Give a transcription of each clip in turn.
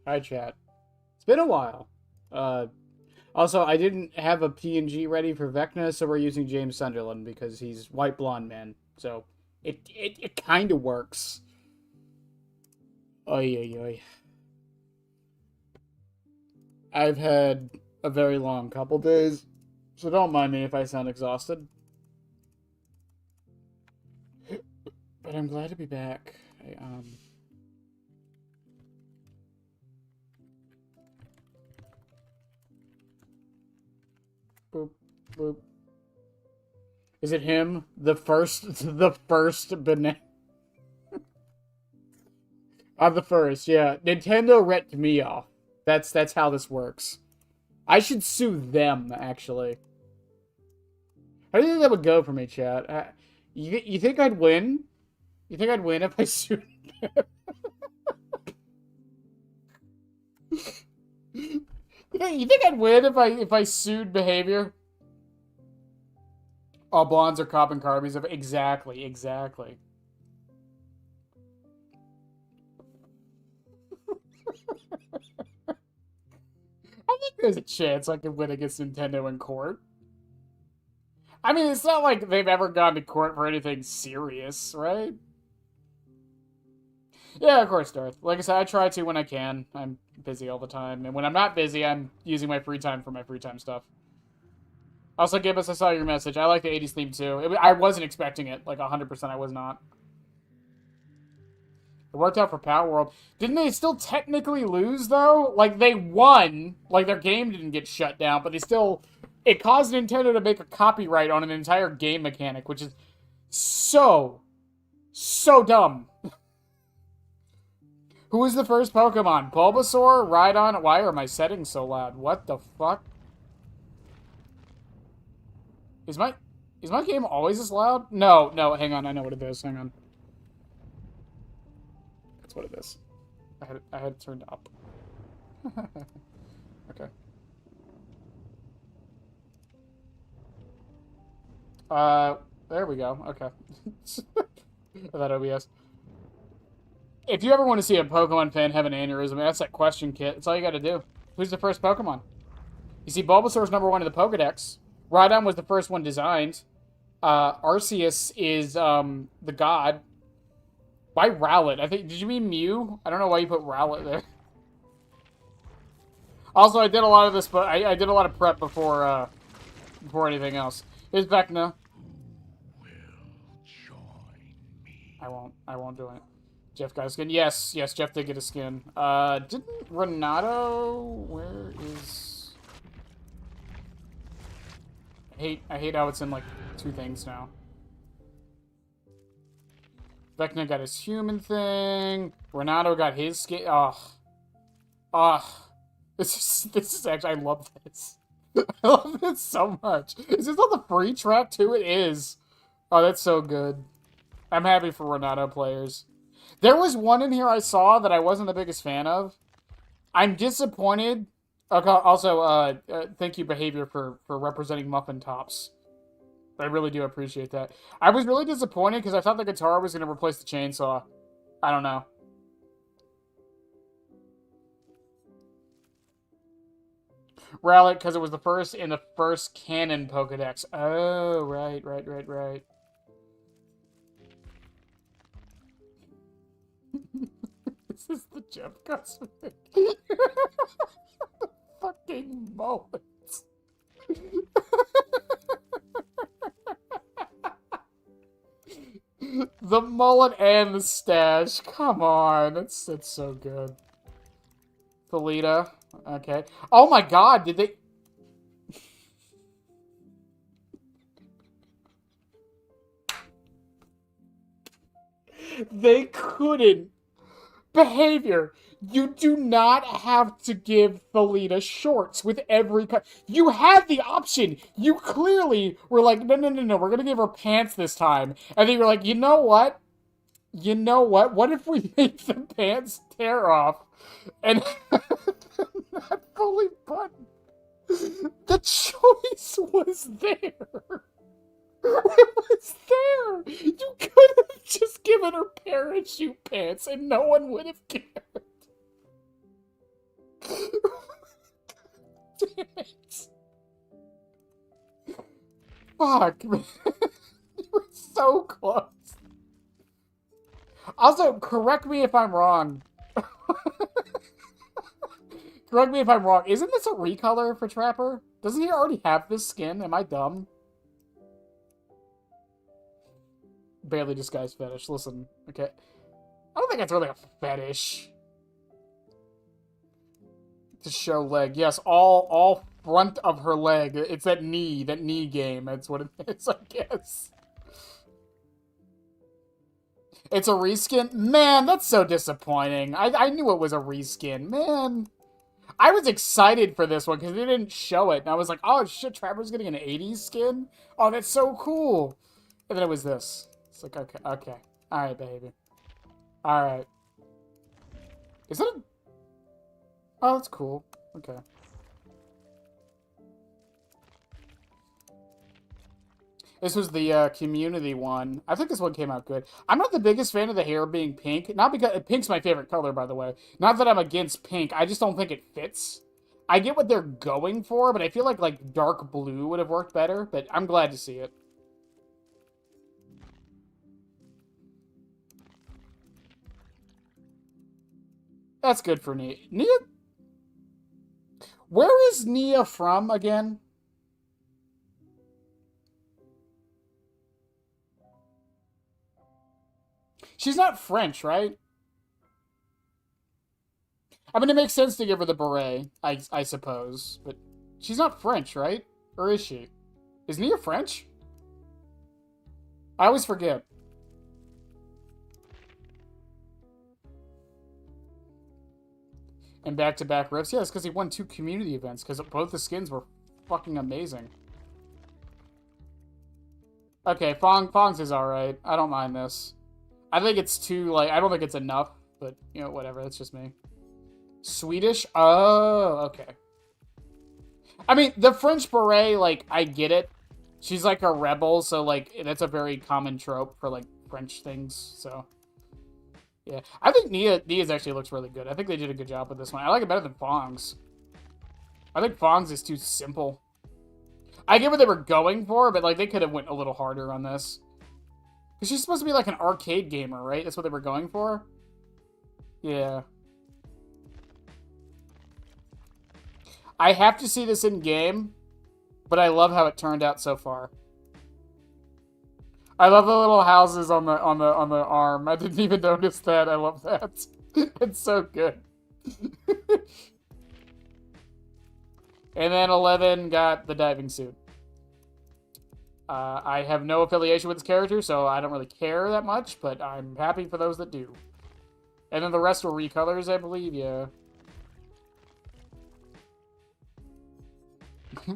Hi, chat. It's been a while. Also, I didn't have a PNG ready for Vecna, so we're using James Sunderland because he's white blonde man. So it kind of works. Oy, oy, oy. I've had a very long couple days, so don't mind me if I sound exhausted. But I'm glad to be back. Boop, boop. Is it him? The first banana. The first, yeah. Nintendo ripped me off. That's how this works. I should sue them, actually. How do you think that would go for me, chat? You think I'd win? You think I'd win if I sued them? You think I'd win if I sued behavior? All blondes are carbon carbies. Exactly. I think there's a chance I could win against Nintendo in court. I mean, it's not like they've ever gone to court for anything serious, right? Yeah, of course, Darth. Like I said, I try to when I can. I'm busy all the time. And when I'm not busy, I'm using my free time for my free time stuff. Also, Gibbous, I saw your message. I like the 80s theme, too. I wasn't expecting it. Like, 100% I was not. It worked out for Power World. Didn't they still technically lose, though? Like, they won. Like, their game didn't get shut down, but they still... It caused Nintendo to make a copyright on an entire game mechanic, which is so dumb. Who was the first Pokemon? Bulbasaur? Rhydon? Why are my settings so loud? What the fuck? Is my game always this loud? No, hang on. I know what it is. Hang on. That's what it is. I had it turned up. Okay. There we go. Okay. That OBS. If you ever want to see a Pokemon fan have an aneurysm, that's that question kit. That's all you gotta do. Who's the first Pokemon? You see, Bulbasaur's number 1 in the Pokedex. Rhydon was the first one designed. Arceus is, the god. Why Rowlet? Did you mean Mew? I don't know why you put Rowlet there. Also, I did a lot of this, but I did a lot of prep before anything else. Here's Vecna. I won't do it. Jeff got a skin. Yes, Jeff did get a skin. Didn't Renato... Where is... I hate how it's in, like, 2 things now. Vecna got his human thing. Renato got his skin. This is actually... I love this. I love this so much. Is this on the free track, too? It is. Oh, that's so good. I'm happy for Renato players. There was one in here I saw that I wasn't the biggest fan of. I'm disappointed. Okay, also, thank you, Behavior, for representing Muffin Tops. I really do appreciate that. I was really disappointed because I thought the guitar was going to replace the chainsaw. I don't know. Rowlet, because it was the first in the first canon Pokedex. Oh, right. This is the Jeff cosmetic. Fucking mullets. The mullet and the stash. Come on. That's so good. Felita. Okay. Oh my god, did they... They couldn't. Behavior. You do not have to give Felita shorts with every... You had the option. You clearly were like, no, we're going to give her pants this time. And then you were like, you know what? What if we make the pants tear off and not fully button? The choice was there. It was there! You could have just given her parachute pants and no one would have cared. Damn it. Fuck, man. You were so close. Also, correct me if I'm wrong. Correct me if I'm wrong. Isn't this a recolor for Trapper? Doesn't he already have this skin? Am I dumb? Barely disguised fetish. Listen, okay. I don't think that's really a fetish. To show leg. Yes, all front of her leg. It's that knee game. That's what it is, I guess. It's a reskin? Man, that's so disappointing. I knew it was a reskin. Man. I was excited for this one because they didn't show it. And I was like, oh shit, Trapper's getting an 80s skin? Oh, that's so cool. And then it was this. It's like, okay. Alright, baby. Alright. Is it a... Oh, that's cool. Okay. This was the community one. I think this one came out good. I'm not the biggest fan of the hair being pink. Not because... Pink's my favorite color, by the way. Not that I'm against pink. I just don't think it fits. I get what they're going for, but I feel like dark blue would have worked better. But I'm glad to see it. That's good for Nia. Nia? Where is Nia from, again? She's not French, right? I mean, it makes sense to give her the beret, I suppose. But she's not French, right? Or is she? Is Nia French? I always forget. And back-to-back riffs. Yeah, it's because he won 2 community events, because both the skins were fucking amazing. Okay, Fong's is alright. I don't mind this. I think it's too, like, I don't think it's enough, but, you know, whatever. That's just me. Swedish? Oh, okay. I mean, the French beret, like, I get it. She's, like, a rebel, so, like, that's a very common trope for, like, French things, so... Yeah, I think Nia's actually looks really good. I think they did a good job with this one. I like it better than Fong's. I think Fong's is too simple. I get what they were going for, but, like, they could have went a little harder on this. Because she's supposed to be, like, an arcade gamer, right? That's what they were going for? Yeah. I have to see this in-game, but I love how it turned out so far. I love the little houses on the arm. I didn't even notice that. I love that. It's so good. And then 11 got the diving suit. I have no affiliation with this character, so I don't really care that much, but I'm happy for those that do. And then the rest were recolors, I believe, yeah.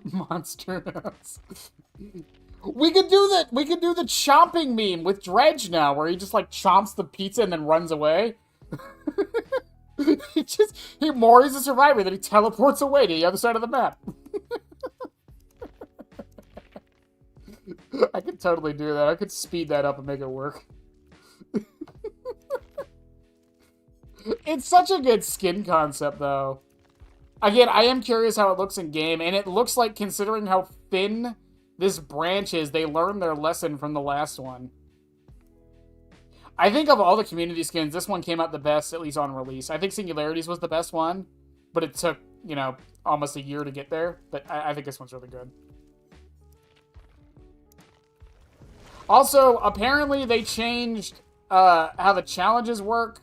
Monster House. We could do that. We could do the chomping meme with Dredge now, where he just like chomps the pizza and then runs away. Maury's a survivor, then he teleports away to the other side of the map. I could totally do that. I could speed that up and make it work. It's such a good skin concept, though. Again, I am curious how it looks in game, and it looks like, considering how thin this branch is, they learned their lesson from the last one. I think of all the community skins, this one came out the best, at least on release. I think Singularities was the best one, but it took, you know, almost a year to get there. But I think this one's really good. Also, apparently they changed how the challenges work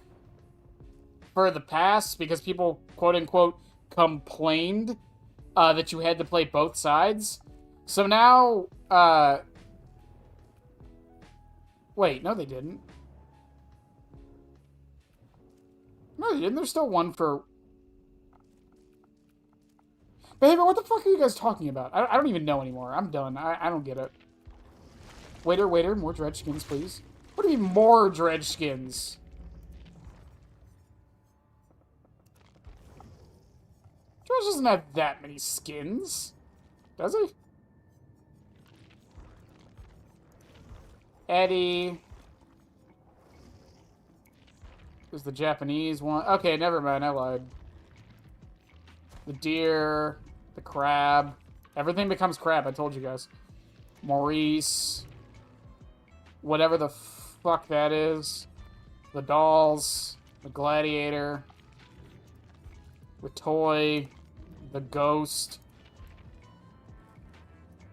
for the past, because people, quote-unquote, complained that you had to play both sides. So now, wait, no they didn't. No they didn't, there's still one for... Baby, what the fuck are you guys talking about? I don't even know anymore. I'm done. I don't get it. Waiter, more dredge skins, please. What do you mean, more dredge skins? Dredge doesn't have that many skins. Does he? Eddie. There's the Japanese one. Okay, never mind. I lied. The deer. The crab. Everything becomes crab. I told you guys. Maurice. Whatever the fuck that is. The dolls. The gladiator. The toy. The ghost.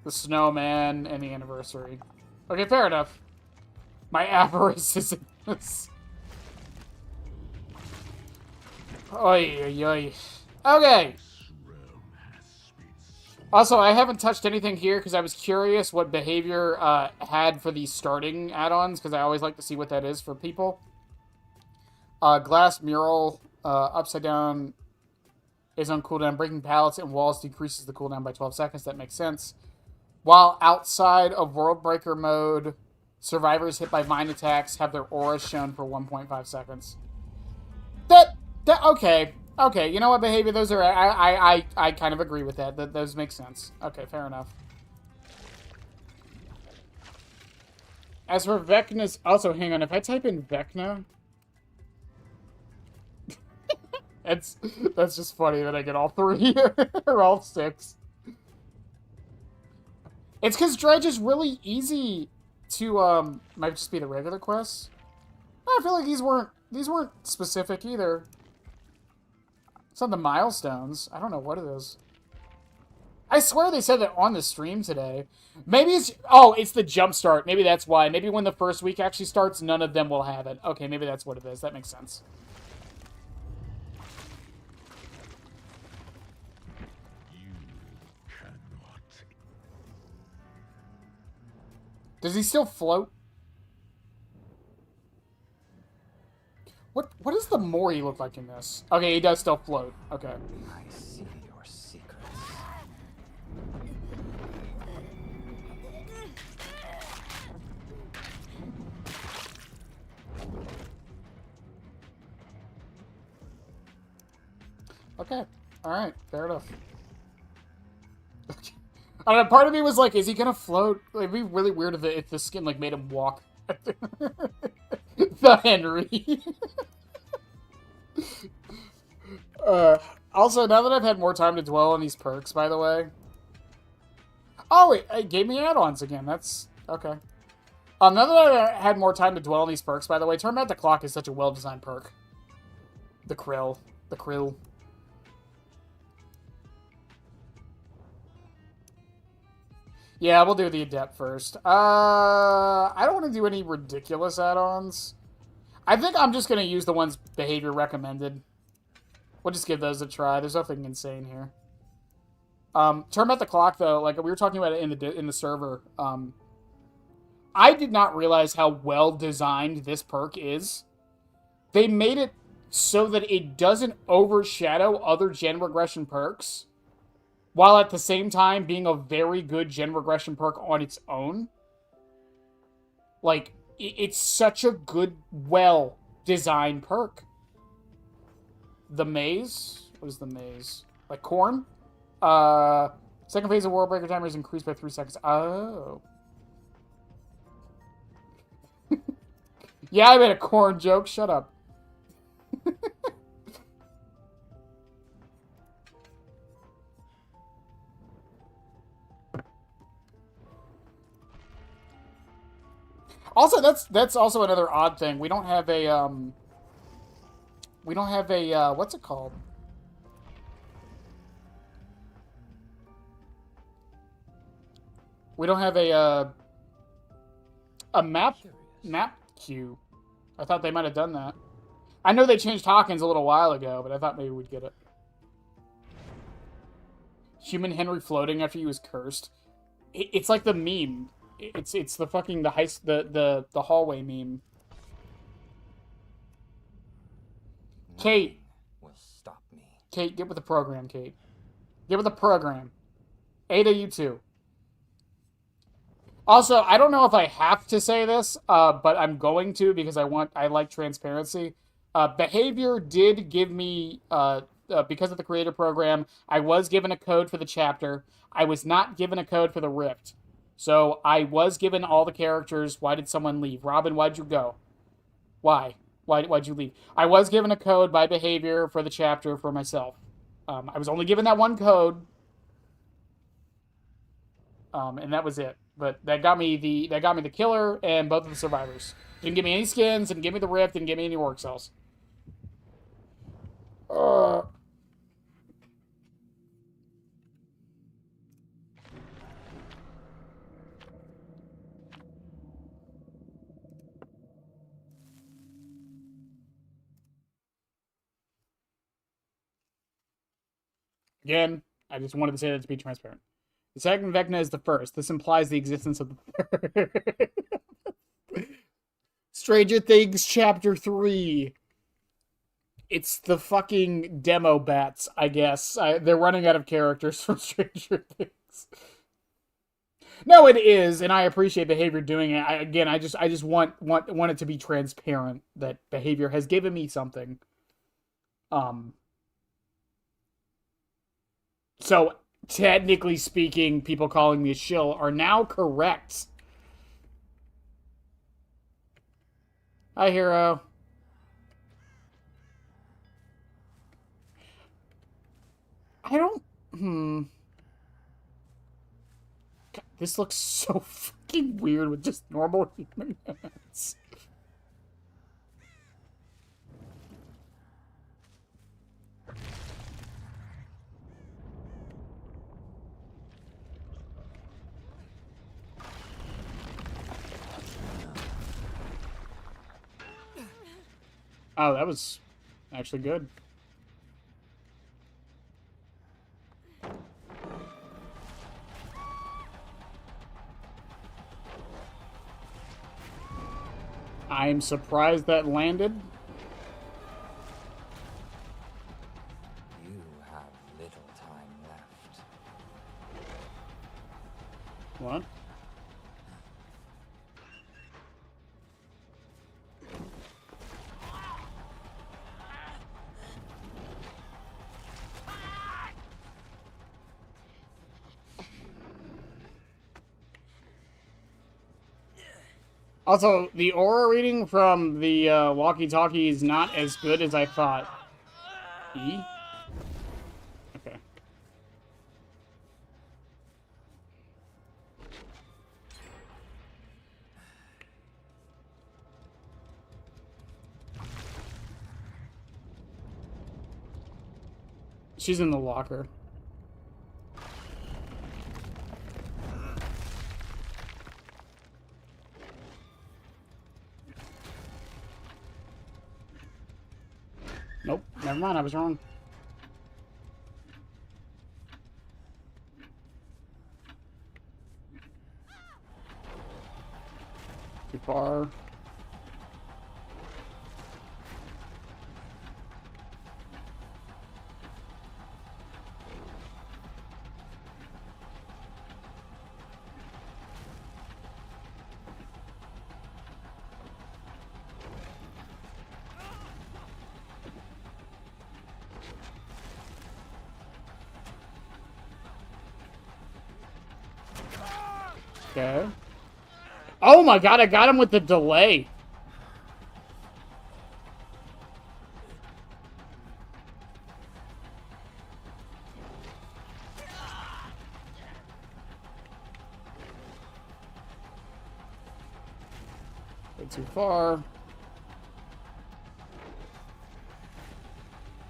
The snowman. And the anniversary. Okay, fair enough. My avarice is in this. Oy, oy, oy. Okay. Also, I haven't touched anything here because I was curious what behavior had for the starting add-ons, because I always like to see what that is for people. Glass mural, upside down is on cooldown. Breaking pallets and walls decreases the cooldown by 12 seconds. That makes sense. While outside of World Breaker mode, survivors hit by vine attacks have their auras shown for 1.5 seconds. Okay. Okay, you know what behavior those are? I kind of agree with that. Those make sense. Okay, fair enough. As for Vecna's... Also, hang on. If I type in Vecna... that's just funny that I get all three. Or all six. It's because Dredge is really easy to... Might just be the regular quests. I feel like these weren't specific either. It's on the milestones. I don't know what it is. I swear they said that on the stream today. Maybe it's... Oh, it's the jump start. Maybe that's why. Maybe when the first week actually starts, none of them will have it. Okay, maybe that's what it is. That makes sense. Does he still float? What does the Mori look like in this? Okay, he does still float. Okay. I see your secrets. Okay. Alright, fair enough. I don't know, part of me was like, is he gonna float? It'd be really weird if the skin like made him walk. The Henry. Also, now that I've had more time to dwell on these perks, by the way. Oh, it gave me add-ons again. That's okay. Now that I had more time to dwell on these perks, by the way, Turn Back the Clock is such a well-designed perk. The krill. The krill. Yeah, we'll do the Adept first. I don't want to do any ridiculous add-ons. I think I'm just going to use the ones behavior recommended. We'll just give those a try. There's nothing insane here. Turn Back the Clock, though, like we were talking about it in the server. I did not realize how well designed this perk is. They made it so that it doesn't overshadow other gen regression perks, while at the same time being a very good gen regression perk on its own. Like, it's such a good, well-designed perk. The maze? What is the maze? Like corn? Second phase of World Breaker timer is increased by 3 seconds. Oh. Yeah, I made a corn joke. Shut up. Also, that's also another odd thing. We don't have a what's it called? We don't have a map queue. I thought they might have done that. I know they changed Hawkins a little while ago, but I thought maybe we'd get it. Human Henry floating after he was cursed. It's like the meme. It's the fucking the hallway meme. Kate will stop me. Kate, get with the program, Kate. Get with the program. Ada, you too. Also, I don't know if I have to say this, but I'm going to because I like transparency. Behavior did give me, because of the creator program, I was given a code for the chapter. I was not given a code for the Rift. So I was given all the characters. Why did someone leave? Robin, why'd you go? Why? Why'd you leave? I was given a code by behavior for the chapter for myself. I was only given that one code, and that was it. But that got me the killer and both of the survivors. Didn't give me any skins. Didn't give me the rift. Didn't give me any work cells. Again, I just wanted to say that to be transparent. The second Vecna is the first. This implies the existence of the third. Stranger Things Chapter 3. It's the fucking demo bats, I guess. They're running out of characters from Stranger Things. No, it is, and I appreciate behavior doing it. I just want it to be transparent that behavior has given me something. So technically speaking, people calling me a shill are now correct. Hi, hero. I don't. God, this looks so fucking weird with just normal human hands. Oh, that was actually good. I'm surprised that landed. You have little time left. What? Also, the aura reading from the walkie-talkie is not as good as I thought. E? Okay. She's in the locker. Nope, never mind, I was wrong. Too far. Okay. Oh my god, I got him with the delay. Way too far.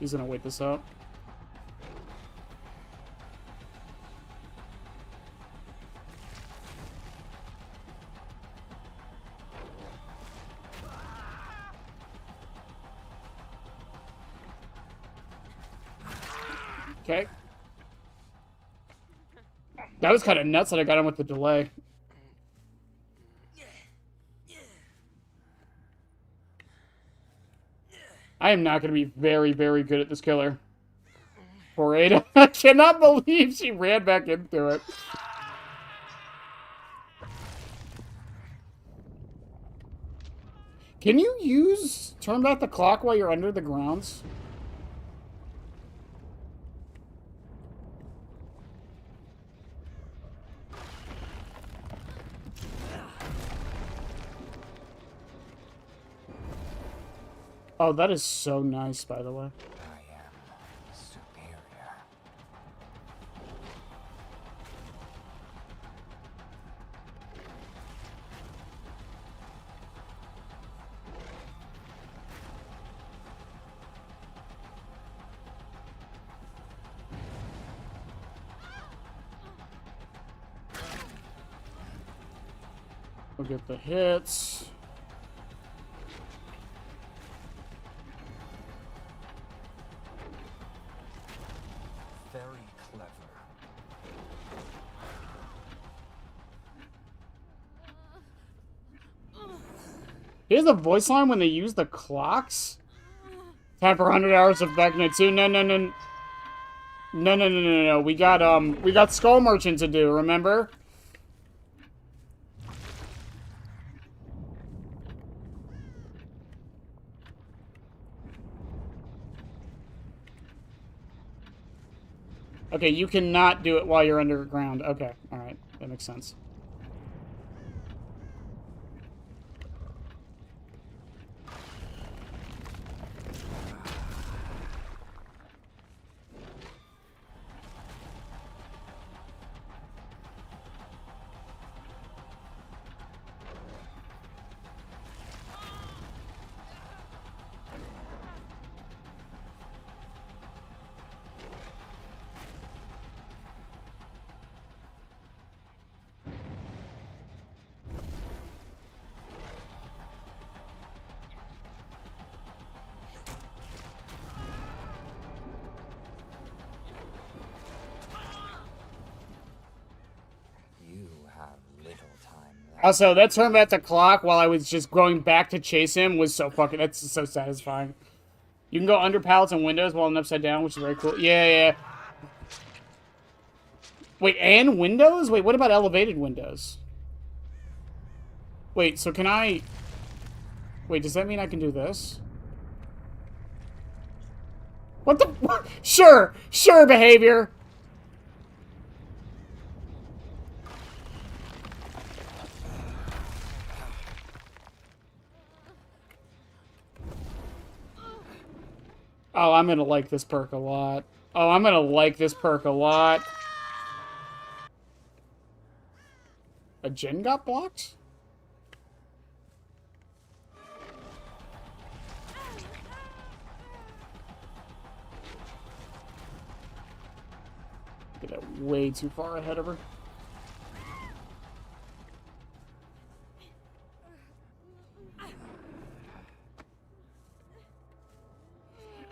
He's gonna wait this up. Okay. That was kind of nuts that I got him with the delay. I am not going to be very, very good at this killer. Poor Ada. I cannot believe she ran back into it. Can you turn back the clock while you're under the grounds? Oh, that is so nice, by the way. I am superior. We'll get the hits. Very clever. Here's the voice line when they use the clocks. Time for 100 hours of Vecna 2. No, no, no. No, no, no, no, no. We got Skull Merchant to do, remember? Okay, you cannot do it while you're underground. Okay, alright. That makes sense. You have little time left. Also, that turn back the clock while I was just going back to chase him was so fucking... That's so satisfying. You can go under pallets and windows while I'm upside down, which is very cool. Yeah, yeah. Wait, and windows? Wait, what about elevated windows? Wait, so can I... Wait, does that mean I can do this? What the... Sure! Sure, behavior! Oh, I'm gonna like this perk a lot. Oh, I'm gonna like this perk a lot. A gen got blocked? Get that way too far ahead of her.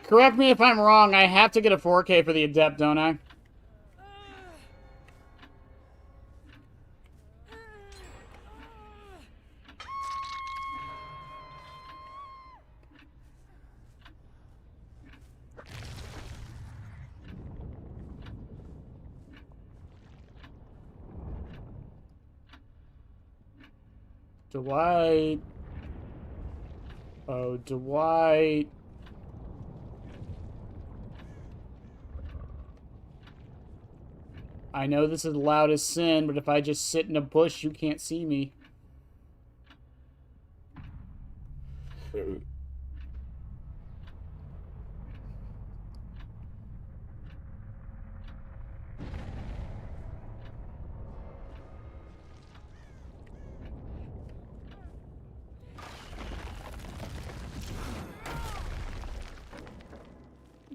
Correct me if I'm wrong, I have to get a 4K for the Adept, don't I? Dwight. Oh, Dwight. I know this is loud as sin, but if I just sit in a bush, you can't see me.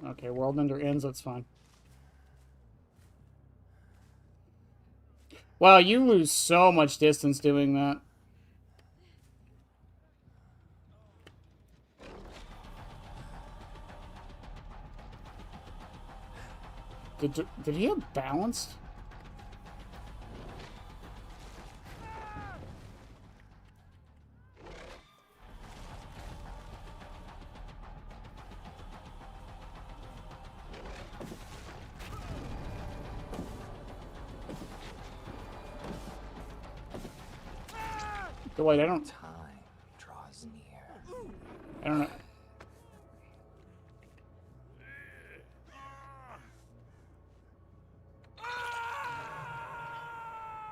Okay, World Ender ends, that's fine. Wow, you lose so much distance doing that. Did he have balanced? Wait, I don't... Time draws near. I don't know.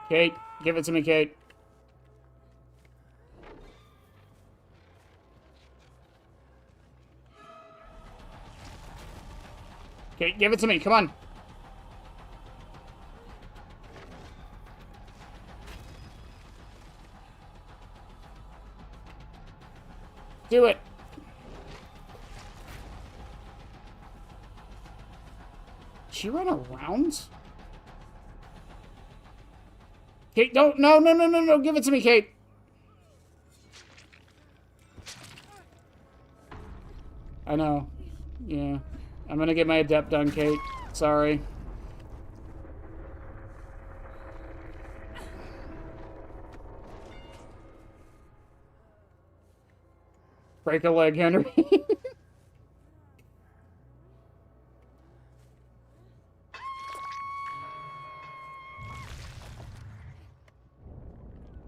Kate, give it to me, Kate. Okay, give it to me. Come on. Do it. She ran around? Kate, don't. No, no, no, no, no. Give it to me, Kate. I know. Yeah. I'm gonna get my adept done, Kate. Sorry. Break a leg, Henry.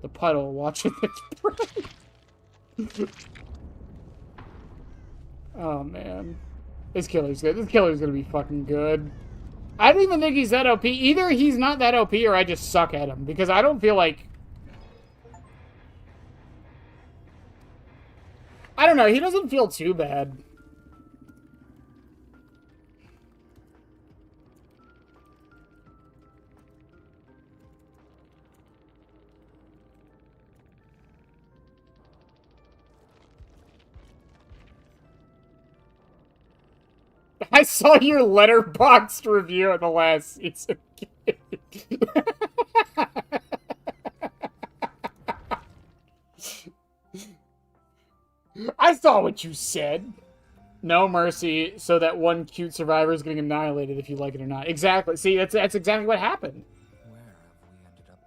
The puddle watching its breath. Oh, man. This killer's good. This killer's gonna be fucking good. I don't even think he's that OP. Either he's not that OP or I just suck at him. Because I don't feel like... I don't know. He doesn't feel too bad. I saw your letterboxed review of the last season. I saw what you said. No mercy, so that one cute survivor is getting annihilated if you like it or not. Exactly. See, that's exactly what happened. Where have we ended up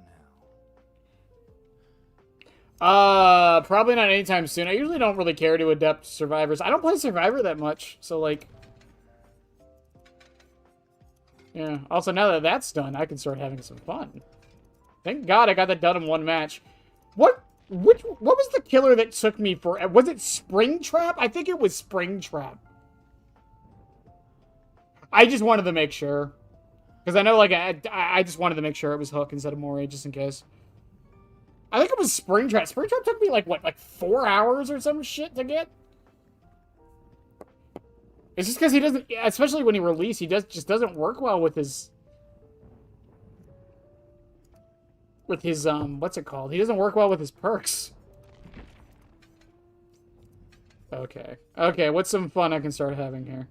now? Probably not anytime soon. I usually don't really care to adept survivors. I don't play Survivor that much, so like... Yeah. Also, now that that's done, I can start having some fun. Thank God I got that done in one match. What was the killer that took me for... Was it Springtrap? I think it was Springtrap. I just wanted to make sure. Because I know, like, I just wanted to make sure it was Hook instead of Moray, just in case. I think it was Springtrap. Springtrap took me, like, what, like 4 hours or some shit to get? It's just because he doesn't... Especially when he released, he just doesn't work well with his... With his, what's it called? He doesn't work well with his perks. Okay. Okay, what's some fun I can start having here?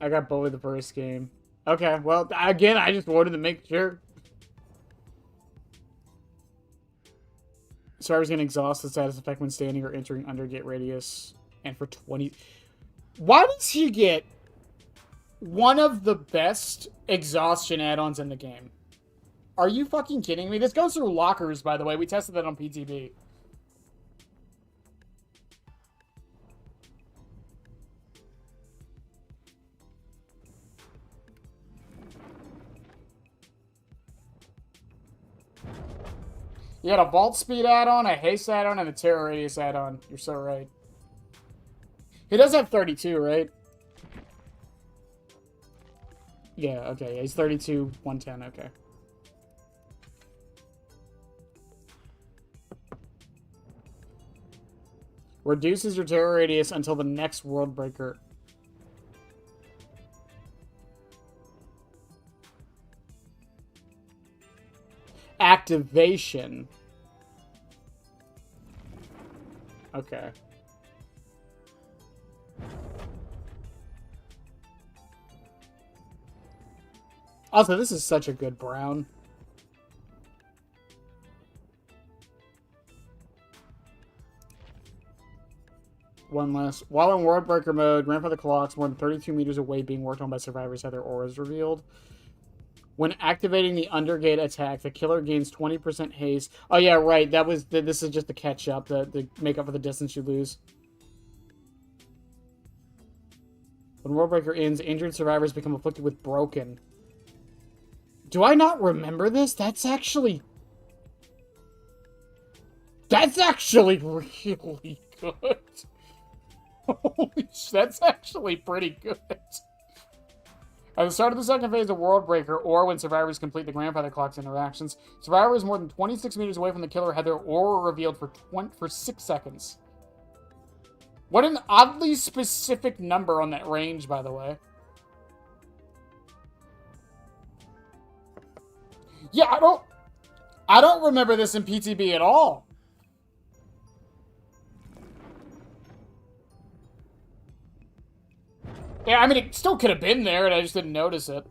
I got bullied the first game. Okay, well, again, I just wanted to make sure. Survivor's gonna exhaust the status effect when standing or entering under gate radius. And for 20... Why does he get one of the best exhaustion add-ons in the game? Are you fucking kidding me? This goes through lockers, by the way. We tested that on PTB. You had a Vault Speed add-on, a Haste add-on, and a Terror Radius add-on. You're so right. He does have 32, right? Yeah, okay. Yeah, he's 32, 110, okay. Reduces your Terror Radius until the next World Breaker. Activation. Okay. Also, this is such a good brown. One less. While in World Breaker mode, grandfather clocks more than 32 meters away being worked on by survivors have their auras revealed. When activating the undergate attack, the killer gains 20% haste. Oh yeah, right. That was this is just the catch up, the make up for the distance you lose. When World Breaker ends, injured survivors become afflicted with broken. Do I not remember this? That's actually really good. Holy sh, that's actually pretty good. At the start of the second phase of World Breaker, or when survivors complete the Grandfather Clock's interactions, survivors more than 26 meters away from the killer had their aura revealed for 6 seconds. What an oddly specific number on that range, by the way. Yeah, I don't remember this in PTB at all. Yeah, I mean, it still could have been there, and I just didn't notice it.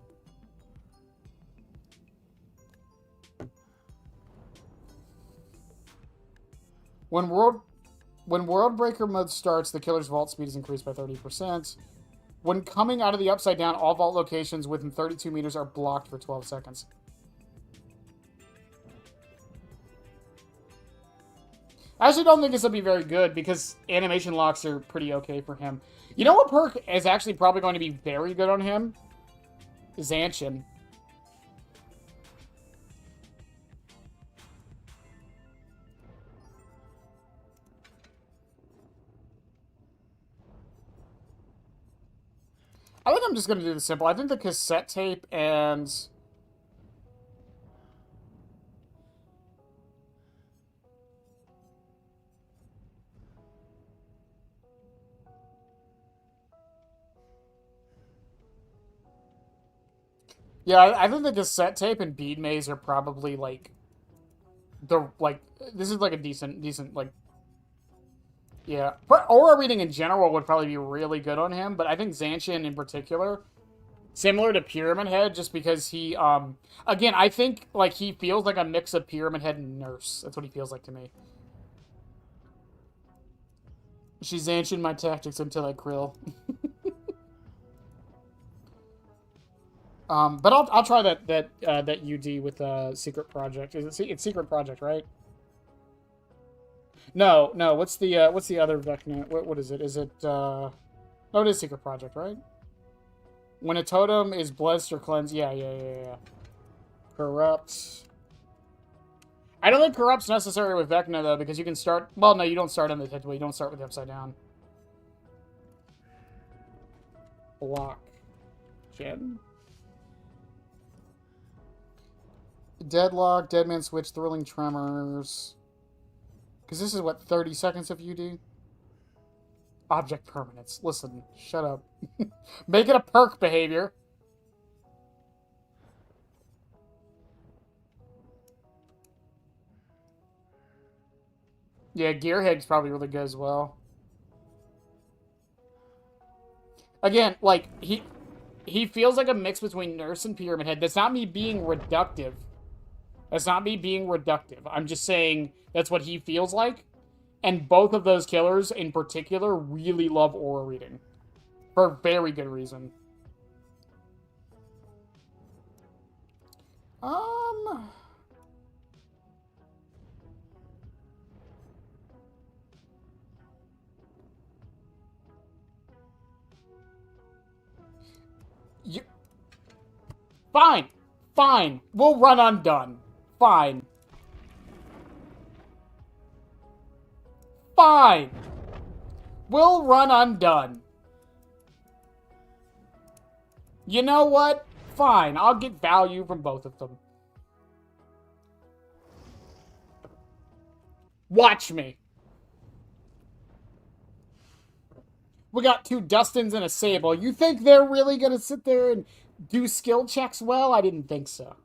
When World Breaker mode starts, the killer's vault speed is increased by 30%. When coming out of the Upside Down, all vault locations within 32 meters are blocked for 12 seconds. I actually don't think this will be very good because animation locks are pretty okay for him. You know what perk is actually probably going to be very good on him? Zancian. I think I'm just going to do the simple. I think the cassette tape and... Yeah, I think the cassette tape and bead maze are probably, like... This is, like, a decent, like... Yeah. But aura reading in general would probably be really good on him, but I think Zancian in particular... Similar to Pyramid Head, just because he, again, I think, like, he feels like a mix of Pyramid Head and Nurse. That's what he feels like to me. She's Zancian my tactics until I krill. But I'll try that UD with Secret Project. It's Secret Project, right? No. What's the other Vecna? What is it? Is it No, it is Secret Project, right? When a totem is blessed or cleansed, yeah. Corrupt. I don't think Corrupt's necessary with Vecna though, because you can start. Well, no, you don't start on the Titway. You don't start with the Upside Down. Block. Gen. Deadlock, Deadman Switch, Thrilling Tremors. Because this is, what, 30 seconds of UD? Object Permanence. Listen, shut up. Make it a perk behavior. Yeah, Gearhead's probably really good as well. Again, like, he feels like a mix between Nurse and Pyramid Head. That's not me being reductive. That's not me being reductive. I'm just saying that's what he feels like. And both of those killers, in particular, really love aura reading. For a very good reason. You... Fine. We'll run undone. Fine. We'll run undone. You know what? Fine. I'll get value from both of them. Watch me. We got 2 Dustins and a Sable. You think they're really going to sit there and do skill checks well? I didn't think so.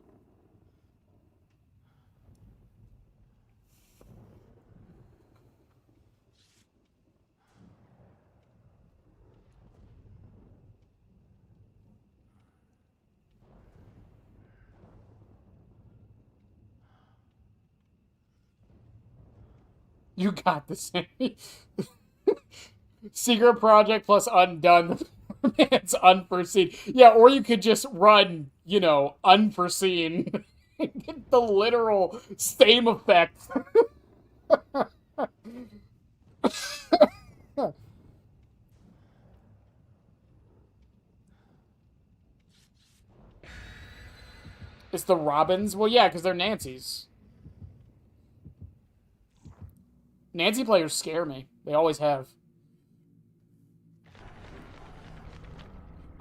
You got this. Secret Project plus Undone. It's unforeseen. Yeah, or you could just run, you know, unforeseen. Get the literal same effect. It's the Robins? Well, yeah, because they're Nancy's. Nancy players scare me. They always have.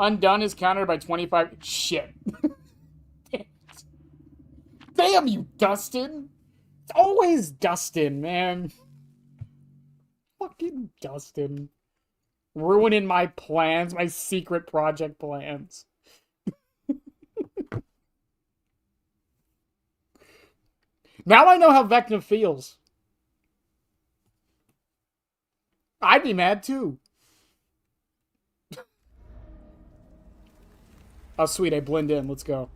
Undone is countered by 25. Shit. Damn it. Damn you, Dustin. It's always Dustin, man. Fucking Dustin. Ruining my plans, my secret project plans. Now I know how Vecna feels. I'd be mad too. Oh, sweet, I blend in. Let's go.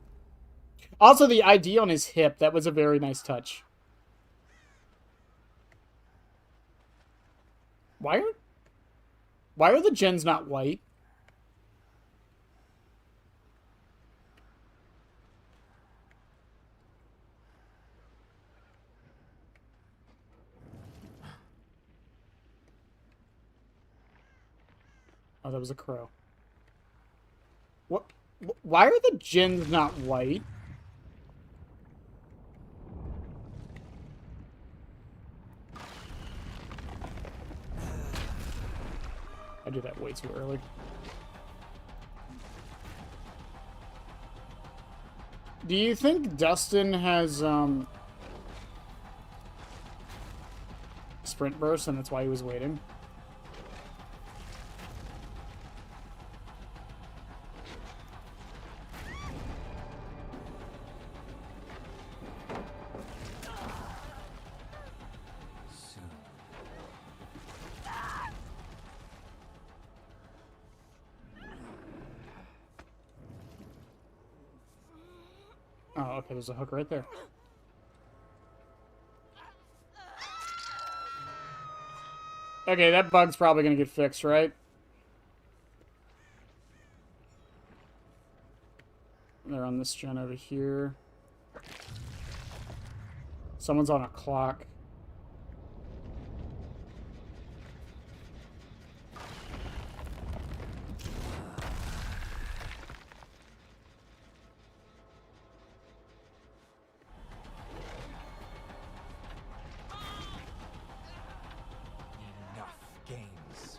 Also, the ID on his hip, that was a very nice touch. Why are the gens not white? Oh, that was a crow. What? Why are the gens not white? I did that way too early. Do you think Dustin has, sprint burst and that's why he was waiting? Oh, okay, there's a hook right there. Okay, that bug's probably gonna get fixed, right? They're on this gen over here. Someone's on a clock. Enough games.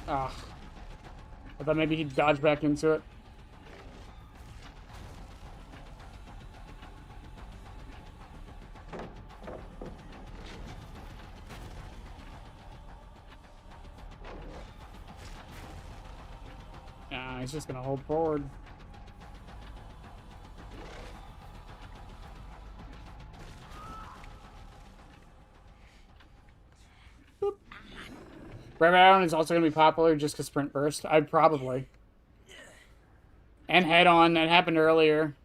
Ah. I thought maybe he'd dodge back into it. Nah, he's just gonna hold forward. Red Island is also going to be popular just because Sprint Burst. I'd probably. And Head On. That happened earlier.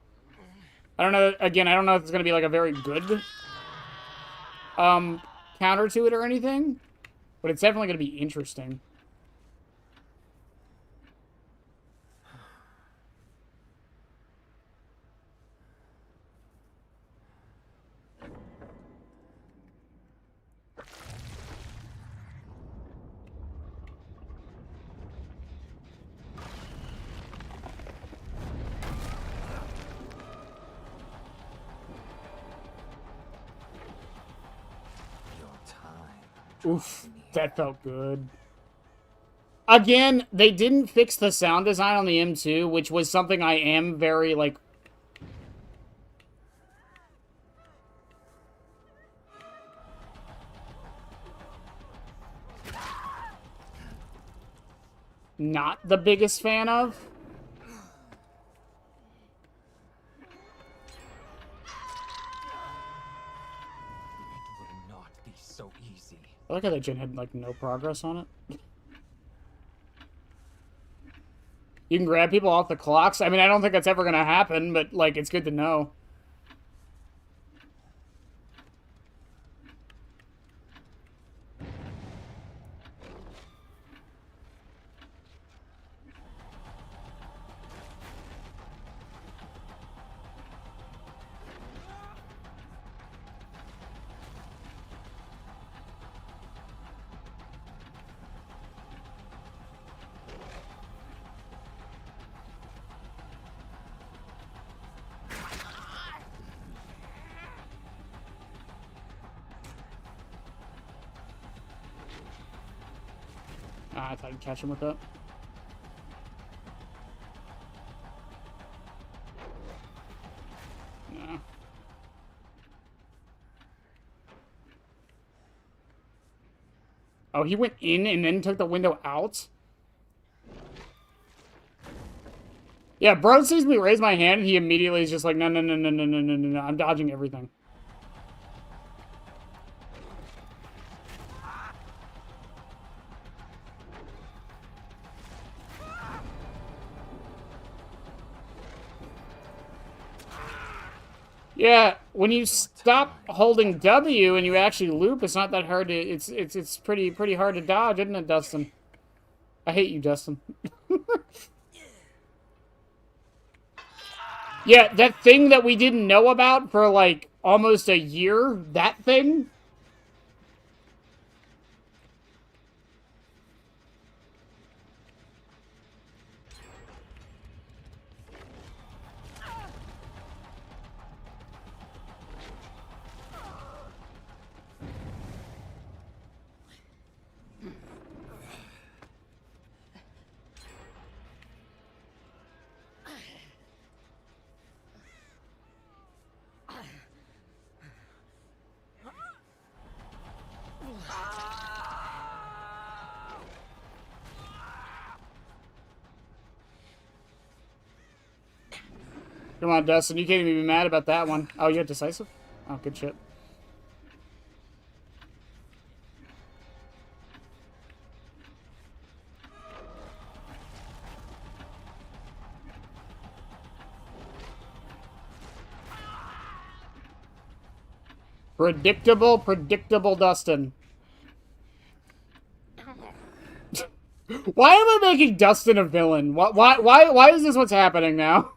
I don't know. Again, I don't know if it's going to be like a very good counter to it or anything. But it's definitely going to be interesting. Oof, that felt good. Again, they didn't fix the sound design on the M2, which was something I am very, like... not the biggest fan of. I like how that gen had, like, no progress on it. You can grab people off the clocks. I mean, I don't think that's ever going to happen, but, like, it's good to know. I thought I'd catch him with that. No. Oh, he went in and then took the window out? Yeah, bro sees me raise my hand and he immediately is just like, no, no, no, no, no, no, no, no, no. I'm dodging everything. Yeah, when you stop holding W and you actually loop, it's not that hard to, it's pretty hard to dodge, isn't it, Dustin? I hate you, Dustin. Yeah, that thing that we didn't know about for, like, almost a year, that thing? Come on, Dustin, you can't even be mad about that one. Oh, you had decisive? Oh, good shit. Predictable Dustin. Why am I making Dustin a villain? Why is this what's happening now?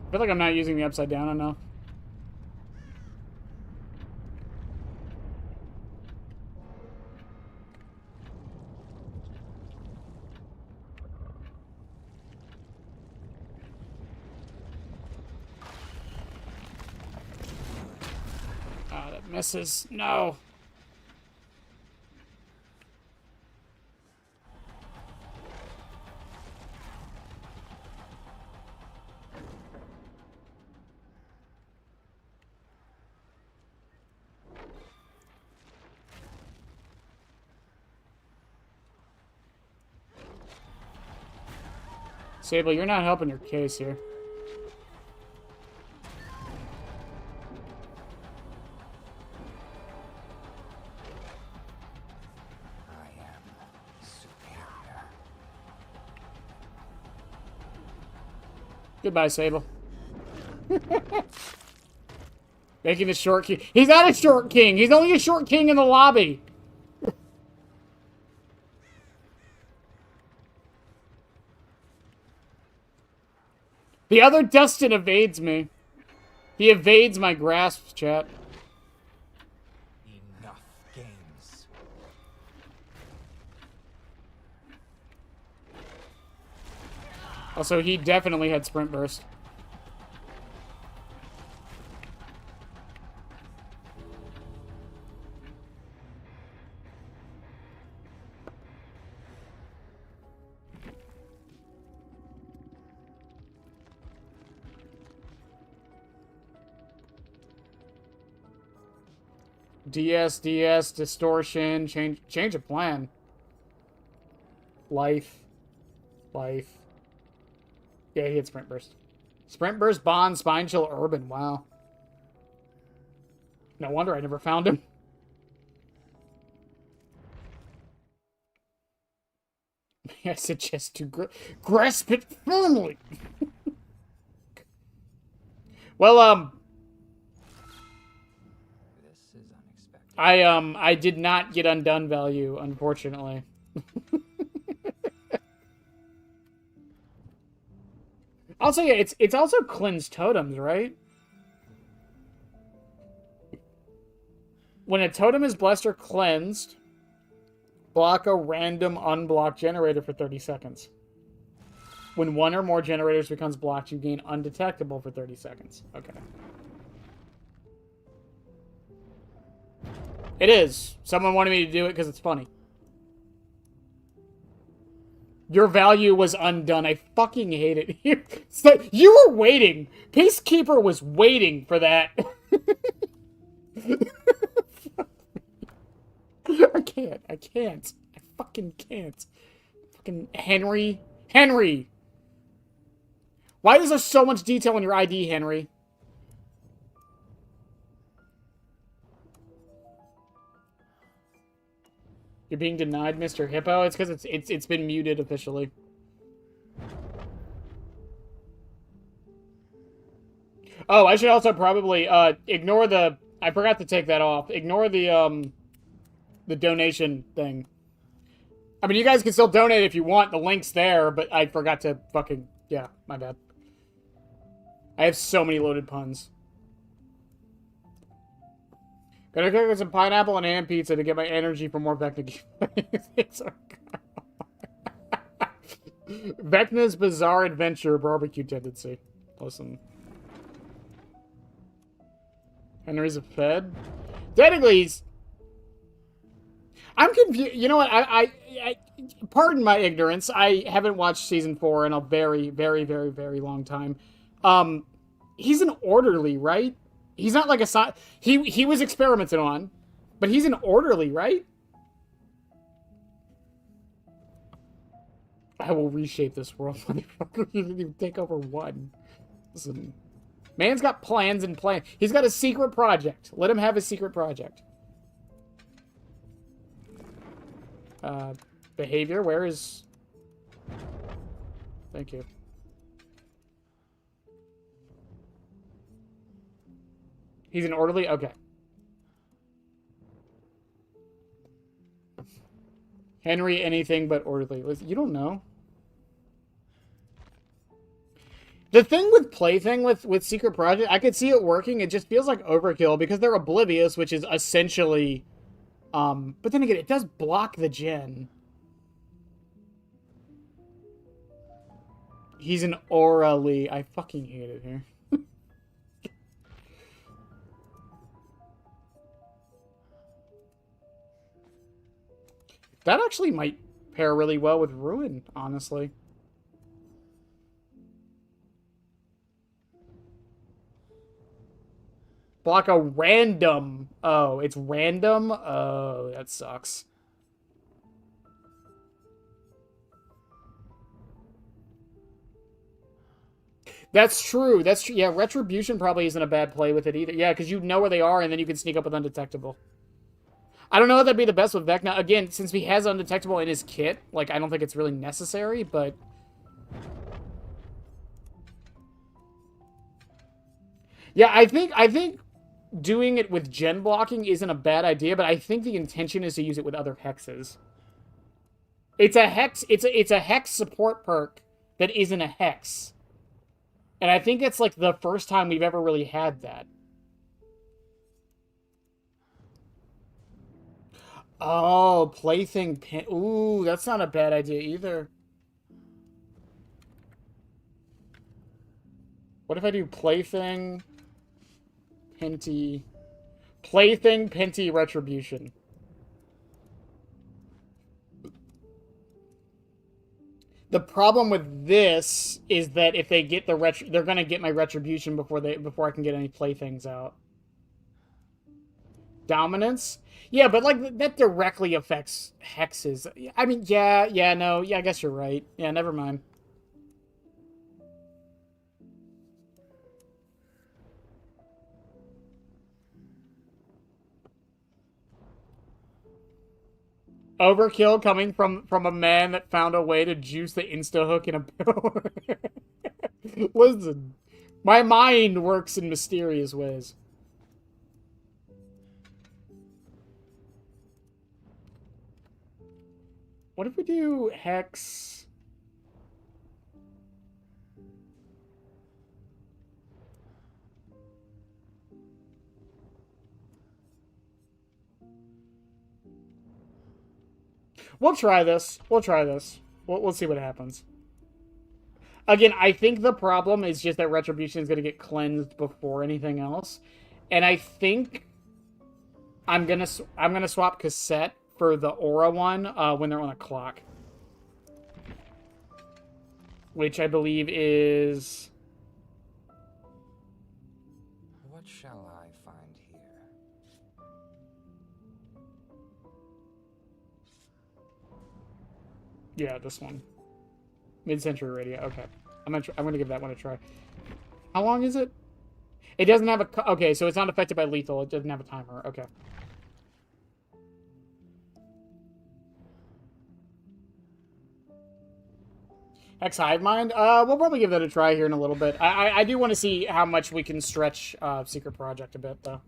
I feel like I'm not using the upside down enough. Ah, that misses. No. Sable, you're not helping your case here. I am superior. Goodbye, Sable. Making the short king. He's not a short king. He's only a short king in the lobby. The other Dustin evades me. He evades my grasp, chat. Enough games. Also, he definitely had sprint burst. DS, distortion, change of plan. Life. Yeah, he had sprint burst. Sprint burst, bond, spine chill, urban. Wow. No wonder I never found him. I suggest to grasp it firmly. Well, This is unexpected. I did not get undone value, unfortunately. Also, yeah, it's also cleansed totems, right? When a totem is blessed or cleansed, Block a random unblocked generator for 30 seconds. When one or more generators becomes blocked, you gain undetectable for 30 seconds. Okay. It is. Someone wanted me to do it because it's funny. Your value was undone. I fucking hate it. You were waiting. Peacekeeper was waiting for that. I can't. I can't. I fucking can't. Fucking Henry. Henry! Why is there so much detail in your ID, Henry? You're being denied, Mr. Hippo? It's because it's been muted officially. Oh, I should also probably ignore the. I forgot to take that off. Ignore the donation thing. I mean, you guys can still donate if you want. The link's there, but I forgot to fucking... Yeah, my bad. I have so many loaded puns. Gonna cook some pineapple and ham pizza to get my energy for more Vecna. Vecna's Bizarre Adventure Barbecue Tendency. Listen. Henry's a Fed? Technically, he's... I'm confused. You know what? I pardon my ignorance. I haven't watched season 4 in a very, very, very, very long time. He's an orderly, right? He's not like a he was experimented on, but he's an orderly, right? I will reshape this world, motherfucker. You didn't even take over one. Listen, man's got plans and plans. He's got a secret project. Let him have a secret project. Behavior, where is... Thank you. He's an orderly? Okay. Henry, anything but orderly. Listen, you don't know. The thing with Plaything, with Secret Project, I could see it working. It just feels like overkill because they're oblivious, which is essentially... but then again, it does block the gen. He's an orally. I fucking hate it here. That actually might pair really well with Ruin, honestly. Block a random. Oh, it's random? Oh, that sucks. That's true. That's true. Yeah, Retribution probably isn't a bad play with it either. Yeah, because you know where they are, and then you can sneak up with Undetectable. I don't know if that'd be the best with Vecna. Again, since he has Undetectable in his kit, like, I don't think it's really necessary, but... Yeah, I think doing it with gen blocking isn't a bad idea, but I think the intention is to use it with other hexes. It's a hex, it's a hex support perk that isn't a hex. And I think it's like the first time we've ever really had that. Oh, Plaything pin. Ooh, that's not a bad idea either. What if I do Plaything, Pinty, Plaything, Pinty, Retribution? The problem with this is that if they get the they're gonna get my Retribution before I can get any Playthings out. Dominance? Yeah, but like that directly affects hexes. I mean, yeah, I guess you're right. Yeah, never mind. Overkill coming from a man that found a way to juice the insta-hook in a pill. Listen, my mind works in mysterious ways. What if we do Hex? We'll try this. We'll try this. We'll see what happens. Again, I think the problem is just that Retribution is going to get cleansed before anything else. And I think I'm gonna swap Cassette for the Aura one when they're on a clock. Which I believe is... What shall I find here? Yeah, this one. Mid-century radio. Okay. I'm gonna give that one a try. How long is it? It doesn't have a... Okay, so it's not affected by lethal. It doesn't have a timer. Okay. Hive Mind? We'll probably give that a try here in a little bit. I do want to see how much we can stretch Secret Project a bit, though.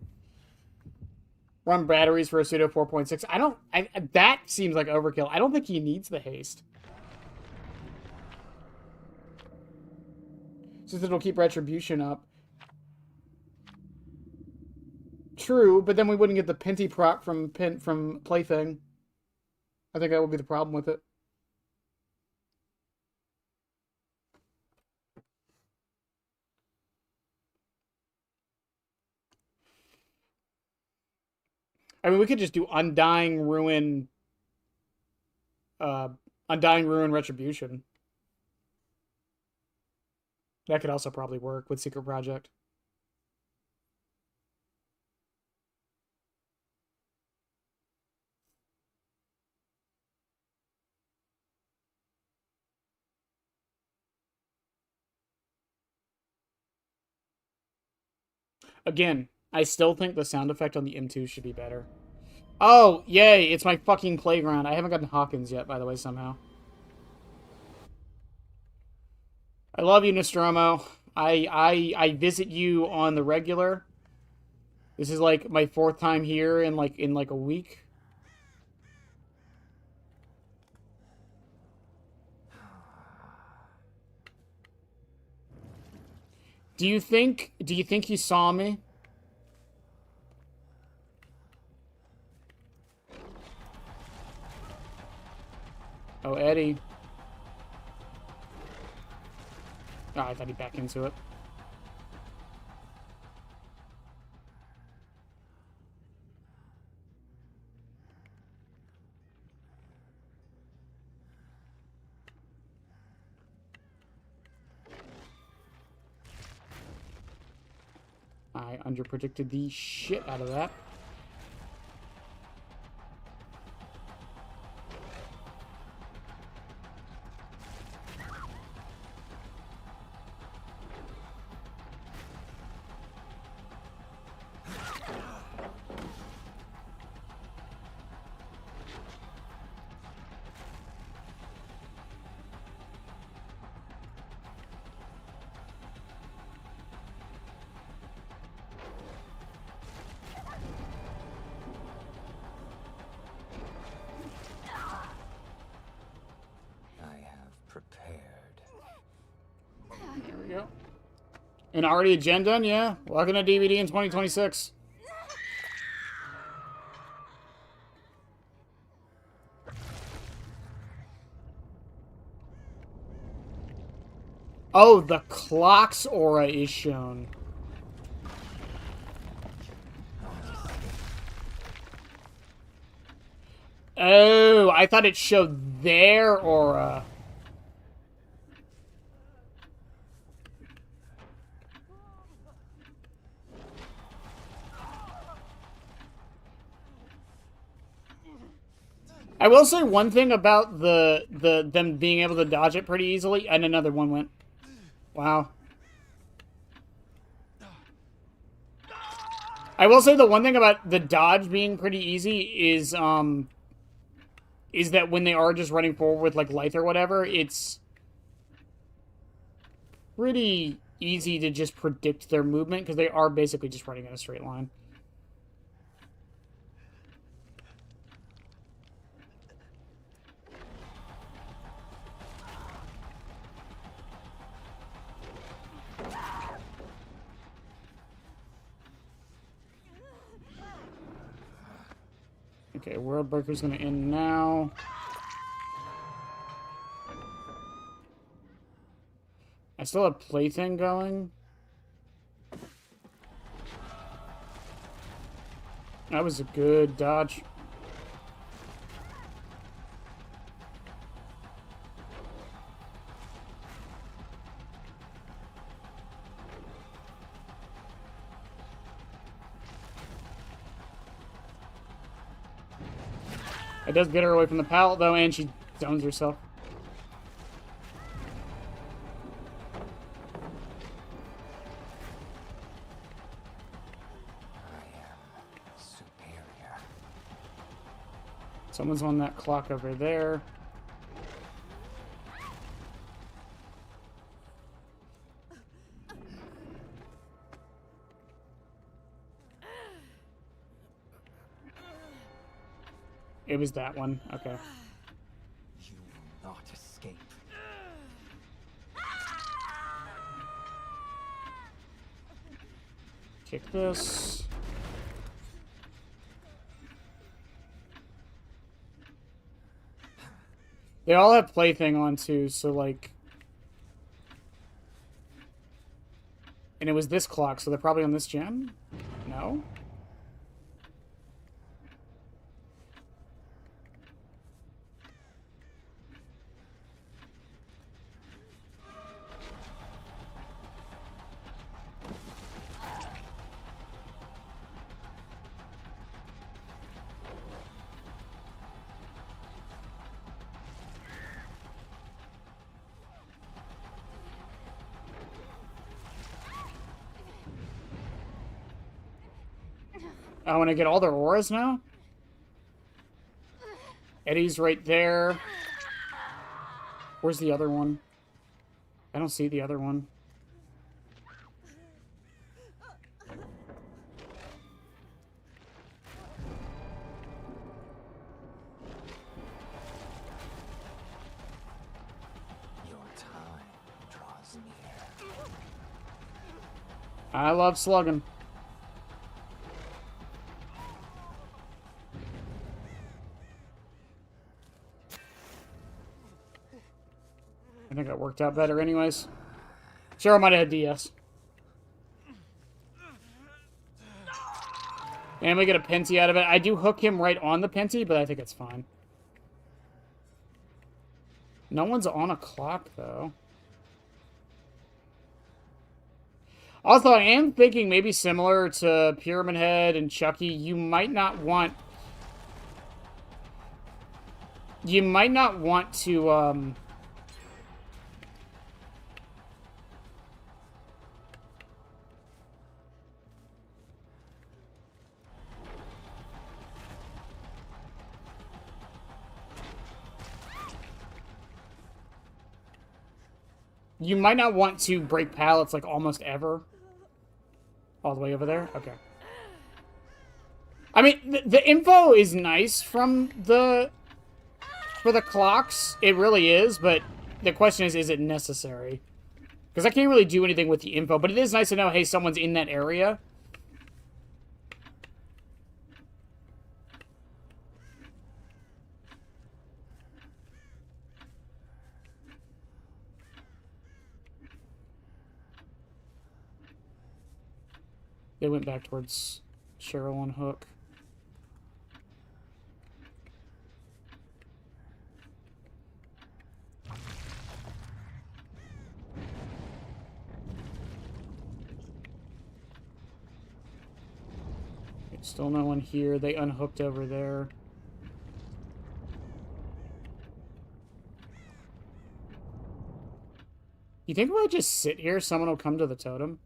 Run batteries for a pseudo 4.6. That seems like overkill. I don't think he needs the haste. Since it'll keep Retribution up. True, but then we wouldn't get the Pinty proc from Plaything. I think that would be the problem with it. I mean, we could just do Undying Ruin Retribution. That could also probably work with Secret Project. Again, I still think the sound effect on the M2 should be better. Oh, yay, it's my fucking playground. I haven't gotten Hawkins yet, by the way, somehow. I love you, Nostromo. I visit you on the regular. This is like my 4th time here in like a week. Do you think he saw me? Oh, Eddie. Oh, I thought he'd back into it. I underpredicted the shit out of that. And already a gen done? Yeah. Welcome to DVD in 2026. Oh, the clock's aura is shown. Oh, I thought it showed their aura. I will say one thing about them being able to dodge it pretty easily, and another one went. Wow. I will say the one thing about the dodge being pretty easy is that when they are just running forward with like Lyth or whatever, it's pretty easy to just predict their movement because they are basically just running in a straight line. Okay, World Breaker's gonna end now. I still have plaything going. That was a good dodge. It does get her away from the pallet, though, and she zones herself. I am superior. Someone's on that clock over there. It was that one. Okay. You will not escape. Kick this. They all have plaything on too, so like... And it was this clock, so they're probably on this gen? No? I want to get all their auras now? Eddie's right there. Where's the other one? I don't see the other one. Your time draws near. I love slugging. I think that worked out better anyways. Cheryl might have had DS. And we get a Penty out of it. I do hook him right on the Penty, but I think it's fine. No one's on a clock, though. Also, I am thinking maybe similar to Pyramid Head and Chucky, you might not want... You might not want to, You might not want to break pallets, like, almost ever. All the way over there? Okay. I mean, the info is nice from the... For the clocks, it really is, but the question is it necessary? Because I can't really do anything with the info, but it is nice to know, hey, someone's in that area. They went back towards Cheryl on Hook. Still no one here. They unhooked over there. You think if I just sit here, someone will come to the totem?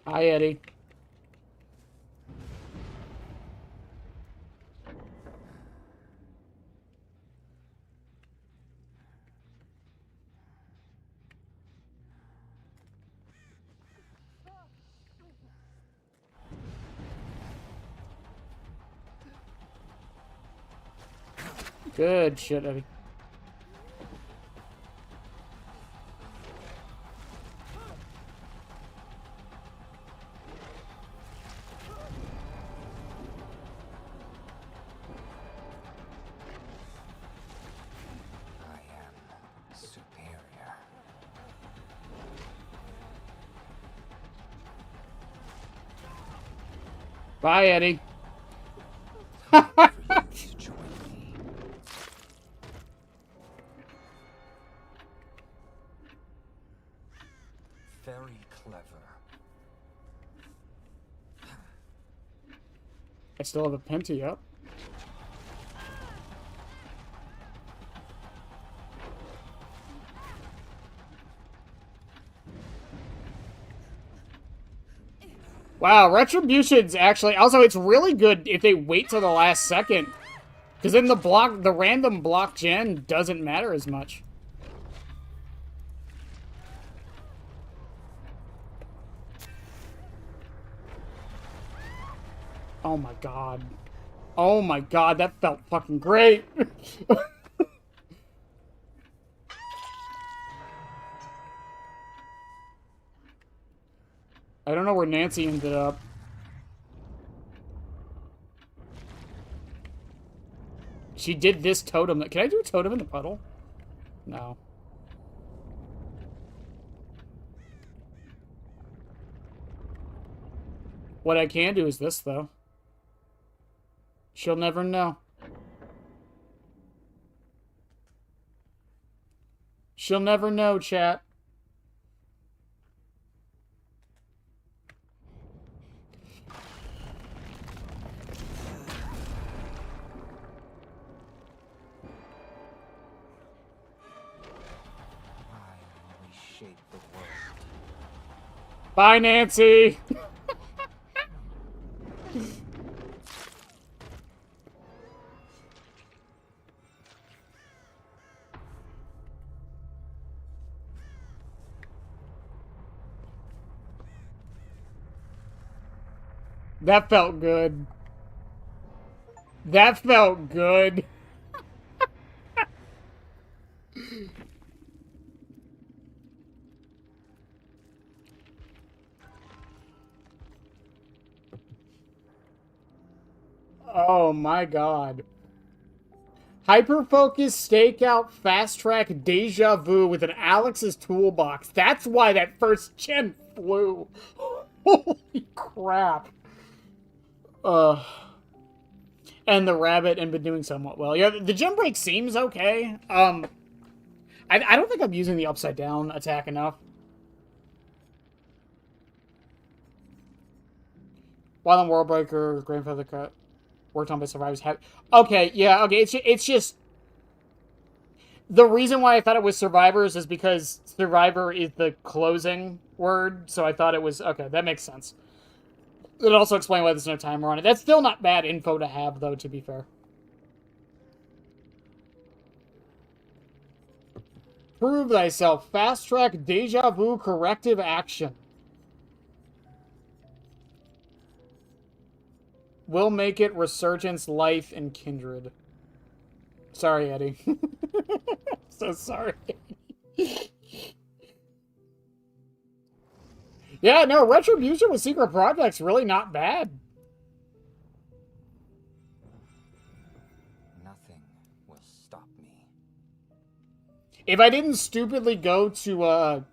Hi, Eddie. Good shit, Eddie. Bye, Eddie. Time for you to join me. Very clever. I still have a Penti up. Wow, Retribution's actually... Also, it's really good if they wait till the last second. Because then the random block gen doesn't matter as much. Oh my god. Oh my god, that felt fucking great. I don't know where Nancy ended up. She did this totem. Can I do a totem in the puddle? No. What I can do is this, though. She'll never know. She'll never know, chat. Reshape the world. Bye, Nancy. That felt good. That felt good. Oh my god. Hyperfocus, stakeout, fast track, deja vu with an Alex's toolbox. That's why that first gen flew. Holy crap. And the rabbit and been doing somewhat well. Yeah, the gem break seems okay. I don't think I'm using the upside down attack enough. Wild World Breaker, Grandfather Cut, worked on by survivors. Okay, yeah, okay. It's just the reason why I thought it was survivors is because survivor is the closing word, so I thought it was okay. That makes sense. It also explains why there's no timer on it. That's still not bad info to have, though. To be fair. Prove thyself. Fast track, deja vu, corrective action. Will make it resurgence, life, and kindred. Sorry, Eddie. So sorry. Yeah, no, Retribution with Secret Project's really not bad. Nothing will stop me. If I didn't stupidly go to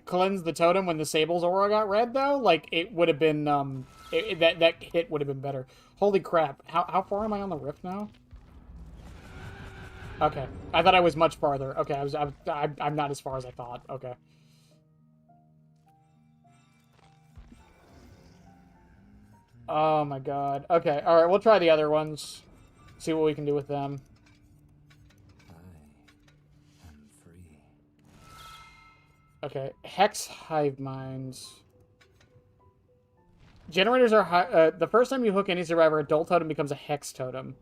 cleanse the totem when the Sable's aura got red, though, like, it would have been, that hit would have been better. Holy crap. How far am I on the rift now? Okay. I thought I was much farther. Okay, I'm not as far as I thought. Okay. Oh my god. Okay, alright, we'll try the other ones. See what we can do with them. I am free. Okay, Hex Hive Minds. Generators are the first time you hook any survivor, adult totem becomes a Hex totem.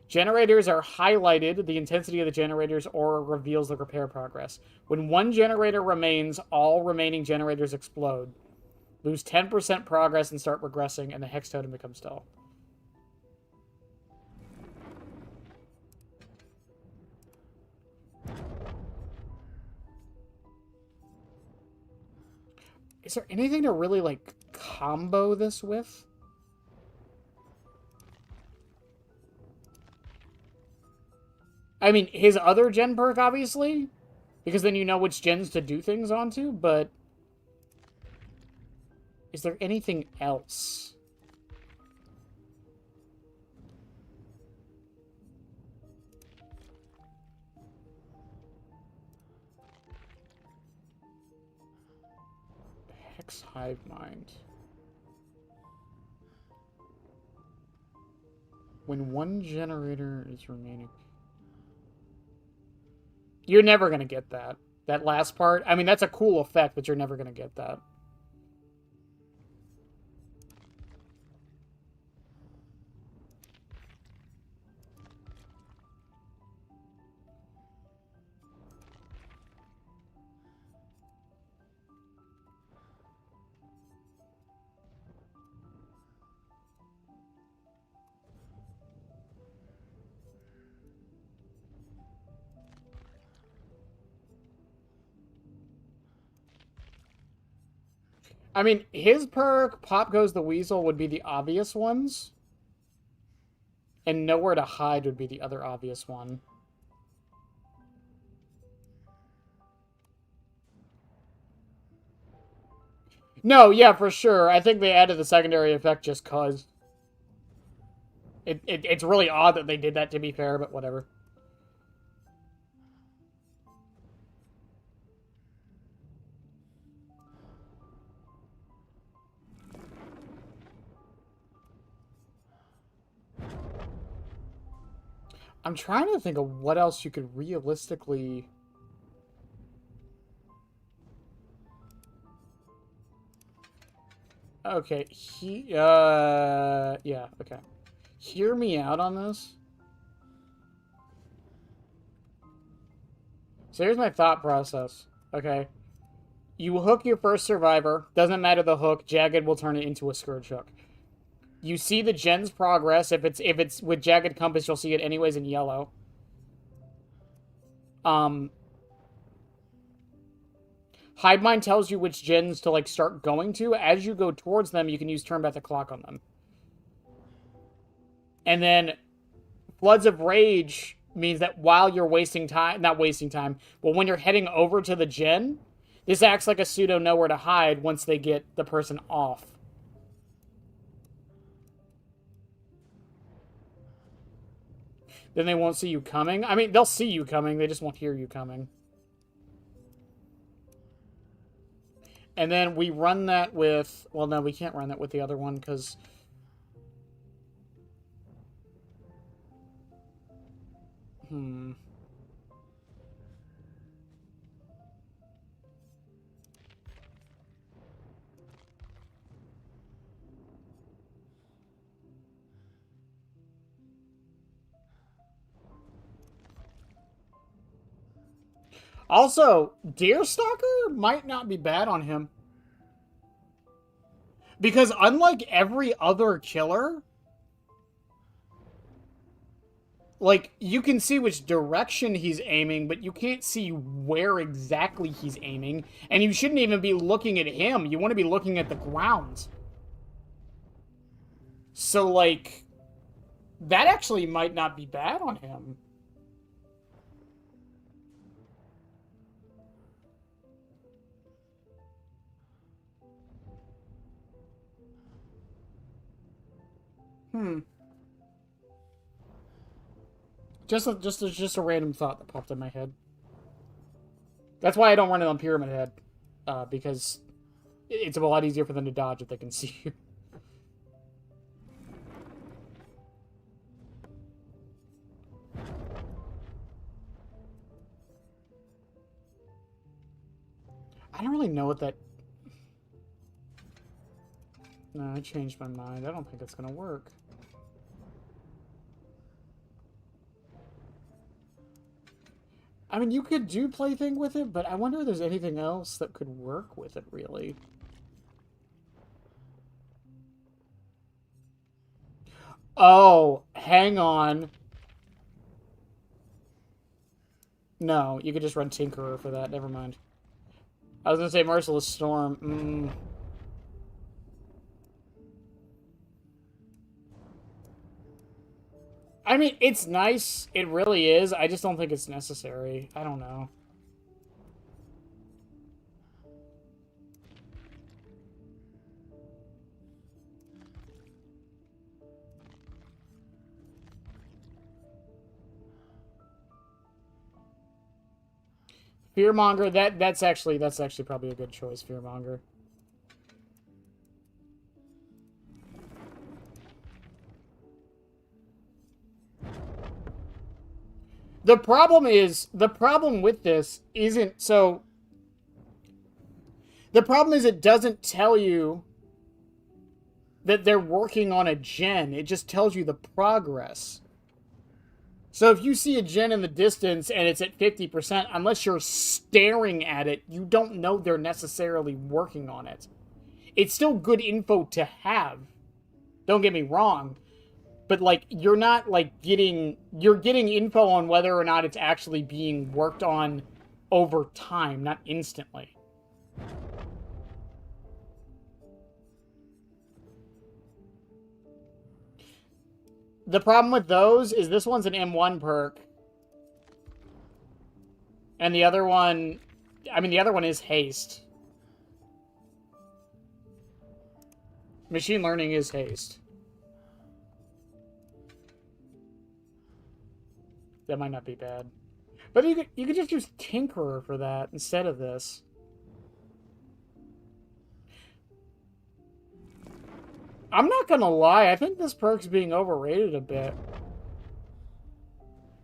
Generators are highlighted. The intensity of the generators or reveals the repair progress. When one generator remains, all remaining generators explode. Lose 10% progress and start regressing, and the Hex totem becomes dull. Is there anything to really, like, combo this with? I mean, his other gen perk, obviously, because then you know which gens to do things onto, but is there anything else? X hive mind. When one generator is remaining. You're never going to get that. That last part. I mean, that's a cool effect, but you're never going to get that. I mean, his perk, Pop Goes the Weasel, would be the obvious ones. And Nowhere to Hide would be the other obvious one. No, yeah, for sure. I think they added the secondary effect just cause. It's really odd that they did that, to be fair, but whatever. I'm trying to think of what else you could realistically... Okay, yeah, okay. Hear me out on this. So here's my thought process, okay? You hook your first survivor. Doesn't matter the hook. Jagged will turn it into a Scourge hook. You see the gen's progress. If it's with Jagged Compass, you'll see it anyways in yellow. Hive Mind tells you which gens to like start going to. As you go towards them, you can use turn back the clock on them. And then Floods of Rage means that while you're wasting time, not wasting time, but when you're heading over to the gen, this acts like a pseudo Nowhere to Hide once they get the person off. Then they won't see you coming. I mean, they'll see you coming. They just won't hear you coming. And then we run that with... Well, no, we can't run that with the other one because... Also, Deerstalker might not be bad on him. Because unlike every other killer, like, you can see which direction he's aiming, but you can't see where exactly he's aiming. And you shouldn't even be looking at him. You want to be looking at the ground. So, like, that actually might not be bad on him. Just a random thought that popped in my head. That's why I don't run it on Pyramid Head. Because it's a lot easier for them to dodge if they can see you. I don't really know what that... No, I changed my mind. I don't think it's gonna work. I mean, you could do Plaything with it, but I wonder if there's anything else that could work with it, really. Oh, hang on. No, you could just run Tinkerer for that. Never mind. I was gonna say Merciless Storm. I mean, it's nice. It really is. I just don't think it's necessary. I don't know. Fearmonger, that's actually probably a good choice, Fearmonger. The problem with this isn't so. The problem is it doesn't tell you that they're working on a gen. It just tells you the progress. So if you see a gen in the distance and it's at 50%, unless you're staring at it, you don't know they're necessarily working on it. It's still good info to have. Don't get me wrong. But, like, you're not, like, you're getting info on whether or not it's actually being worked on over time, not instantly. The problem with those is this one's an M1 perk. And the other one, I mean, the other one is haste. Machine learning is haste. That might not be bad. But you could just use Tinkerer for that instead of this. I'm not gonna lie, I think this perk's being overrated a bit.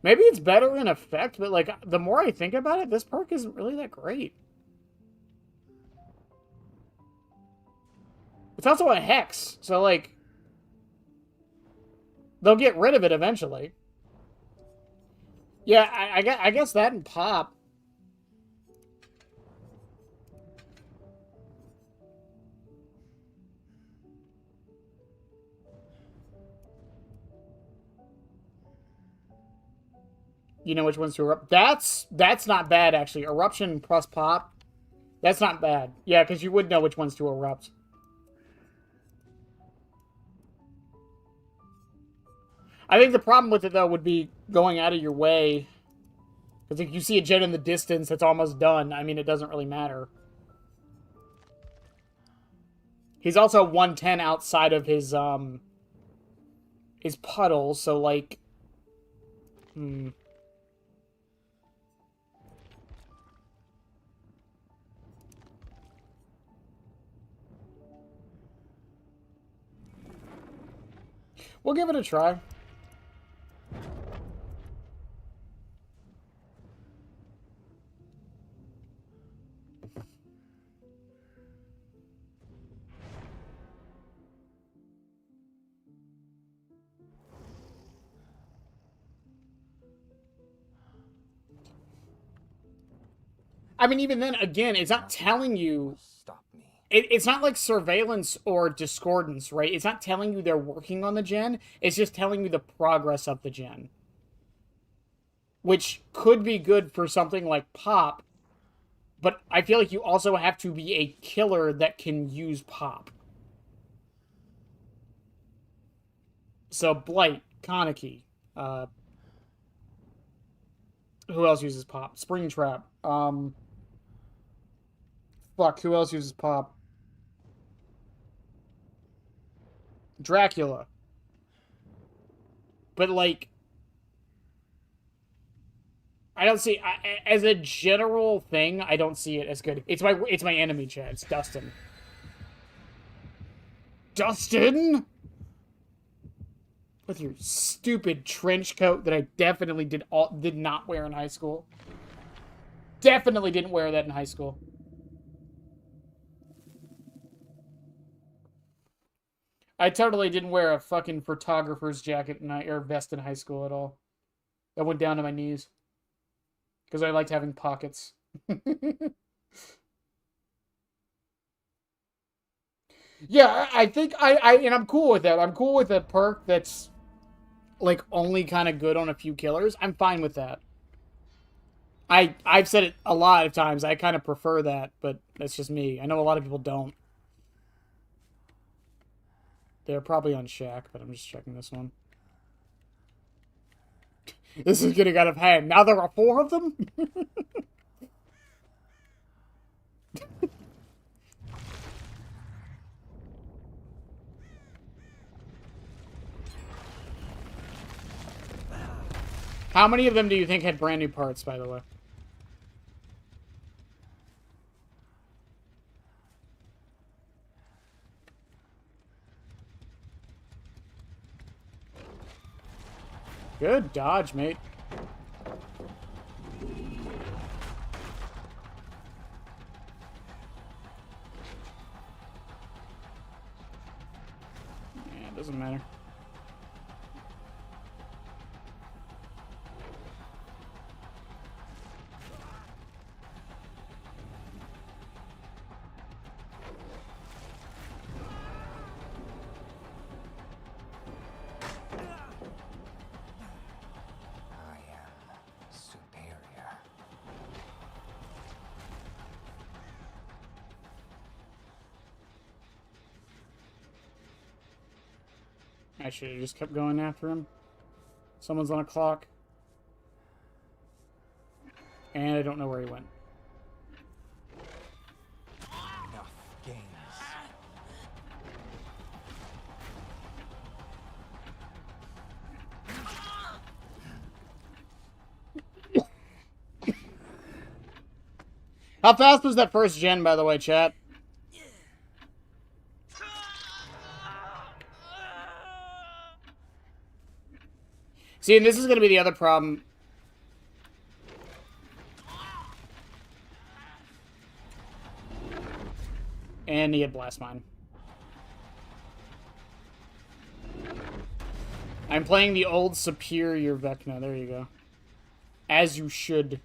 Maybe it's better in effect, but, like, the more I think about it, this perk isn't really that great. It's also a hex, so, like, they'll get rid of it eventually. Yeah, I guess that and pop. You know which ones to erupt. That's not bad, actually. Eruption plus pop. That's not bad. Yeah, because you would know which ones to erupt. I think the problem with it, though, would be going out of your way. Because if you see a gen in the distance that's almost done, I mean, it doesn't really matter. He's also 110 outside of his puddle, so, like... We'll give it a try. I mean, even then, again, it's not telling you... Stop me. It's not like surveillance or discordance, right? It's not telling you they're working on the gen. It's just telling you the progress of the gen. Which could be good for something like pop, but I feel like you also have to be a killer that can use pop. So, Blight, Kaneki, who else uses pop? Springtrap, fuck, who else uses pop? Dracula. But, like, I don't see, as a general thing, I don't see it as good. It's my enemy, chat. It's Dustin. Dustin? With your stupid trench coat that I definitely did not wear in high school. Definitely didn't wear that in high school. I totally didn't wear a fucking photographer's jacket or vest in high school at all. That went down to my knees. Because I liked having pockets. Yeah, I think and I'm cool with that. I'm cool with a perk that's, like, only kind of good on a few killers. I'm fine with that. I've said it a lot of times. I kind of prefer that, but that's just me. I know a lot of people don't. They're probably on Shack, but I'm just checking this one. This is getting out of hand. Now there are 4 of them? How many of them do you think had brand new parts, by the way? Good dodge, mate. doesn't matter. I am superior. I should have just kept going after him. Someone's on a clock. And I don't know where he went. Enough games. How fast was that first gen, by the way, chat? See, and this is going to be the other problem. And he had Blast Mine. I'm playing the old superior Vecna. There you go. As you should.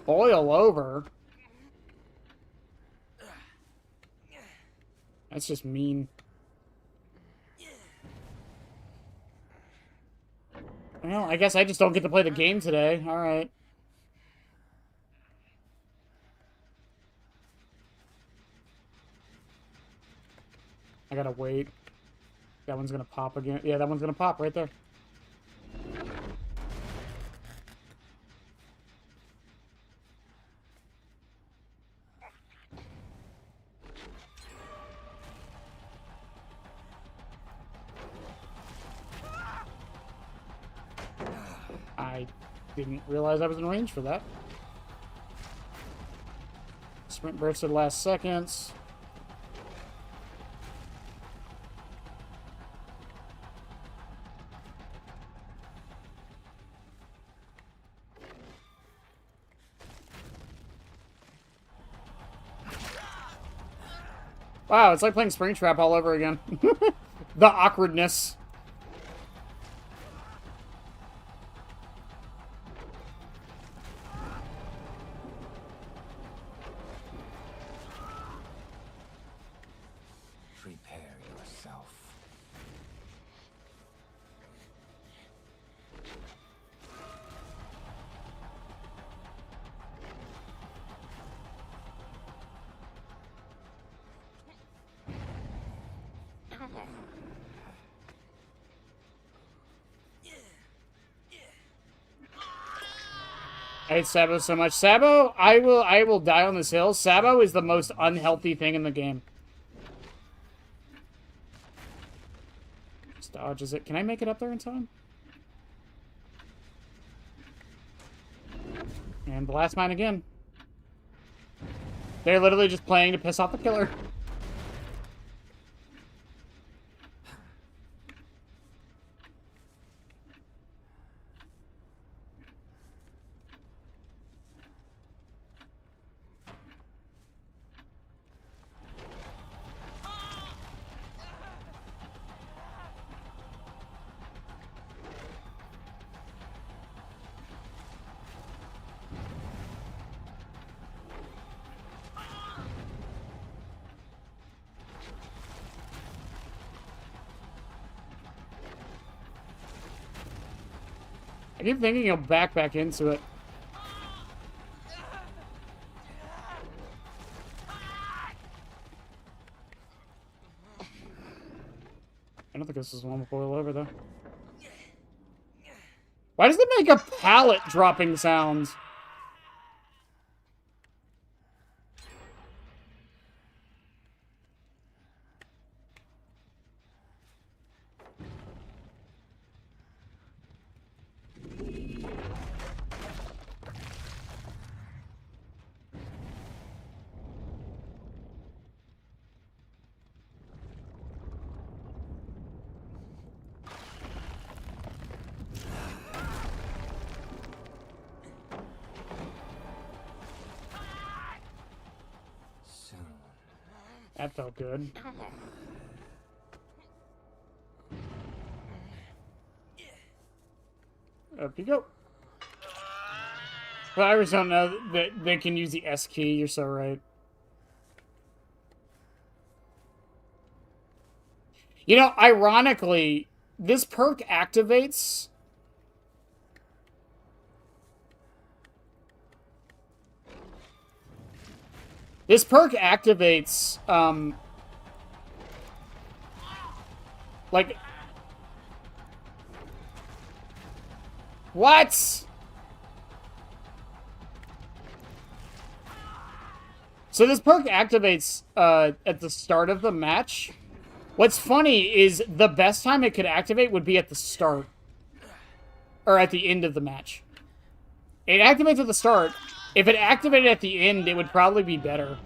Boil over? That's just mean. Well, I guess I just don't get to play the game today. Alright. I gotta wait. That one's gonna pop again. Yeah, that one's gonna pop right there. I didn't realize I was in range for that. Sprint burst at the last seconds. Wow, it's like playing Springtrap all over again. The awkwardness. Prepare yourself. I hate Sabo so much. Sabo, I will die on this hill. Sabo is the most unhealthy thing in the game. Just dodges it. Can I make it up there in time? And Blast Mine again. They're literally just playing to piss off the killer. I keep thinking he'll back into it. I don't think this is the one with boil over, though. Why does it make a pallet dropping sounds? That felt good. Up you go. Well, I just don't know that they can use the S key. You're so right. You know, ironically, this perk activates... This perk activates, like... What? So this perk activates, at the start of the match. What's funny is the best time it could activate would be at the start. Or at the end of the match. It activates at the start. If it activated at the end, it would probably be better.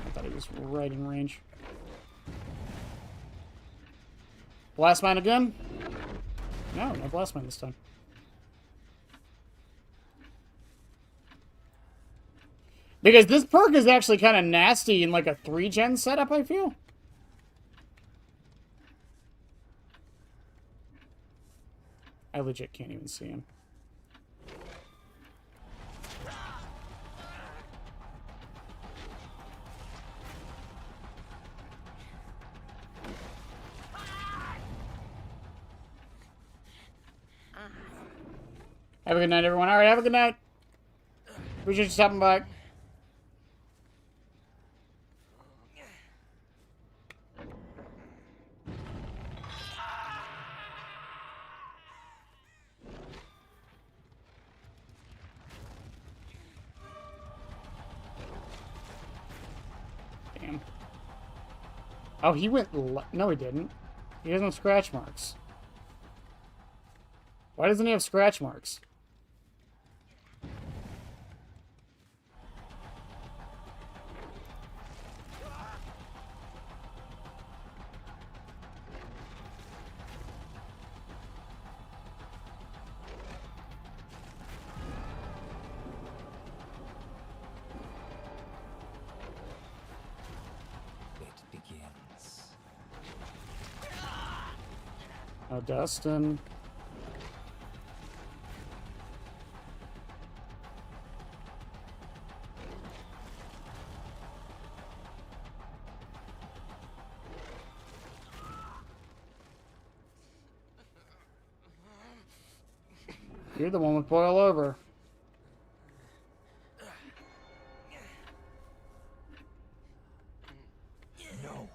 I thought he was right in range. Blast mine again? No, no blast mine this time. Because this perk is actually kind of nasty in like a 3-gen setup, I feel. I legit can't even see him. Have a good night, everyone. All right, have a good night. Appreciate you stopping by. Damn. Oh, he went... No, he didn't. He has no scratch marks. Why doesn't he have scratch marks? Oh, Dustin. You're the one with boil over. No.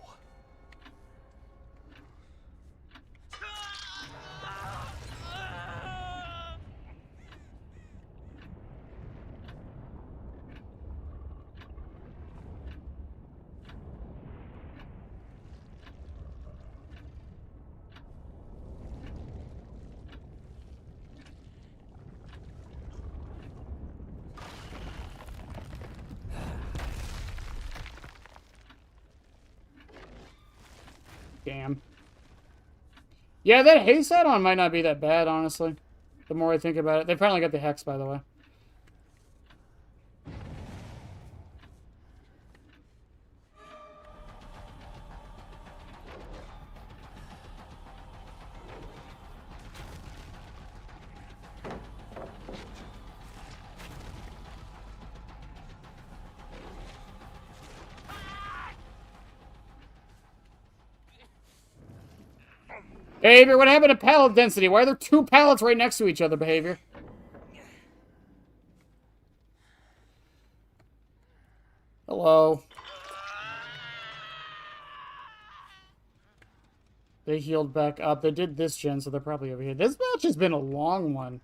Damn. Yeah, that haste add-on might not be that bad, honestly. The more I think about it. They finally got the Hex, by the way. Behavior, what happened to pallet density? Why are there 2 pallets right next to each other, Behavior? Hello. They healed back up. They did this gen, so they're probably over here. This match has been a long one.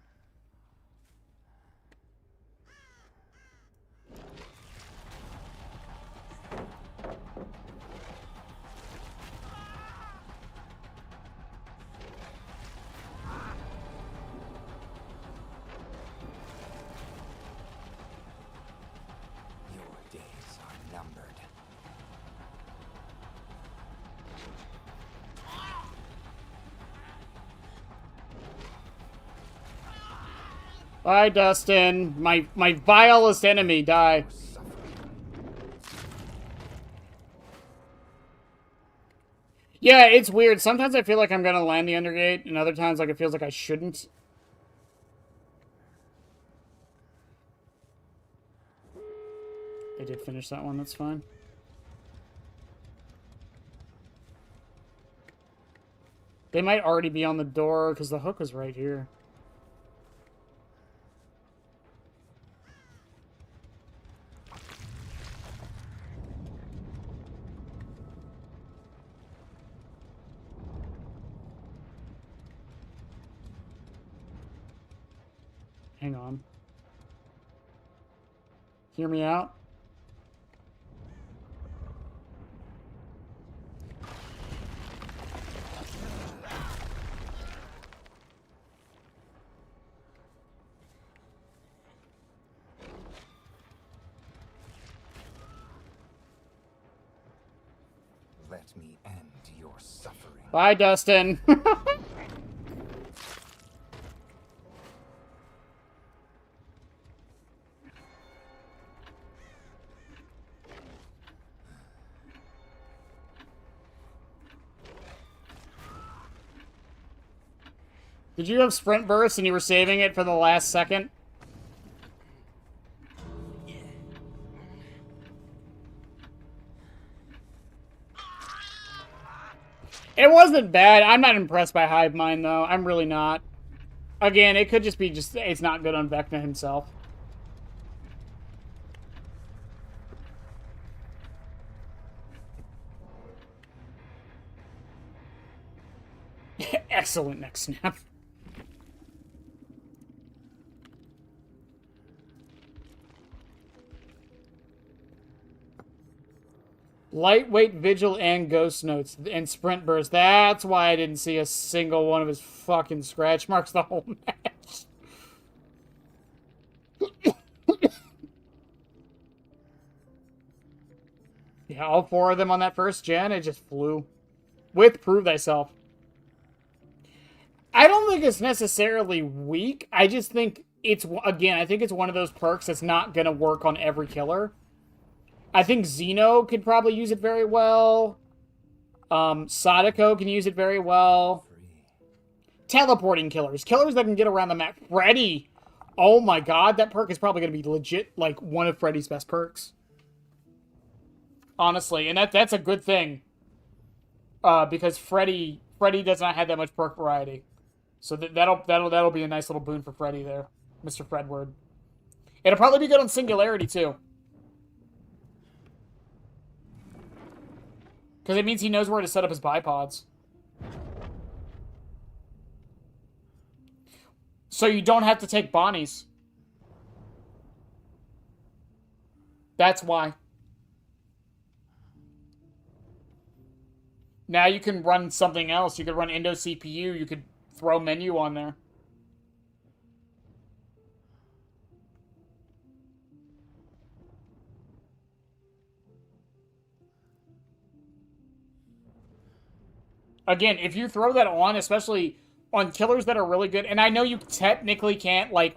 Bye, Dustin. My vilest enemy, die. Your suffering. Yeah, it's weird. Sometimes I feel like I'm gonna land the Undergate, and other times like it feels like I shouldn't. They did finish that one, that's fine. They might already be on the door, because the hook was right here. Hang on. Hear me out? Let me end your suffering. Bye, Dustin. Did you have sprint burst and you were saving it for the last second? It wasn't bad. I'm not impressed by Hive Mind, though. I'm really not. Again, it could just be it's not good on Vecna himself. Excellent neck snap. Lightweight Vigil and Ghost Notes and Sprint Burst. That's why I didn't see a single one of his fucking scratch marks the whole match. Yeah, all 4 of them on that first gen, it just flew. With Prove Thyself. I don't think it's necessarily weak. I just think it's, again, I think it's one of those perks that's not going to work on every killer. I think Xeno could probably use it very well. Sadako can use it very well. Teleporting killers. Killers that can get around the map. Freddy! Oh my god, that perk is probably going to be legit, like, one of Freddy's best perks. Honestly, and that's a good thing. Because Freddy does not have that much perk variety. So that'll be a nice little boon for Freddy there. Mr. Fredward. It'll probably be good on Singularity, too. Because it means he knows where to set up his bipods. So you don't have to take Bonnie's. That's why. Now you can run something else. You could run Indo CPU. You could throw menu on there. Again, if you throw that on, especially on killers that are really good, and I know you technically can't, like,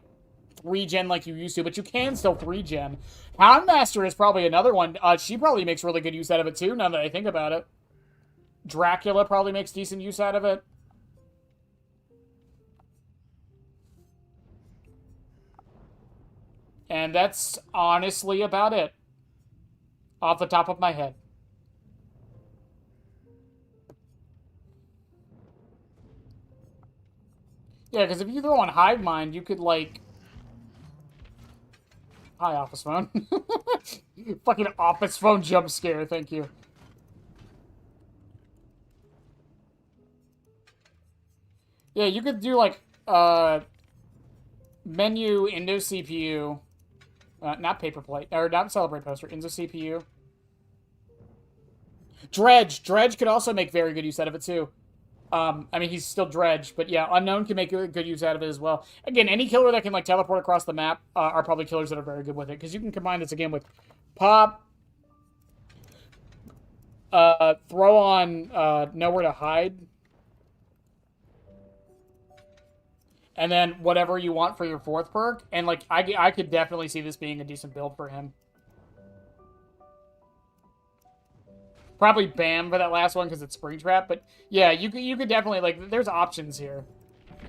3-gen like you used to, but you can still 3-gen. Houndmaster is probably another one. She probably makes really good use out of it, too, now that I think about it. Dracula probably makes decent use out of it. And that's honestly about it. Off the top of my head. Yeah, because if you throw on Hive Mind, you could, like... Hi, Office Phone. Fucking Office Phone jump scare, thank you. Yeah, you could do, like, menu, Indo CPU, not paper plate, or not Celebrate Poster, Indo CPU. Dredge could also make very good use out of it, too. I mean, he's still Dredge, but yeah, Unknown can make good use out of it as well. Again, any killer that can, like, teleport across the map are probably killers that are very good with it, because you can combine this, again, with Pop, throw on Nowhere to Hide, And then whatever you want for your 4th perk. And, like, I could definitely see this being a decent build for him. Probably Bam for that last one because it's Springtrap. But, yeah, you could definitely, like, there's options here.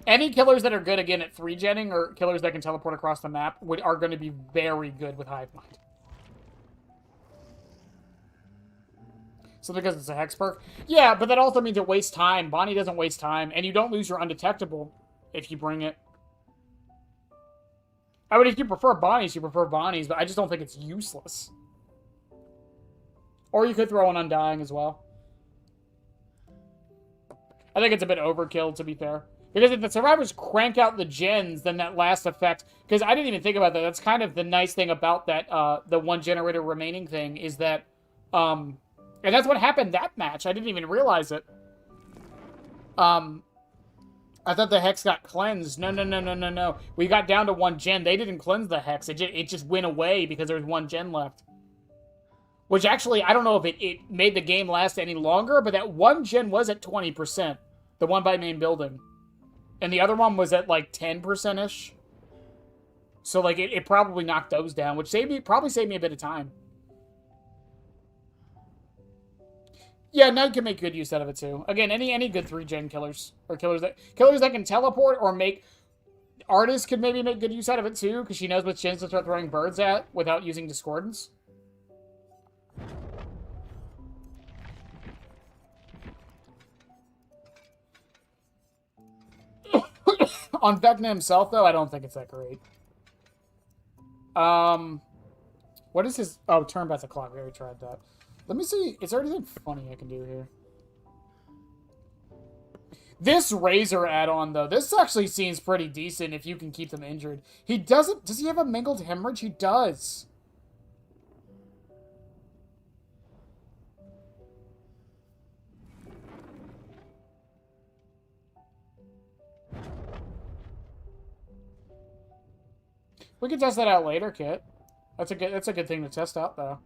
Any killers that are good, again, at 3-genning or killers that can teleport across the map are going to be very good with Hive Mind. So because it's a Hex perk? Yeah, but that also means it wastes time. Bonnie doesn't waste time, and you don't lose your Undetectable if you bring it. I mean, if you prefer Bonnies, you prefer Bonnies, but I just don't think it's useless. Or you could throw an Undying as well. I think it's a bit overkill, to be fair. Because if the survivors crank out the gens, then that last effect... Because I didn't even think about that. That's kind of the nice thing about that, the 1 generator remaining thing, is that... and that's what happened that match. I didn't even realize it. I thought the Hex got cleansed. No. We got down to 1 gen. They didn't cleanse the Hex. It just went away because there was 1 gen left. Which actually, I don't know if it made the game last any longer, but that 1 gen was at 20%. The one by main building. And the other one was at like 10%-ish. So like it probably knocked those down, which probably saved me a bit of time. Yeah, Knight can make good use out of it too. Again, any good 3-gen killers. Or killers that can teleport or make... Artist could maybe make good use out of it too, because she knows which gens to start throwing birds at without using Discordance. On Vecna himself, though, I don't think it's that great. What is his... Oh, turn back the clock. We already tried that. Let me see. Is there anything funny I can do here? This Razor add-on, though, this actually seems pretty decent if you can keep them injured. He doesn't... Does he have a Mingled Hemorrhage? He does. We can test that out later, Kit. That's a good thing to test out, though.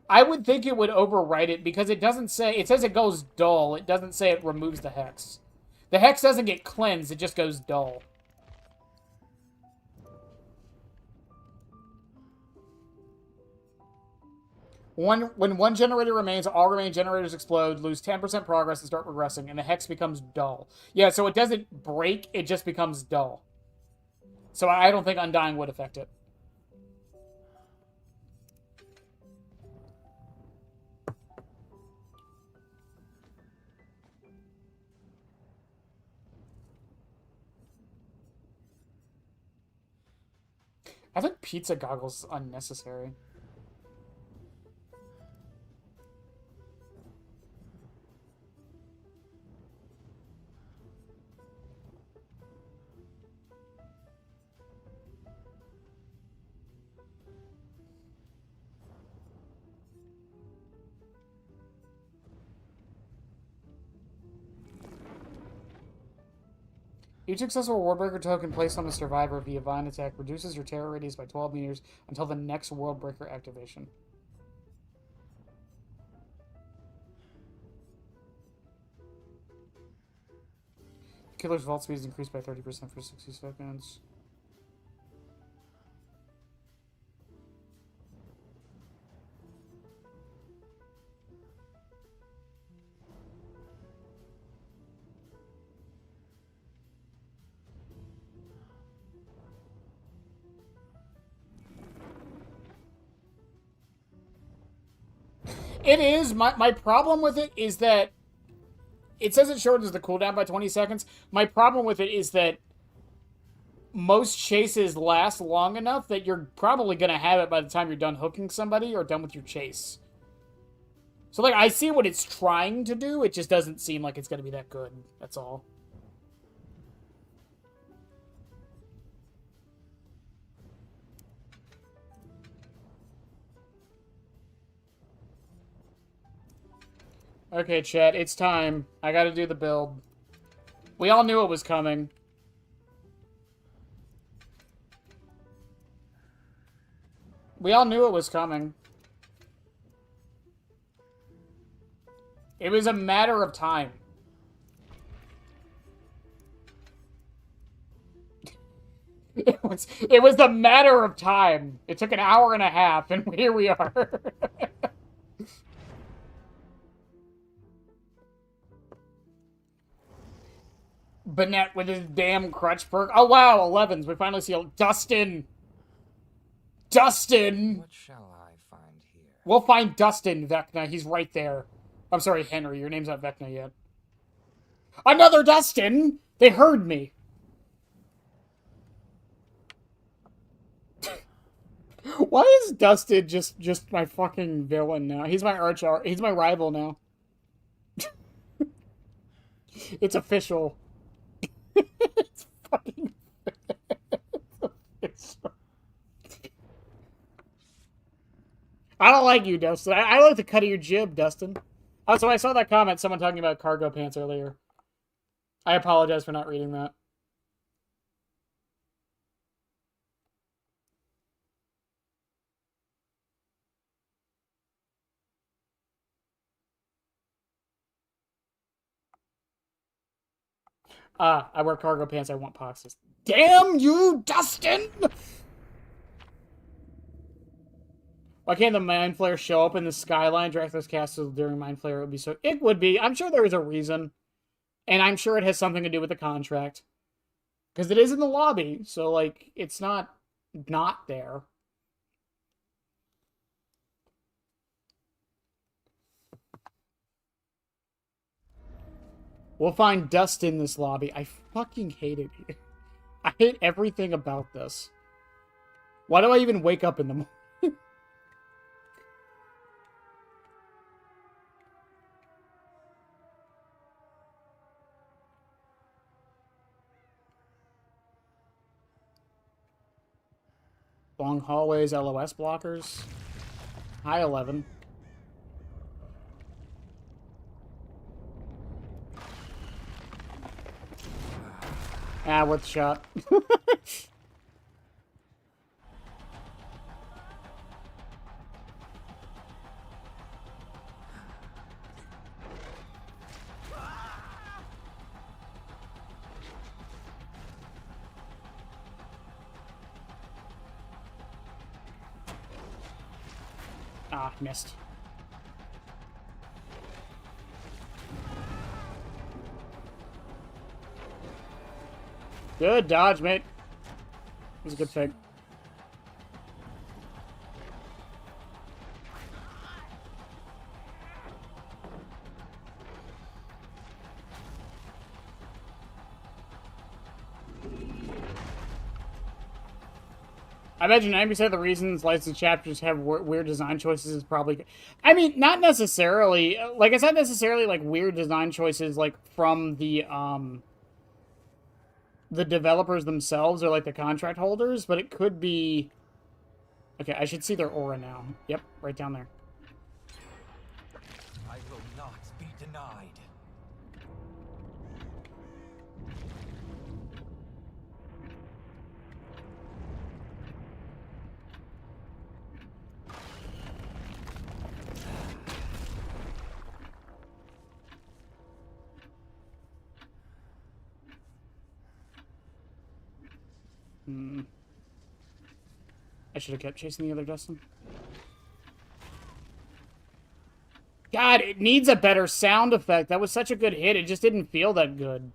I would think it would overwrite it because it doesn't say... It says it goes dull. It doesn't say it removes the Hex. The Hex doesn't get cleansed. It just goes dull. When 1 generator remains, all remaining generators explode, lose 10% progress, and start regressing, and the Hex becomes dull. Yeah, so it doesn't break. It just becomes dull. So I don't think Undying would affect it. I think Pizza Goggles is unnecessary. Each successful Worldbreaker token placed on the survivor via Vine attack reduces your terror radius by 12 meters until the next Worldbreaker activation. The killer's vault speed is increased by 30% for 60 seconds. It is. My problem with it is that it says it shortens the cooldown by 20 seconds. My problem with it is that most chases last long enough that you're probably going to have it by the time you're done hooking somebody or done with your chase. So, like, I see what it's trying to do. It just doesn't seem like it's going to be that good. That's all. Okay, chat, it's time. I gotta do the build. We all knew it was coming. We all knew it was coming. It was a matter of time. It was a matter of time. It took an hour and a half, and here we are. Bennett with his damn crutch perk. Oh wow, 11s. We finally see Dustin. Dustin. What shall I find here? We'll find Dustin, Vecna. He's right there. I'm sorry, Henry. Your name's not Vecna yet. Another Dustin. They heard me. Why is Dustin just my fucking villain now? He's my he's my rival now. It's official. It's fucking official. I don't like you, Dustin. I like the cut of your jib, Dustin. Also, I saw that comment, someone talking about cargo pants earlier. I apologize for not reading that. I wear cargo pants, I want boxes. Damn you, Dustin! Why can't the Mind Flayer show up in the skyline Dracula's castle during Mind Flayer? It would be so... It would be. I'm sure there is a reason. And I'm sure it has something to do with the contract. Because it is in the lobby, so, like, it's not there. We'll find dust in this lobby. I fucking hate it here. I hate everything about this. Why do I even wake up in the morning? Long hallways, LOS blockers. Hi, 11. Ah, worth a shot. Ah, missed. Good dodge, mate. That was a good pick. I imagine 90% of the reasons licensed chapters have weird design choices is probably... I mean, not necessarily... Like, it's not necessarily, like, weird design choices, like, from the developers themselves or, like, the contract holders, but it could be... Okay, I should see their aura now. Yep, right down there. I will not be denied. I should have kept chasing the other Dustin. God, it needs a better sound effect. That was such a good hit. It just didn't feel that good.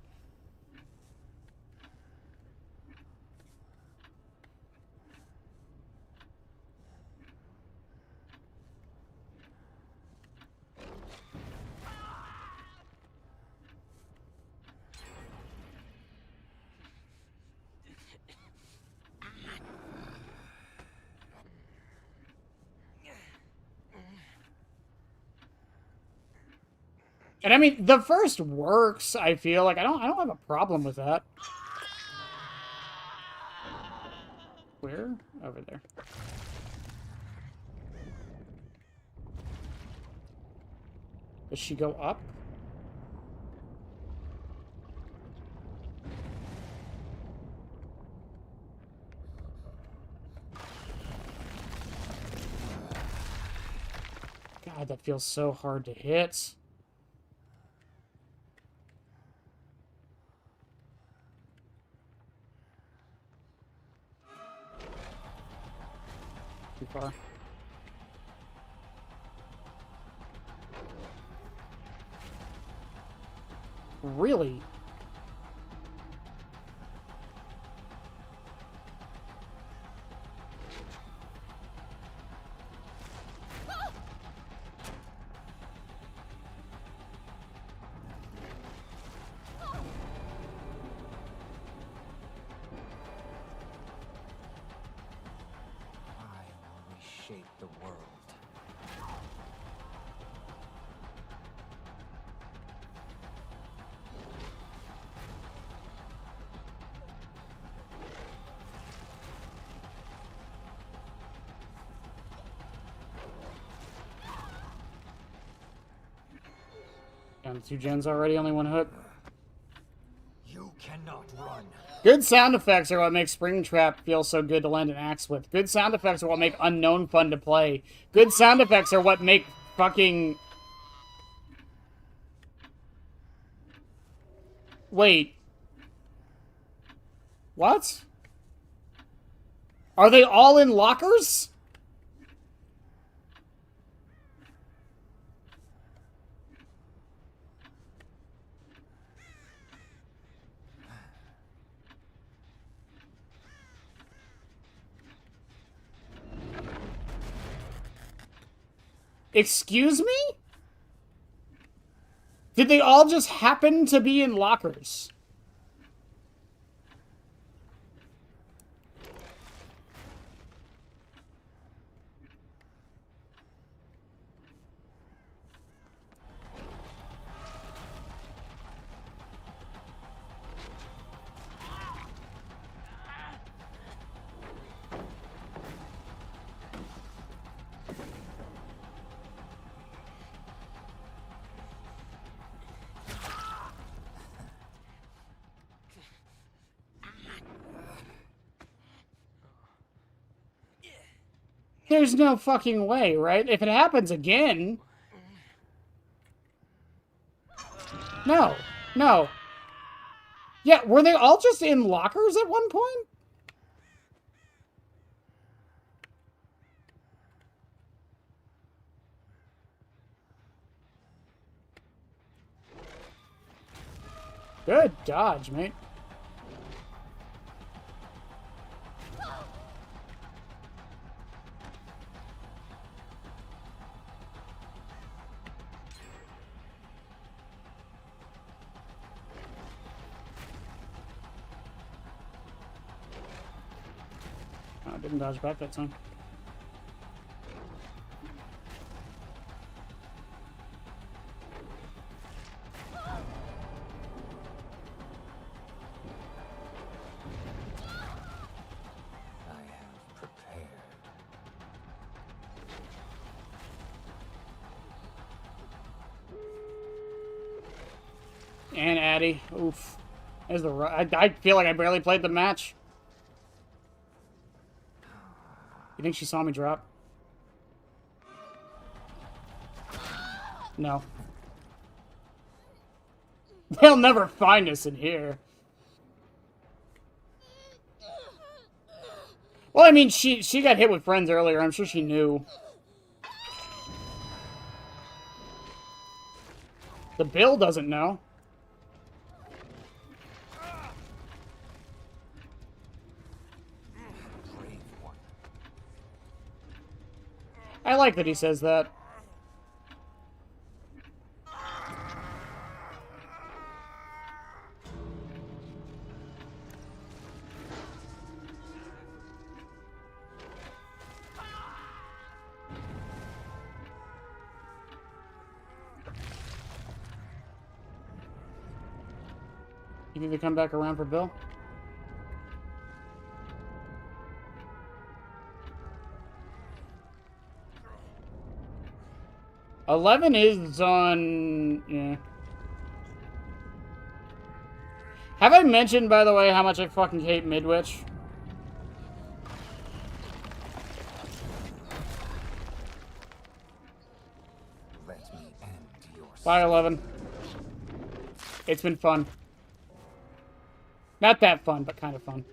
And I mean, the first works, I feel like I don't have a problem with that. Where? Over there. Does she go up? God, that feels so hard to hit. Too far. Really? I will reshape the world. Down to 2 gens already, only 1 hook. You cannot run. Good sound effects are what make Springtrap feel so good to land an axe with. Good sound effects are what make Unknown fun to play. Good sound effects are what make fucking... Wait. What? Are they all in lockers? Excuse me? Did they all just happen to be in lockers? There's no fucking way, right? If it happens again... No. No. Yeah, were they all just in lockers at one point? Good dodge, mate. Oh, I didn't dodge back that time. I have prepared. And Addy. Oof. There's the... I feel like I barely played the match. You think she saw me drop? No. They'll never find us in here. Well, I mean, she got hit with friends earlier. I'm sure she knew. The Bill doesn't know. Brave one. I like that he says that. You think they come back around for Bill? $11 is on... yeah. Have I mentioned, by the way, how much I fucking hate Midwich? Let me end your Bye, 11. It's been fun. Not that fun, but kind of fun.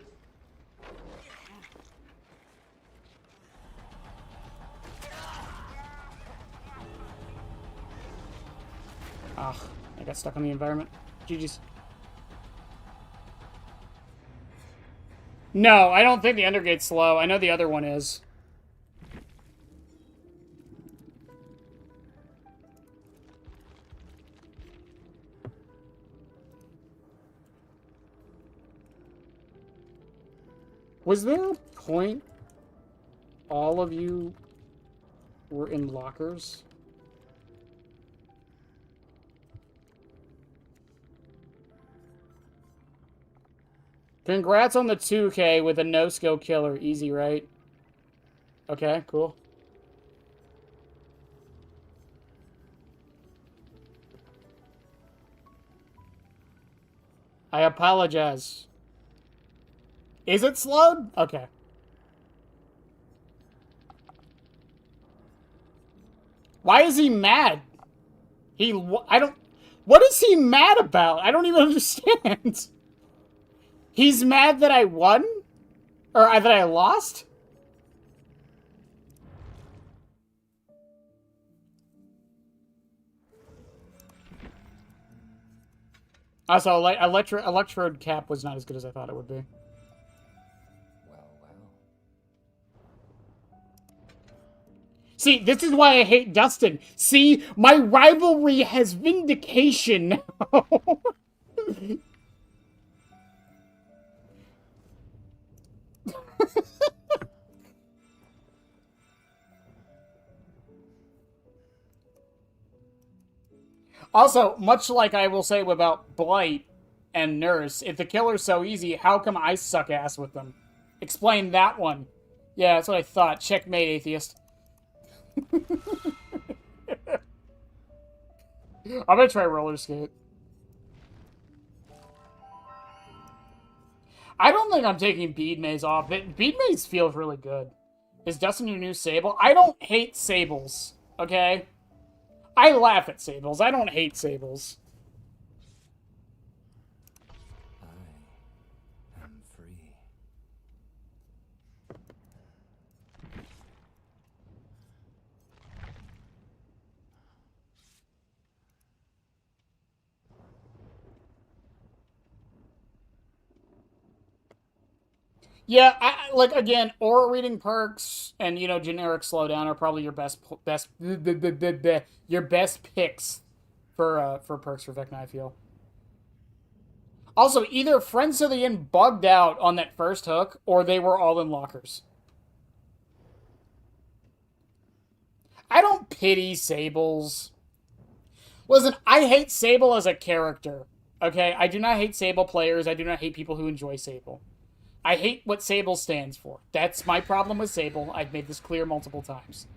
Ugh, I got stuck on the environment. GG's. No, I don't think the Undergate's slow. I know the other one is. Was there a point all of you were in lockers? Congrats on the 2K with a no-skill killer. Easy, right? Okay, cool. I apologize. Is it slowed? Okay. Why is he mad? I don't... What is he mad about? I don't even understand. He's mad that I won? Or that I lost? Also, electrode cap was not as good as I thought it would be. Well, well. See, this is why I hate Dustin. See, my rivalry has vindication now. Also, much like I will say about Blight and Nurse, if the killer's so easy, how come I suck ass with them? Explain that one. Yeah, that's what I thought. Checkmate, atheist. I'm gonna try roller skate. I don't think I'm taking Bead Maze off. Bead Maze feels really good. Is Dustin your new Sable? I don't hate Sables, okay? I laugh at Sables. I don't hate Sables. I am free. Yeah, like again, aura reading perks and generic slowdown are probably your best your best picks for perks for Vecna, I feel. Also, either Friends to the End bugged out on that first hook, or they were all in lockers. I don't pity Sables. Listen, I hate Sable as a character. Okay, I do not hate Sable players. I do not hate people who enjoy Sable. I hate what Sable stands for. That's my problem with Sable. I've made this clear multiple times.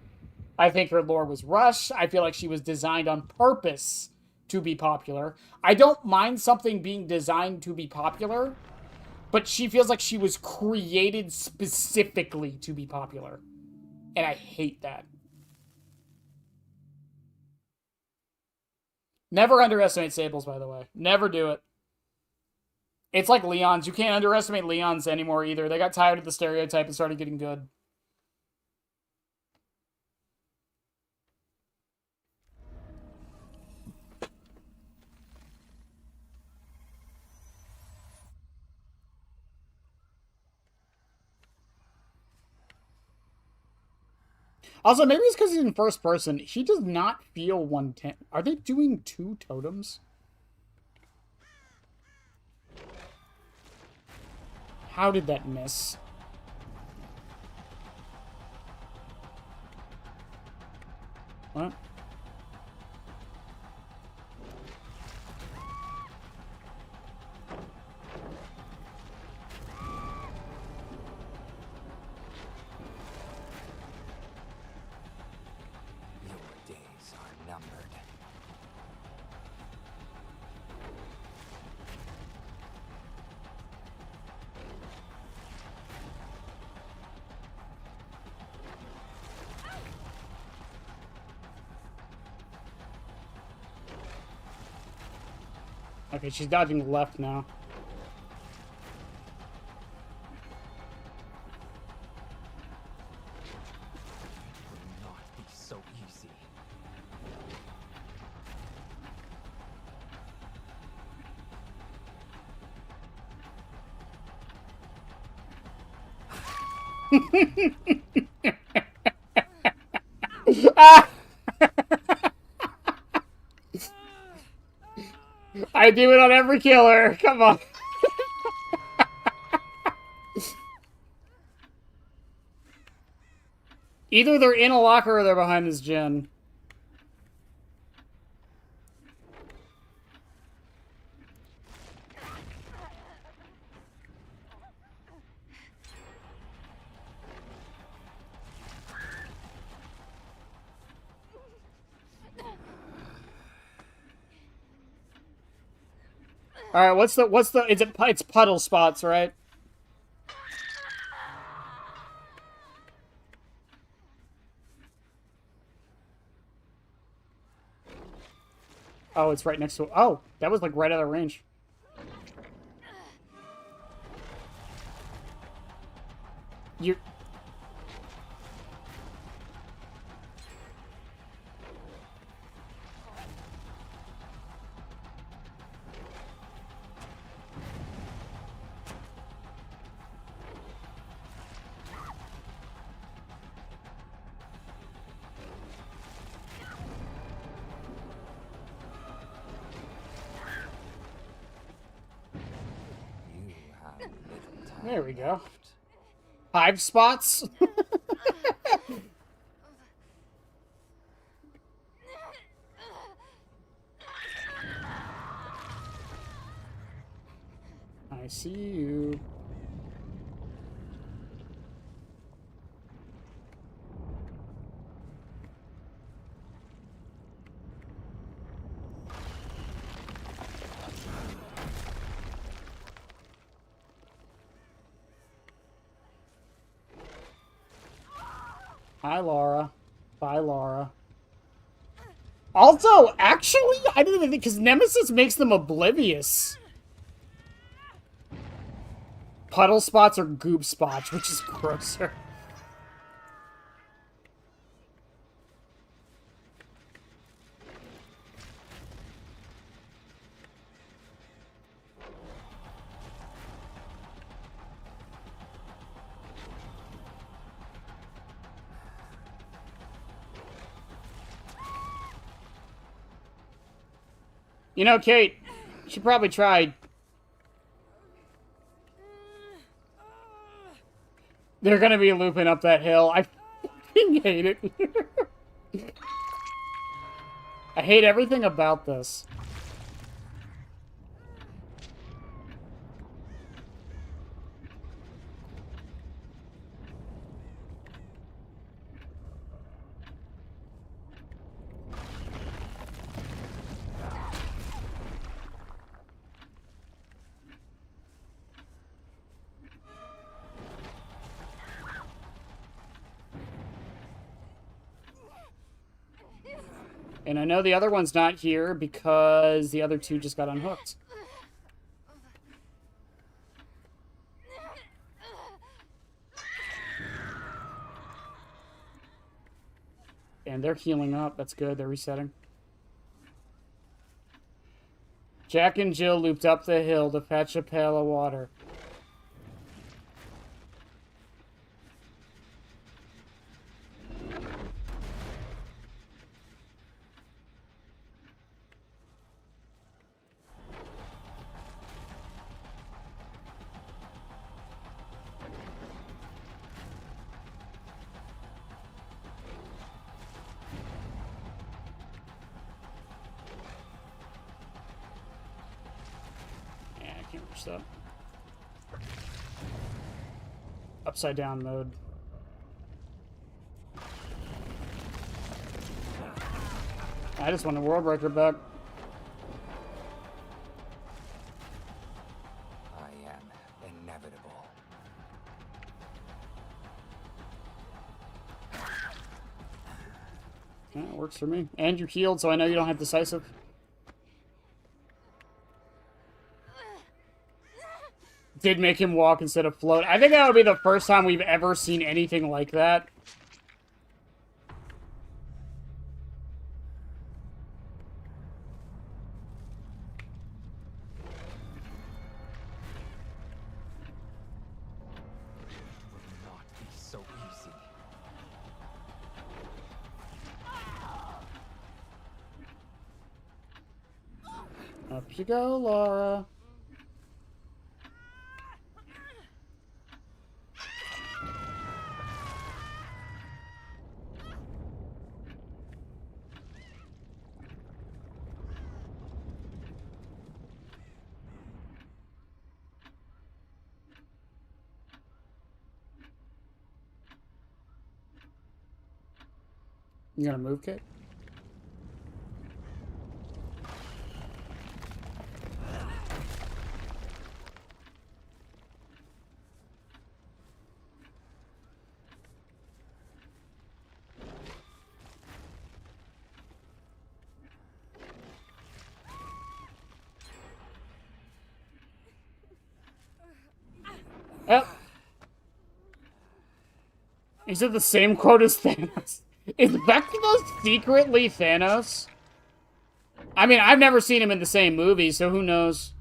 I think her lore was rushed. I feel like she was designed on purpose to be popular. I don't mind something being designed to be popular, but she feels like she was created specifically to be popular. And I hate that. Never underestimate Sables, by the way. Never do it. It's like Leons. You can't underestimate Leons anymore either. They got tired of the stereotype and started getting good. Also, maybe it's because he's in first person. He does not feel 110. Are they doing 2 totems? How did that miss? What? Your days are numbered. Okay, she's dodging left now. It will not be so easy. Ah! I do it on every killer. Come on. Either they're in a locker or they're behind this gen. All right, what's the? It's puddle spots, right? Oh, it's right next to. Oh, that was like right out of range. You. You have little time. There we go. 5 spots. I see you. Hi, Laura. Bye, Laura. Also, actually, I didn't even think, because Nemesis makes them oblivious. Puddle spots or goop spots, which is grosser. You know, Kate, she probably tried. They're gonna be looping up that hill. I fucking hate it. I hate everything about this. And I know the other one's not here because the other two just got unhooked. And they're healing up. That's good. They're resetting. Jack and Jill looped up the hill to fetch a pail of water. That. Upside down mode. I just want a World Breaker back. I am inevitable. Yeah, it works for me. And you're healed, so I know you don't have decisive. Did make him walk instead of float. I think that would be the first time we've ever seen anything like that. Not be so Up you go, Laura. You gonna move, Kate? Yep. Is it the same quote as Thanos? Is Vecna secretly Thanos? I mean, I've never seen him in the same movie, so who knows?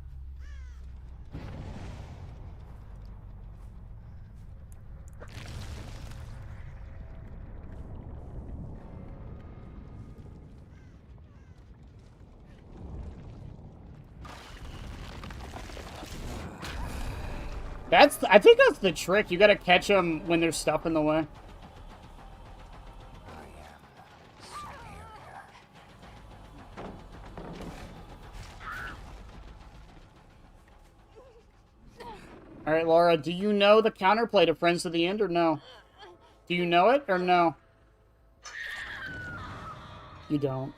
I think that's the trick. You gotta catch them when there's stuff in the way. Alright, Laura, do you know the counterplay to Friends to the End or no? Do you know it or no? You don't.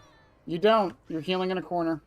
You don't. You're healing in a corner.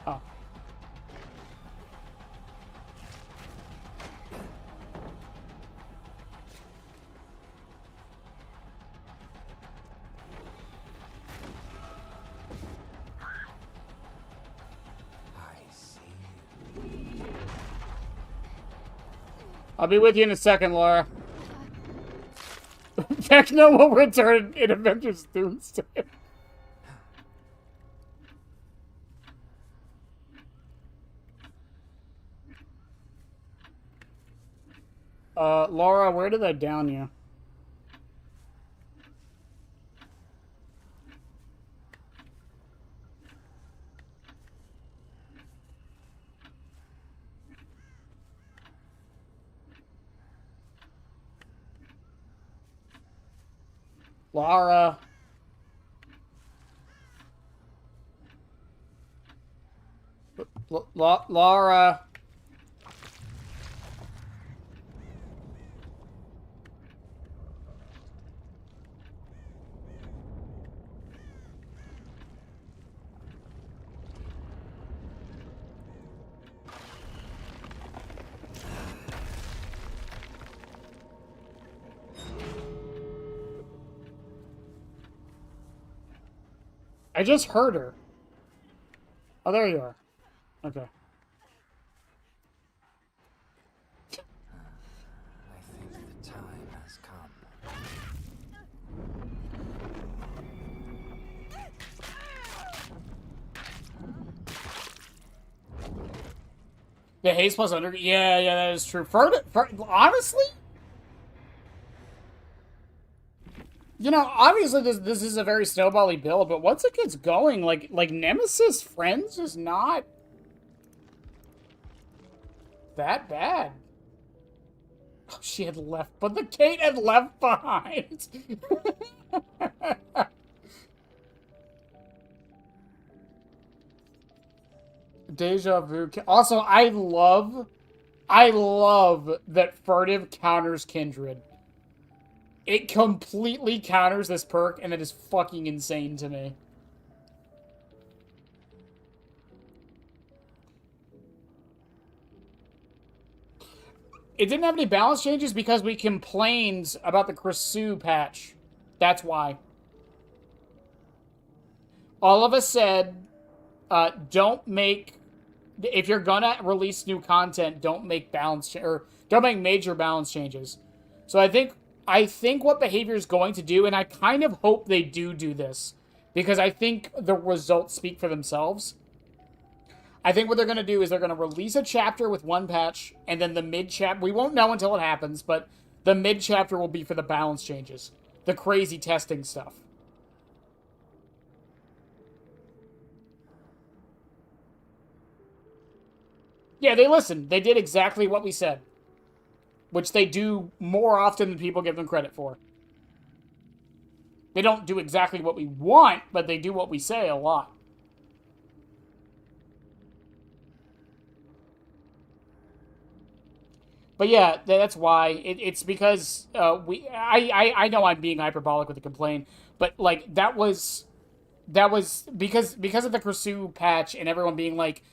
Oh. I'll be with you in a second, Laura. Vecna will return in Avengers Doomsday. Laura, where did I down you? Laura. Laura. I just heard her. Oh, there you are. Okay. I think the time has come. The haste plus under. Yeah, that is true. Honestly, you know, obviously this is a very snowbally build, but once it gets going, like Nemesis Friends is not that bad. Oh, she had left, but the Kate had left behind. Deja vu. Also, I love that furtive counters Kindred. It completely counters this perk, and it is fucking insane to me. It didn't have any balance changes because we complained about the Krisu patch. That's why. All of us said, don't make... If you're gonna release new content, don't make don't make major balance changes. So I think what behavior is going to do, and I kind of hope they do this, because I think the results speak for themselves. I think what they're going to do is they're going to release a chapter with one patch, and then the mid-chapter... We won't know until it happens, but the mid-chapter will be for the balance changes. The crazy testing stuff. Yeah, they listened. They did exactly what we said. Which they do more often than people give them credit for. They don't do exactly what we want, but they do what we say a lot. But yeah, that's why. It's because I know I'm being hyperbolic with the complaint, but like that was because of the Krisu patch and everyone being like,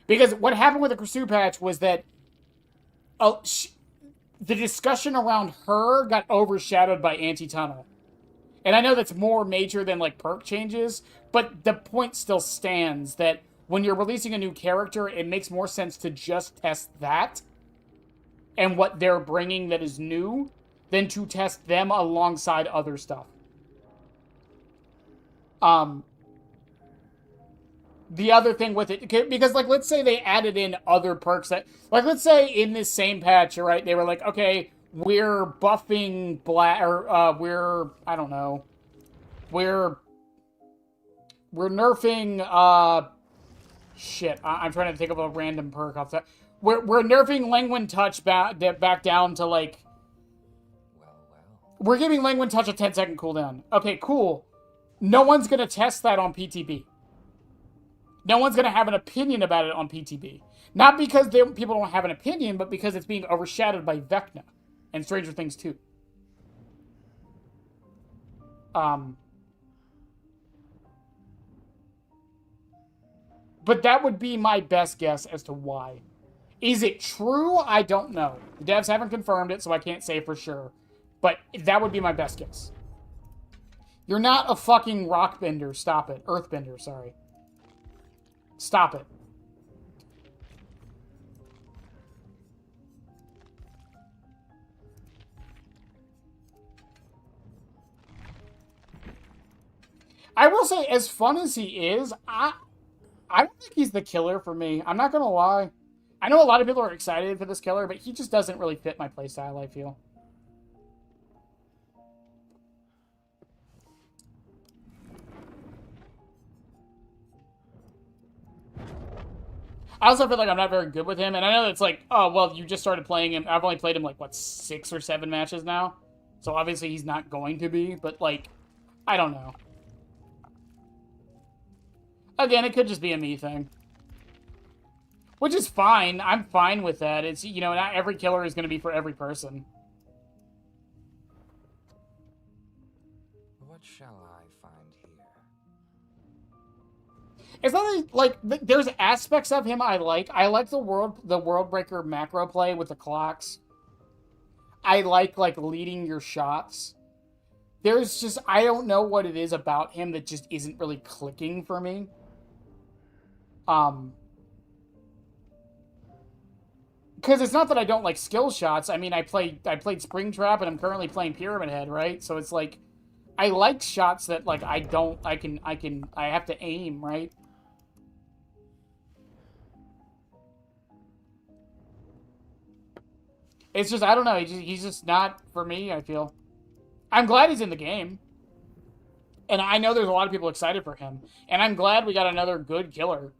because what happened with the Krisu patch was that the discussion around her got overshadowed by anti-tunnel. And I know that's more major than like perk changes, but the point still stands that when you're releasing a new character, it makes more sense to just test that and what they're bringing that is new than to test them alongside other stuff. The other thing with it, because like let's say they added in other perks that, like let's say in this same patch, right, they were like, okay, we're buffing black, or I don't know, we're nerfing shit. I'm trying to think of a random perk off that. We're nerfing Languin Touch back down to like... We're giving Languin Touch a 10-second cooldown. Okay, cool. No one's going to test that on PTB. No one's going to have an opinion about it on PTB. Not because people don't have an opinion, but because it's being overshadowed by Vecna and Stranger Things 2. But that would be my best guess as to why. Is it true? I don't know. The devs haven't confirmed it, so I can't say for sure. But that would be my best guess. You're not a fucking rockbender. Stop it. Earthbender, sorry. Stop it. I will say, as fun as he is, I don't think he's the killer for me. I'm not gonna lie. I know a lot of people are excited for this killer, but he just doesn't really fit my playstyle, I feel. I also feel like I'm not very good with him, and I know it's like, oh, well, you just started playing him. I've only played him, like, what, 6 or 7 matches now? So obviously he's not going to be, but, like, I don't know. Again, it could just be a me thing. Which is fine. I'm fine with that. It's, you know, not every killer is going to be for every person. What shall I find here? It's not like there's aspects of him I like. I like the world breaker macro play with the clocks. I like leading your shots. There's just, I don't know what it is about him that just isn't really clicking for me. Because it's not that I don't like skill shots. I mean, I played Springtrap, and I'm currently playing Pyramid Head, right? So it's like, I like shots that, like, I have to aim, right? It's just, I don't know, he's just not for me, I feel. I'm glad he's in the game. And I know there's a lot of people excited for him. And I'm glad we got another good killer.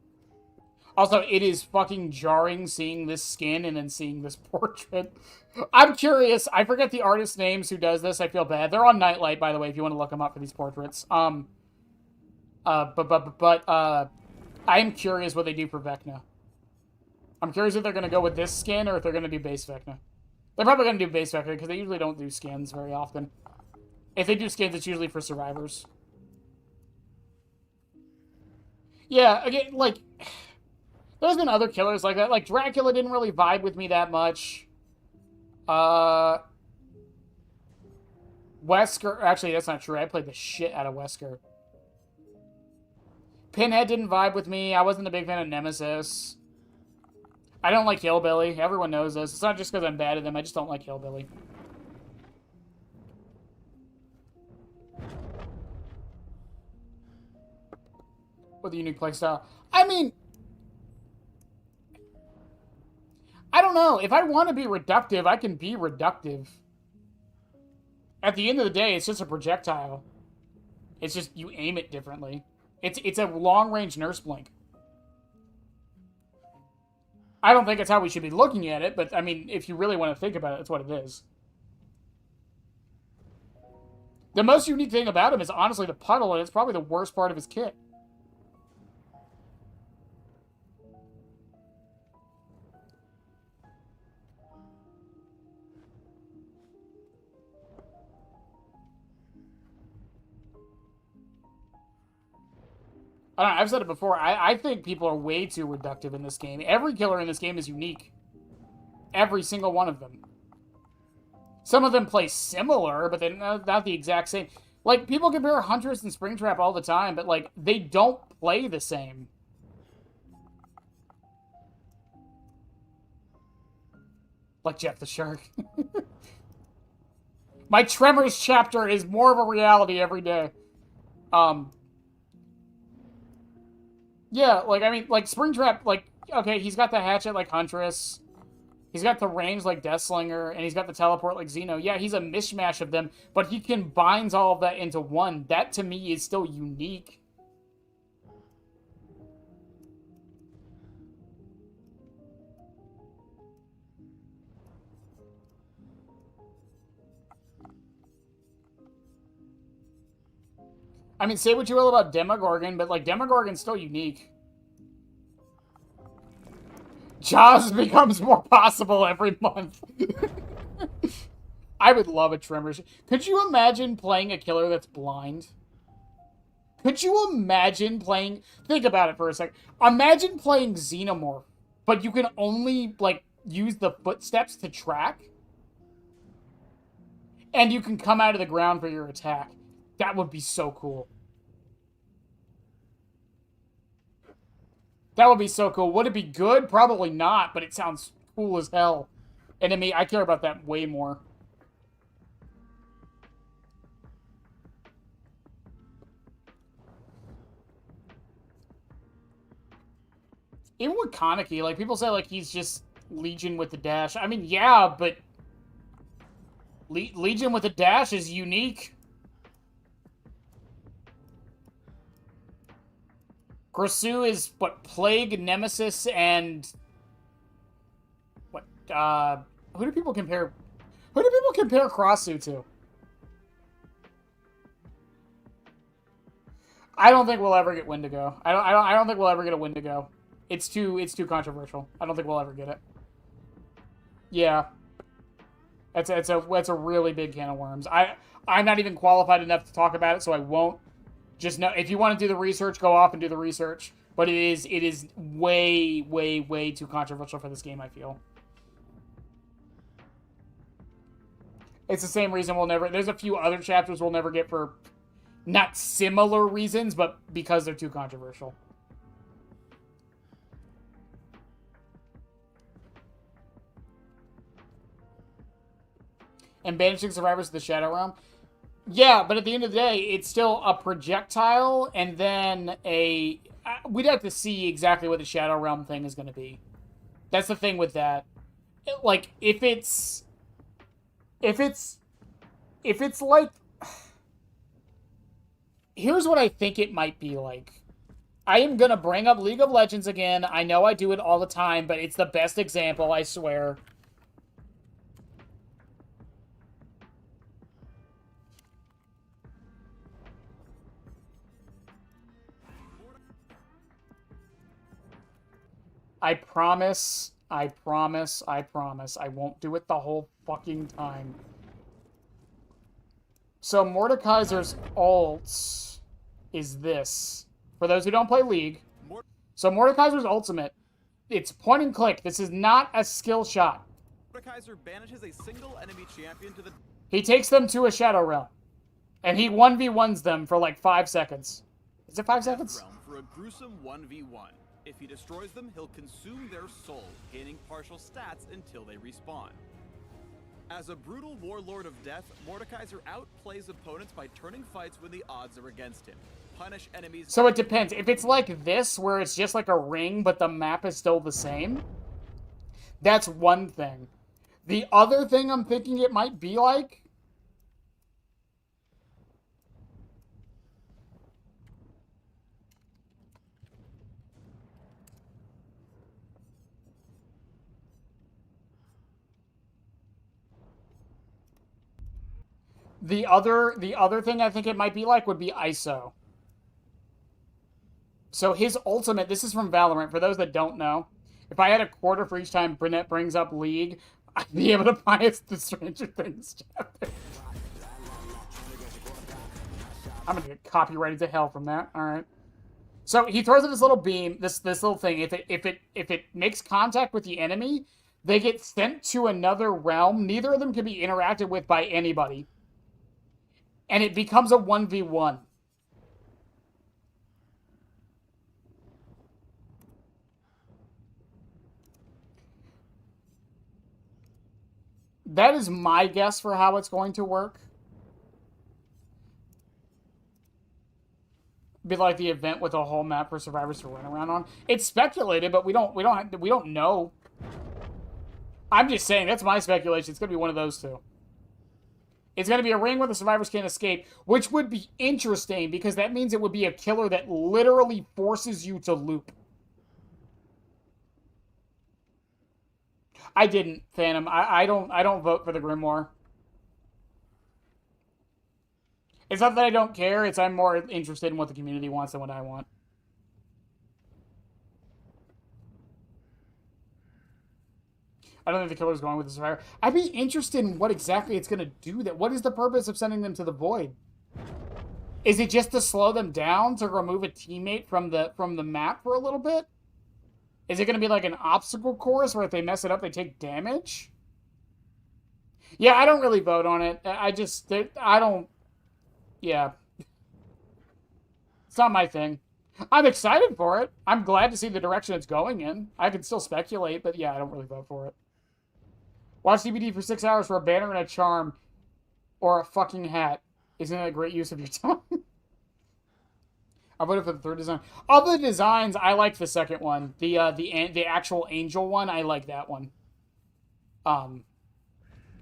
Also, it is fucking jarring seeing this skin and then seeing this portrait. I'm curious. I forget the artist's names who does this. I feel bad. They're on Nightlight, by the way, if you want to look them up for these portraits. I am curious what they do for Vecna. I'm curious if they're going to go with this skin or if they're going to do base Vecna. They're probably going to do base Vecna because they usually don't do skins very often. If they do skins, it's usually for survivors. Yeah, again, like... There's been other killers like that. Like, Dracula didn't really vibe with me that much. Uh, Wesker. Actually, that's not true. I played the shit out of Wesker. Pinhead didn't vibe with me. I wasn't a big fan of Nemesis. I don't like Hillbilly. Everyone knows this. It's not just because I'm bad at them. I just don't like Hillbilly. With a unique playstyle. I mean, I don't know. If I want to be reductive, I can be reductive. At the end of the day, it's just a projectile. It's just you aim it differently. It's a long-range nurse blink. I don't think it's how we should be looking at it, but I mean, if you really want to think about it, that's what it is. The most unique thing about him is honestly the puddle, and it's probably the worst part of his kit. I don't know, I've said it before. I think people are way too reductive in this game. Every killer in this game is unique. Every single one of them. Some of them play similar, but they're not the exact same. Like, people compare Huntress and Springtrap all the time, but, like, they don't play the same. Like Jeff the Shark. My Tremors chapter is more of a reality every day. Yeah, like, I mean, like, Springtrap, like, okay, he's got the hatchet like Huntress. He's got the range like Deathslinger, and he's got the teleport like Xeno. Yeah, he's a mishmash of them, but he combines all of that into one. That, to me, is still unique. I mean, say what you will about Demogorgon, but, like, Demogorgon's still unique. Jaws becomes more possible every month. I would love a Tremors. Could you imagine playing a killer that's blind? Could you imagine playing... Think about it for a sec. Imagine playing Xenomorph, but you can only, like, use the footsteps to track? And you can come out of the ground for your attack. That would be so cool. That would be so cool. Would it be good? Probably not, but it sounds cool as hell. And to me, I care about that way more. Even with Kaneki, like, people say, like, he's just Legion with the dash. I mean, yeah, but... Legion with the dash is unique. Grasu is, what, Plague, Nemesis, and... What, who do people compare... Who do people compare Grasu to? I don't think we'll ever get Wendigo. I don't think we'll ever get a Wendigo. It's too controversial. I don't think we'll ever get it. Yeah. It's a really big can of worms. I'm not even qualified enough to talk about it, so I won't. Just know, if you want to do the research, go off and do the research. But it is way, way, way too controversial for this game, I feel. It's the same reason we'll never... There's a few other chapters we'll never get for not similar reasons, but because they're too controversial. And banishing survivors to the Shadow Realm. Yeah, but at the end of the day, it's still a projectile, and then a... We'd have to see exactly what the Shadow Realm thing is going to be. That's the thing with that. Like, if it's like... Here's what I think it might be like. I am going to bring up League of Legends again. I know I do it all the time, but it's the best example, I swear. I promise, I promise, I promise. I won't do it the whole fucking time. So Mordekaiser's ult is this. For those who don't play League. So Mordekaiser's ultimate, it's point and click. This is not a skill shot. Mordekaiser banishes a single enemy champion to the He takes them to a Shadow Realm. And he 1v1s them for like 5 seconds. Is it 5 Death seconds? Realm for a gruesome 1v1. If he destroys them, he'll consume their soul, gaining partial stats until they respawn. As a brutal warlord of death, Mordekaiser outplays opponents by turning fights when the odds are against him. Punish enemies. So it depends. If it's like this, where it's just like a ring, but the map is still the same, that's one thing. The other thing I'm thinking it might be like... The other thing I think it might be like would be ISO. So his ultimate, this is from Valorant, for those that don't know. If I had a quarter for each time Brunette brings up League, I'd be able to buy us the Stranger Things chapter. I'm gonna get copyrighted to hell from that. Alright. So he throws in this little beam, this little thing. If it makes contact with the enemy, they get sent to another realm. Neither of them can be interacted with by anybody. And it becomes a 1v1. That is my guess for how it's going to work. Be like the event with a whole map for survivors to run around on. It's speculated, but we don't know. I'm just saying that's my speculation. It's gonna be one of those two. It's going to be a ring where the survivors can't escape, which would be interesting because that means it would be a killer that literally forces you to loop. I didn't, Phantom. I don't vote for the Grimoire. It's not that I don't care, it's I'm more interested in what the community wants than what I want. I don't think the killer's going with the survivor. I'd be interested in what exactly it's going to do. That. What is the purpose of sending them to the void? Is it just to slow them down, to remove a teammate from the map for a little bit? Is it going to be like an obstacle course where if they mess it up, they take damage? Yeah, I don't really vote on it. I don't... Yeah. It's not my thing. I'm excited for it. I'm glad to see the direction it's going in. I can still speculate, but yeah, I don't really vote for it. Watch DVD for 6 hours for a banner and a charm, or a fucking hat. Isn't that a great use of your time? I voted for the third design. Of the designs, I like the second one. The actual angel one, I like that one. I'm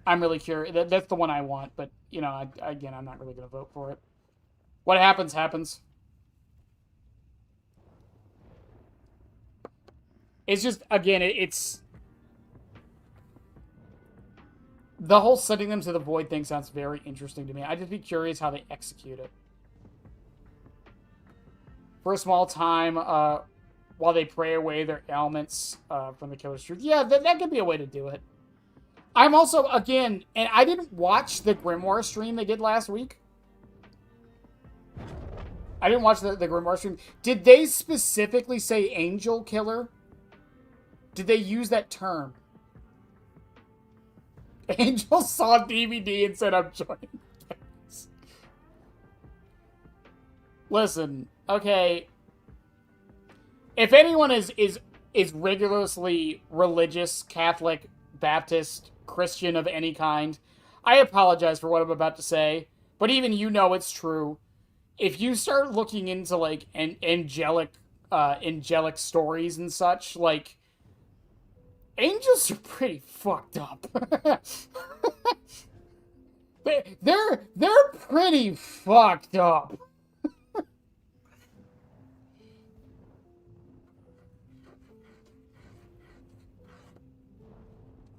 really curious. That's the one I want, but, you know, again, I'm not really going to vote for it. What happens, happens. It's just, again, it's... The whole sending them to the void thing sounds very interesting to me. I'd just be curious how they execute it. For a small time, while they pray away their ailments from the killer's truth. Yeah, that could be a way to do it. I'm also, again, and I didn't watch the Grimoire stream they did last week. I didn't watch the Grimoire stream. Did they specifically say angel killer? Did they use that term? Angel saw DVD and said, I'm joining. Listen, okay. If anyone is rigorously religious, Catholic, Baptist, Christian of any kind, I apologize for what I'm about to say, but even you know it's true. If you start looking into, like, angelic stories and such, like, angels are pretty fucked up. they're pretty fucked up.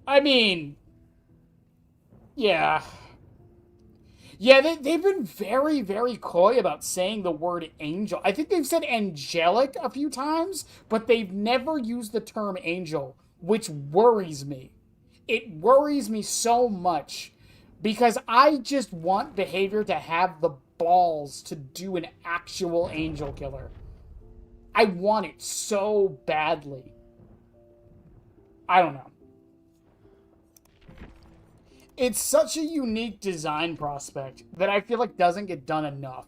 I mean, yeah. Yeah, they've been very, very coy about saying the word angel. I think they've said angelic a few times, but they've never used the term angel, which worries me. It worries me so much because I just want behavior to have the balls to do an actual angel killer. I want it so badly. I don't know. it's such a unique design prospect that I feel like doesn't get done enough.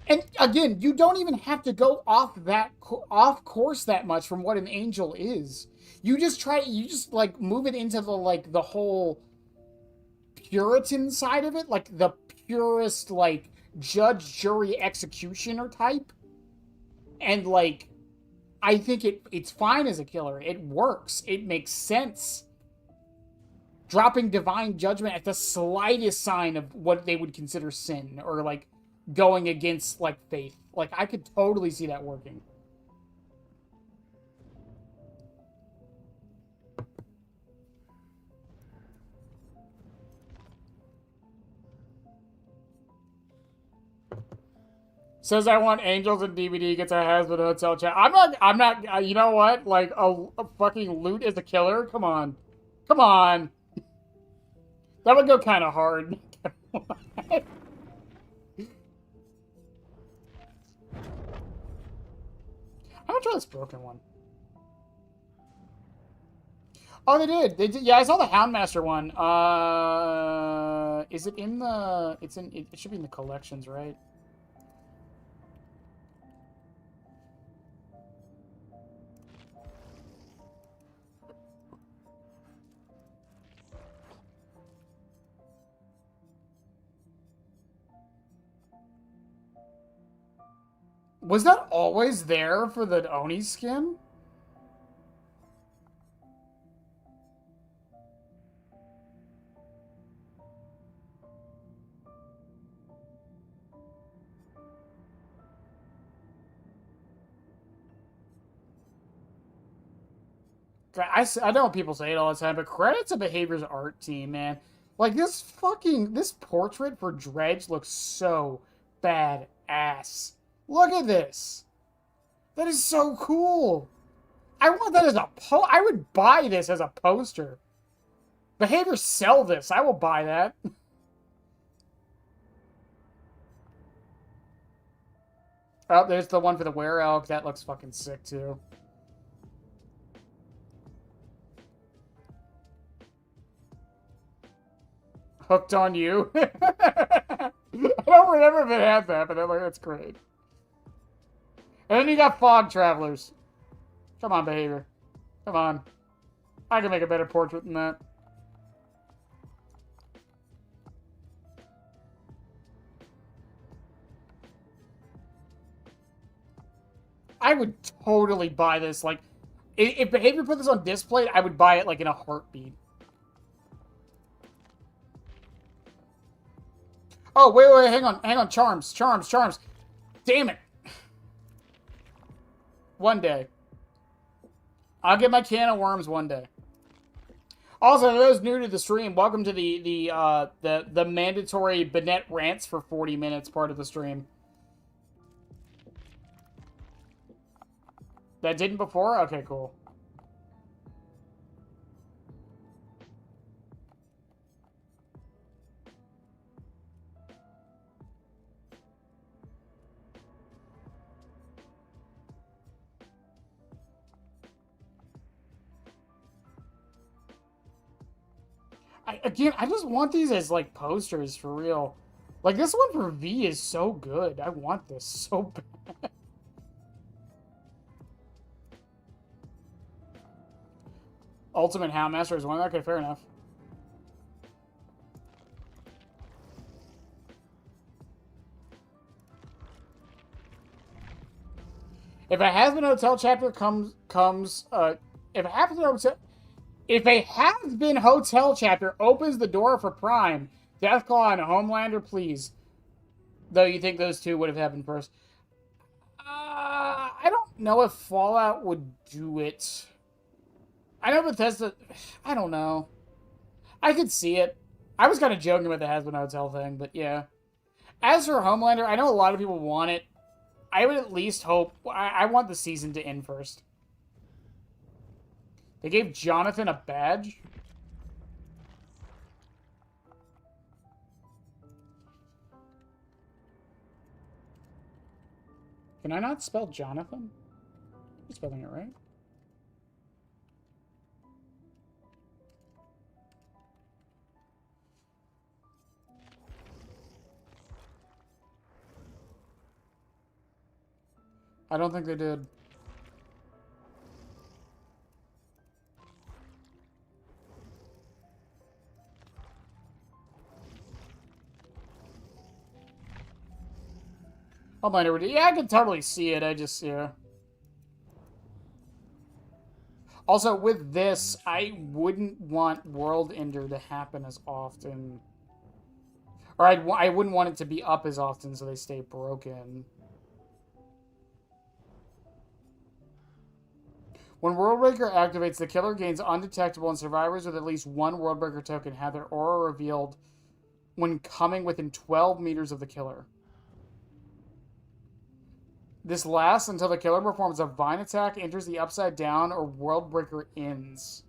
And again, you don't even have to go off course that much from what an angel is. You just like move it into the whole Puritan side of it, like the purest like judge, jury, executioner type. And like I think it's fine as a killer. It works. It makes sense. Dropping divine judgment at the slightest sign of what they would consider sin or like going against like faith. Like I could totally see that working. Says I want Angels and DVD, gets a Hasbro Hotel chat. I'm not, you know what? Like, a fucking loot is a killer? Come on. Come on. That would go kind of hard. I'm gonna try this broken one. Oh, they did. They did. Yeah, I saw the Houndmaster one. Is it in the... It should be in the collections, right? Was that always there for the Oni skin? I know people say it all the time, but credit to Behavior's art team, man. Like, this portrait for Dredge looks so badass. Look at this. That is so cool. I want that as a I would buy this as a poster. Behavior, sell this. I will buy that. Oh, there's the one for the Were Elk. That looks fucking sick, too. Hooked on You. I don't remember if it had that, but that's great. And then you got Fog Travelers. Come on, Behavior. Come on. I can make a better portrait than that. I would totally buy this. Like, if Behavior put this on display, I would buy it, like, in a heartbeat. Oh, wait, hang on. Charms. Damn it. One day. I'll get my can of worms one day. Also, for those new to the stream, welcome to the mandatory Bennett rants for 40 minutes part of the stream. That didn't before? Okay, cool. I just want these as, like, posters, for real. Like, this one for V is so good. I want this so bad. Ultimate Houndmaster is one. Okay, fair enough. If a Has Been Hotel chapter if a Has Been Hotel chapter opens the door for Prime, Deathclaw and Homelander, please. Though you think those two would have happened first. I don't know if Fallout would do it. I know Bethesda... I don't know. I could see it. I was kind of joking about the Has Been Hotel thing, but yeah. As for Homelander, I know a lot of people want it. I would at least hope... I want the season to end first. They gave Jonathan a badge? Can I not spell Jonathan? I'm spelling it right. I don't think they did. Oh, my, yeah, I can totally see it. I just, yeah. Also, with this, I wouldn't want World Ender to happen as often. Or I wouldn't want it to be up as often so they stay broken. When Worldbreaker activates, the killer gains undetectable, and survivors with at least one Worldbreaker token have their aura revealed when coming within 12 meters of the killer. This lasts until the killer performs a vine attack, enters the Upside Down, or Worldbreaker ends.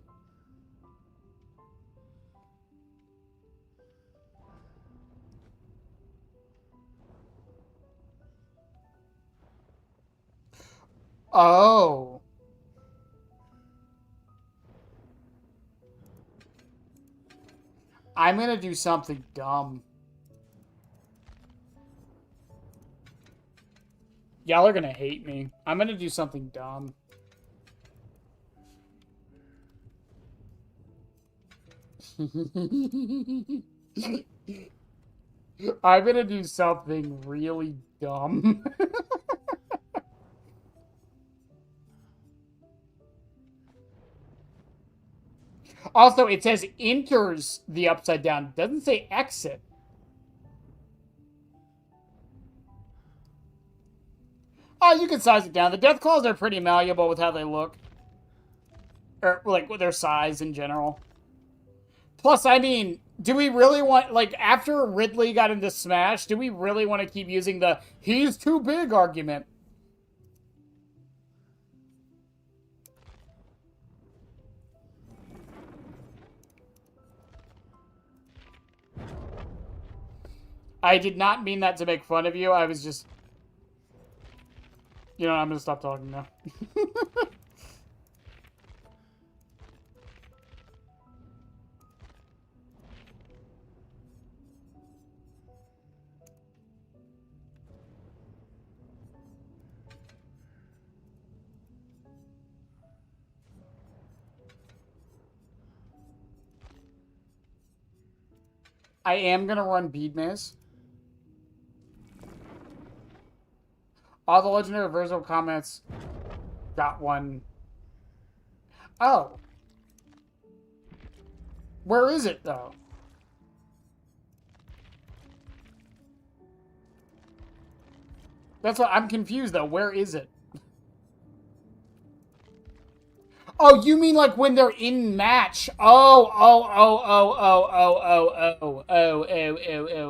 Oh. I'm gonna do something dumb. Y'all are gonna hate me. I'm gonna do something dumb. I'm gonna do something really dumb. Also, it says enters the Upside Down. It doesn't say exit. Oh, you can size it down. The Death Claws are pretty malleable with how they look. Or, like, with their size in general. Plus, I mean, do we really want, like, after Ridley got into Smash, do we really want to keep using the he's too big argument? I did not mean that to make fun of you. I was just... You know, I'm gonna stop talking now. I am gonna run Bead Maze. All the legendary Virgil comments got one. Oh. Where is it, though? That's what I'm confused, though. Where is it? Oh, you mean like when they're in match? Oh.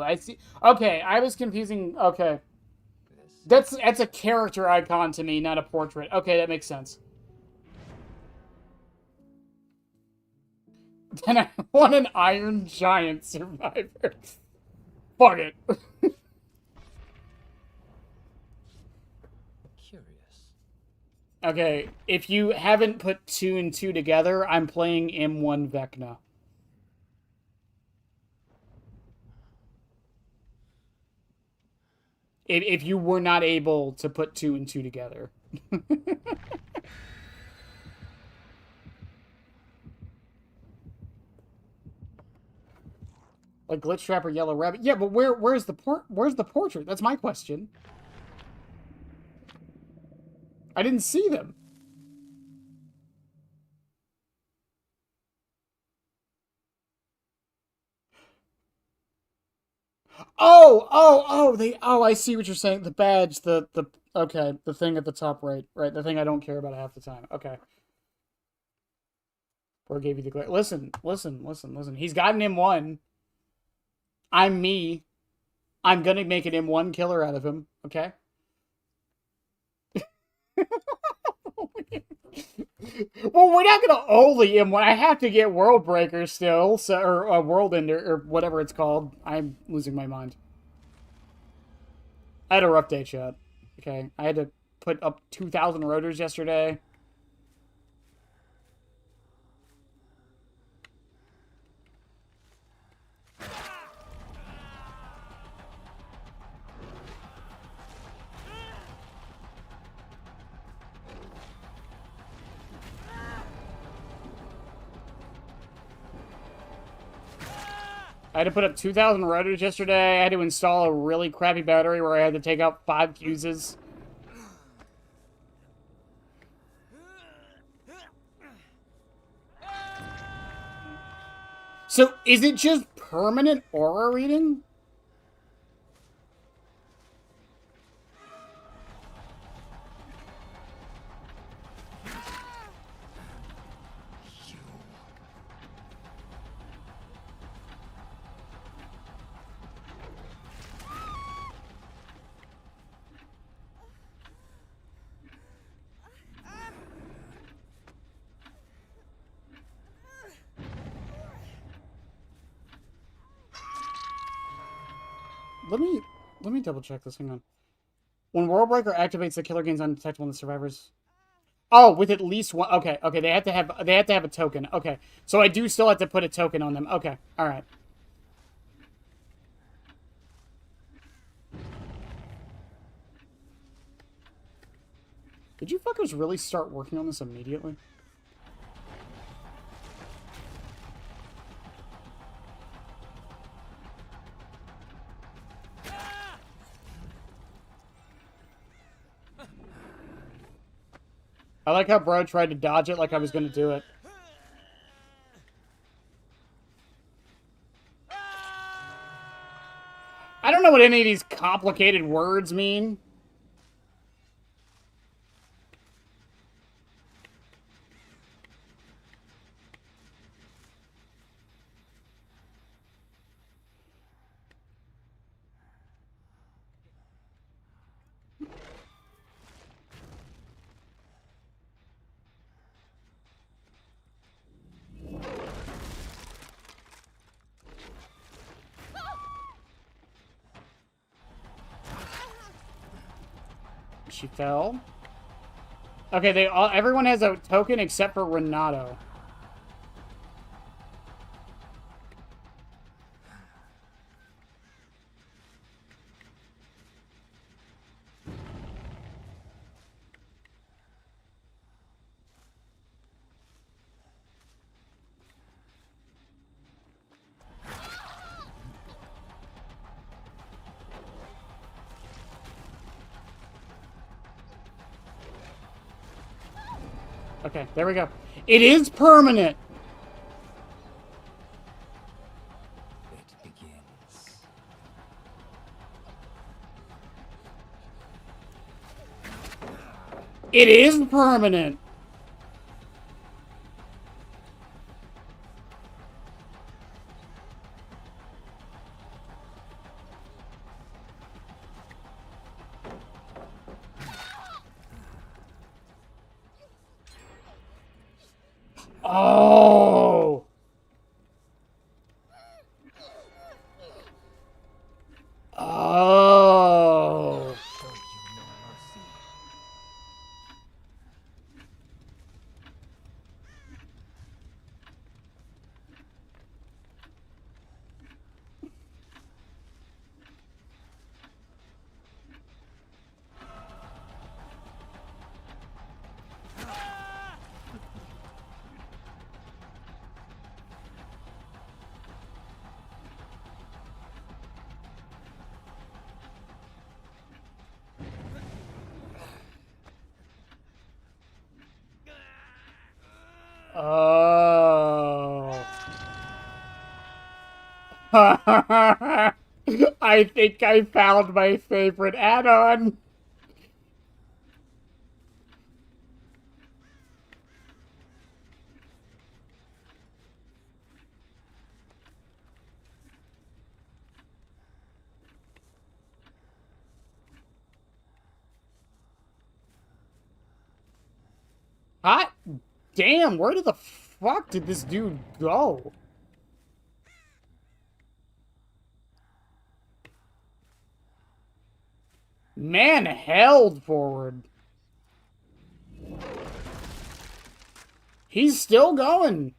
I see. Okay, I was confusing. Okay. That's a character icon to me, not a portrait. Okay, that makes sense. Then I want an Iron Giant survivor. Fuck it. Curious. Okay, if you haven't put 2 and 2 together, I'm playing M1 Vecna. If you were not able to put 2 and 2 together. Like Glitch Trap or Yellow Rabbit. Yeah, but where's the portrait? That's my question. I didn't see them. I see what you're saying. The badge, okay, the thing at the top right, the thing I don't care about half the time. Okay. Or gave you the glare. Listen. He's got an M1. I'm me. I'm gonna make an M1 killer out of him, okay? Well, we're not gonna only M1. I have to get World Breaker still, so, or World Ender, or whatever it's called. I'm losing my mind. I had a rough day, chat. Okay, I had to put up 2,000 rotors yesterday. I had to put up 2,000 rotors yesterday. I had to install a really crappy battery where I had to take out 5 fuses. So, is it just permanent aura reading? Let me double check this. Hang on. When Worldbreaker activates, the killer gains undetectable in the survivors. Oh, with at least one. Okay, okay. They have to have a token. Okay, so I do still have to put a token on them. Okay, all right. Did you fuckers really start working on this immediately? I like how bro tried to dodge it like I was going to do it. I don't know what any of these complicated words mean. She fell. Okay, everyone has a token except for Renato. Okay, there we go. It is permanent. It begins. It is permanent. Oh. Oh. Show you no mercy. Oh. I think I found my favorite add-on. Hot damn, where the fuck did this dude go? Man held forward. He's still going.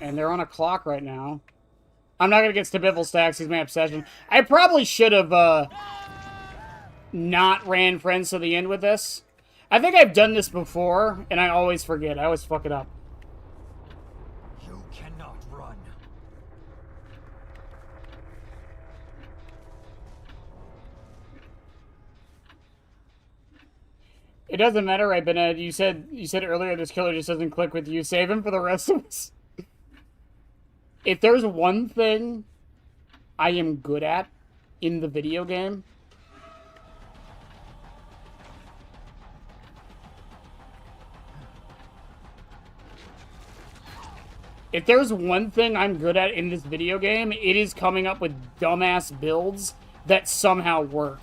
And they're on a clock right now. I'm not gonna get Stabiffle stacks, he's my obsession. I probably should have, not ran friends to the end with this. I think I've done this before, and I always forget. I always fuck it up. You cannot run. It doesn't matter, right, Bennett? You said earlier this killer just doesn't click with you. Save him for the rest of us. If there's one thing I am good at in the video game, if there's one thing I'm good at in this video game, it is coming up with dumbass builds that somehow work.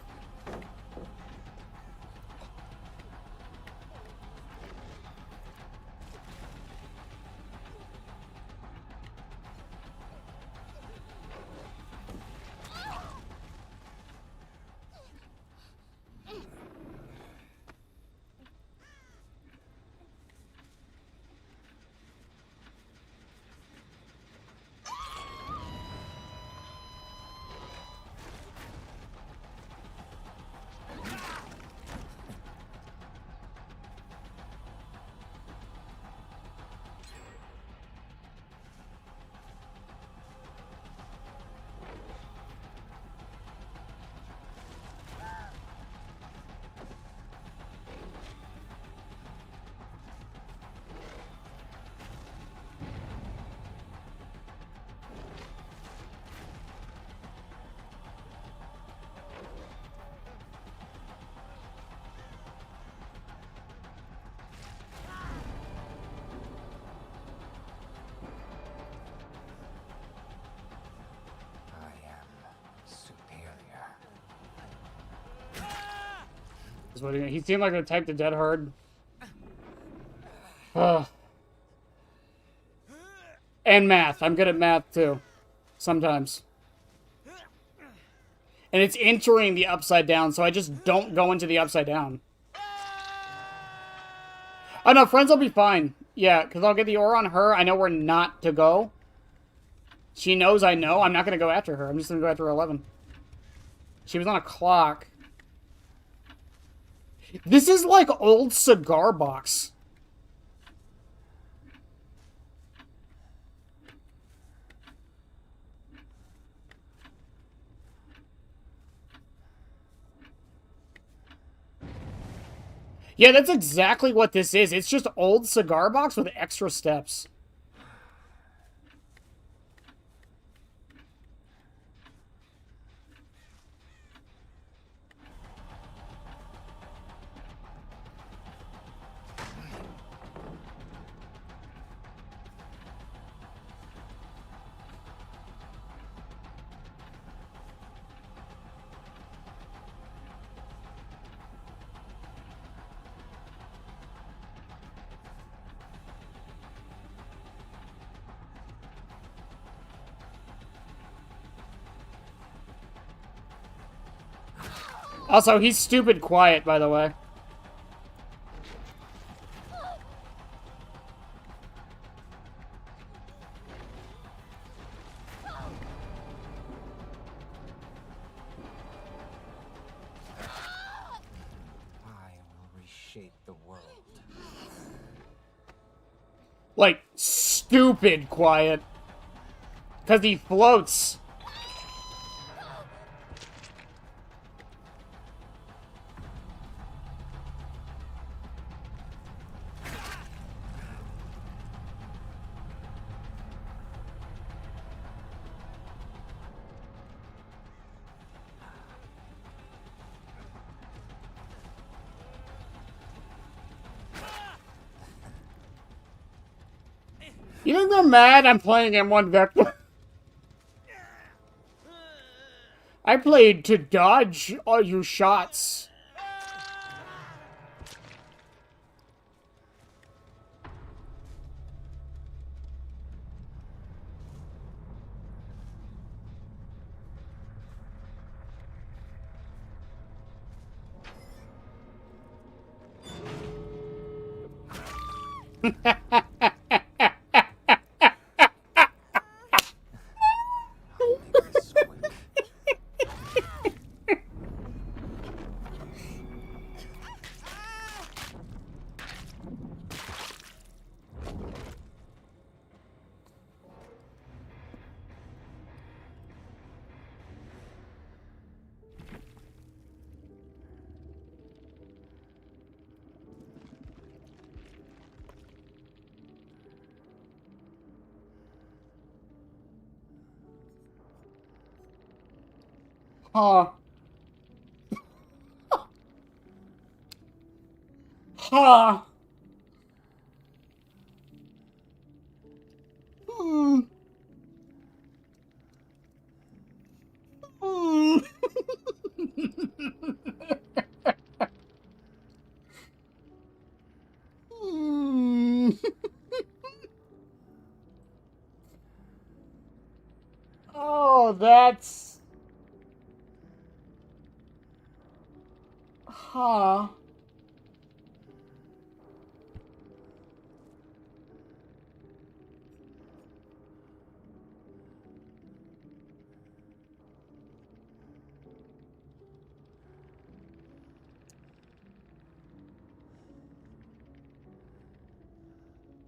I am superior. He seemed like the type to dead hard. Ugh. And math. I'm good at math, too. Sometimes. And it's entering the upside down, so I just don't go into the upside down. Oh, no, friends will be fine. Yeah, because I'll get the aura on her. I know where not to go. She knows I know. I'm not going to go after her. I'm just going to go after 11. She was on a clock. This is like old cigar box. Yeah, that's exactly what this is. It's just old cigar box with extra steps. Also, he's stupid quiet, by the way. I will reshape the world. Like, stupid quiet. Because he floats. You think they're mad I'm playing M1 Vector? I played to dodge all your shots. Huh. Huh. Hmm. Hmm. Hmm. Oh, that's... Huh.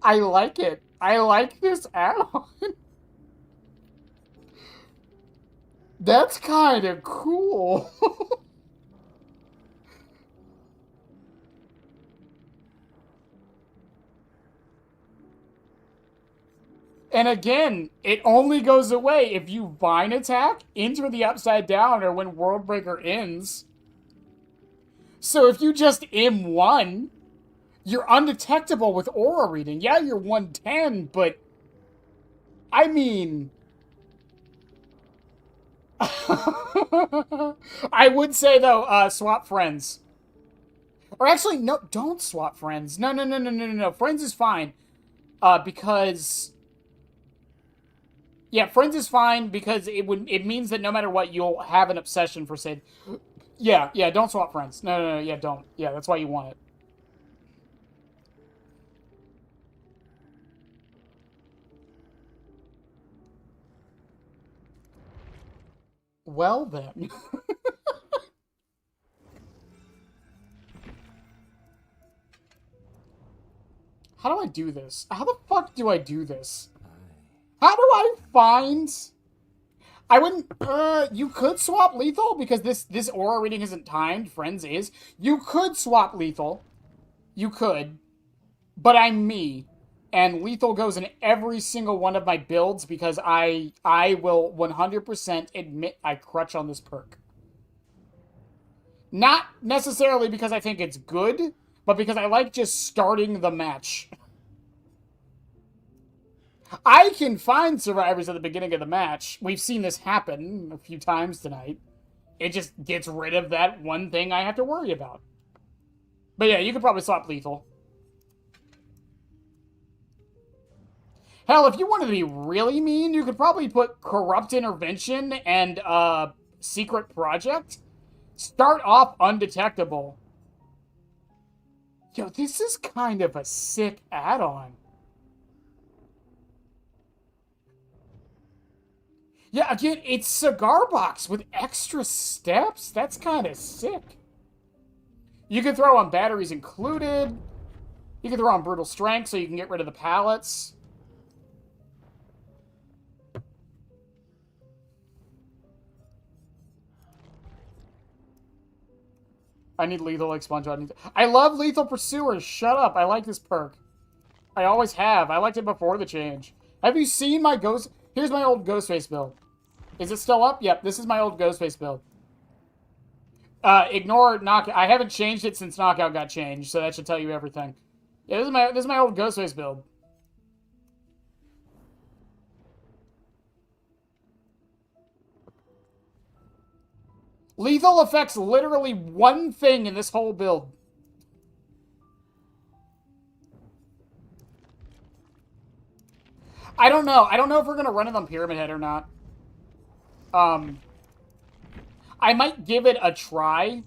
I like it. I like this add-on. That's kind of cool. And again, it only goes away if you Vine attack, enter the Upside Down, or when Worldbreaker ends. So if you just M1, you're undetectable with Aura Reading. Yeah, you're 110, but... I mean... I would say, though, swap friends. Or actually, no, don't swap friends. No, no, no, no, no, no, no. Friends is fine. Because... Yeah, friends is fine because it means that no matter what, you'll have an obsession for say. Yeah, yeah, don't swap friends. No, no, no, yeah, don't. Yeah, that's why you want it. Well then. How do I do this? How the fuck do I do this? How do I find... I wouldn't... you could swap lethal because this aura reading isn't timed. Friends is. You could swap lethal. You could. But I'm me. And lethal goes in every single one of my builds because I will 100% admit I crutch on this perk. Not necessarily because I think it's good, but because I like just starting the match. I can find survivors at the beginning of the match. We've seen this happen a few times tonight. It just gets rid of that one thing I have to worry about. But yeah, you could probably swap lethal. Hell, if you wanted to be really mean, you could probably put Corrupt Intervention and Secret Project. Start off undetectable. Yo, this is kind of a sick add-on. Yeah, again, it's Cigar Box with extra steps? That's kind of sick. You can throw on batteries included. You can throw on Brutal Strength so you can get rid of the pallets. I need lethal like SpongeBob. I love Lethal Pursuer. Shut up. I like this perk. I always have. I liked it before the change. Have you seen my Ghost... Here's my old Ghostface build. Is it still up? Yep, this is my old Ghostface build. Ignore Knockout. I haven't changed it since Knockout got changed, so that should tell you everything. Yeah, this is my old Ghostface build. Lethal affects literally one thing in this whole build. I don't know. I don't know if we're going to run it on Pyramid Head or not. I might give it a try.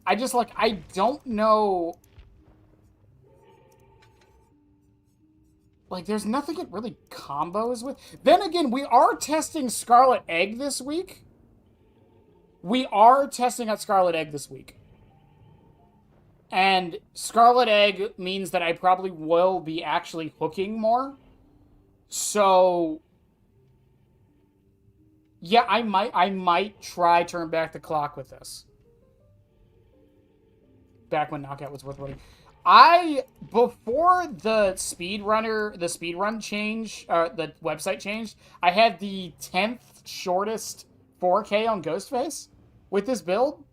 I just, like, I don't know. Like, there's nothing it really combos with. Then again, we are testing Scarlet Egg this week. We are testing out Scarlet Egg this week. And Scarlet Egg means that I probably will be actually hooking more. So... yeah, I might try turn back the clock with this. Back when Knockout was worth running. Before the speedrun change, the website changed, I had the 10th shortest 4K on Ghostface. with this build.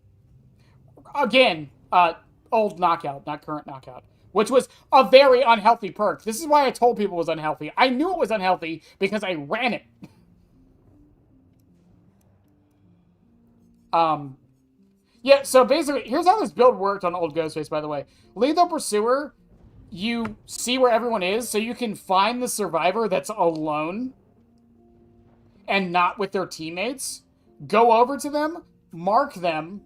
Again, old knockout, not current knockout, which was a very unhealthy perk. This is why I told people it was unhealthy. I knew it was unhealthy because I ran it. Yeah, so basically, here's how this build worked on Old Ghostface, by the way. Lethal Pursuer, you see where everyone is, so you can find the survivor that's alone and not with their teammates. Go over to them, mark them,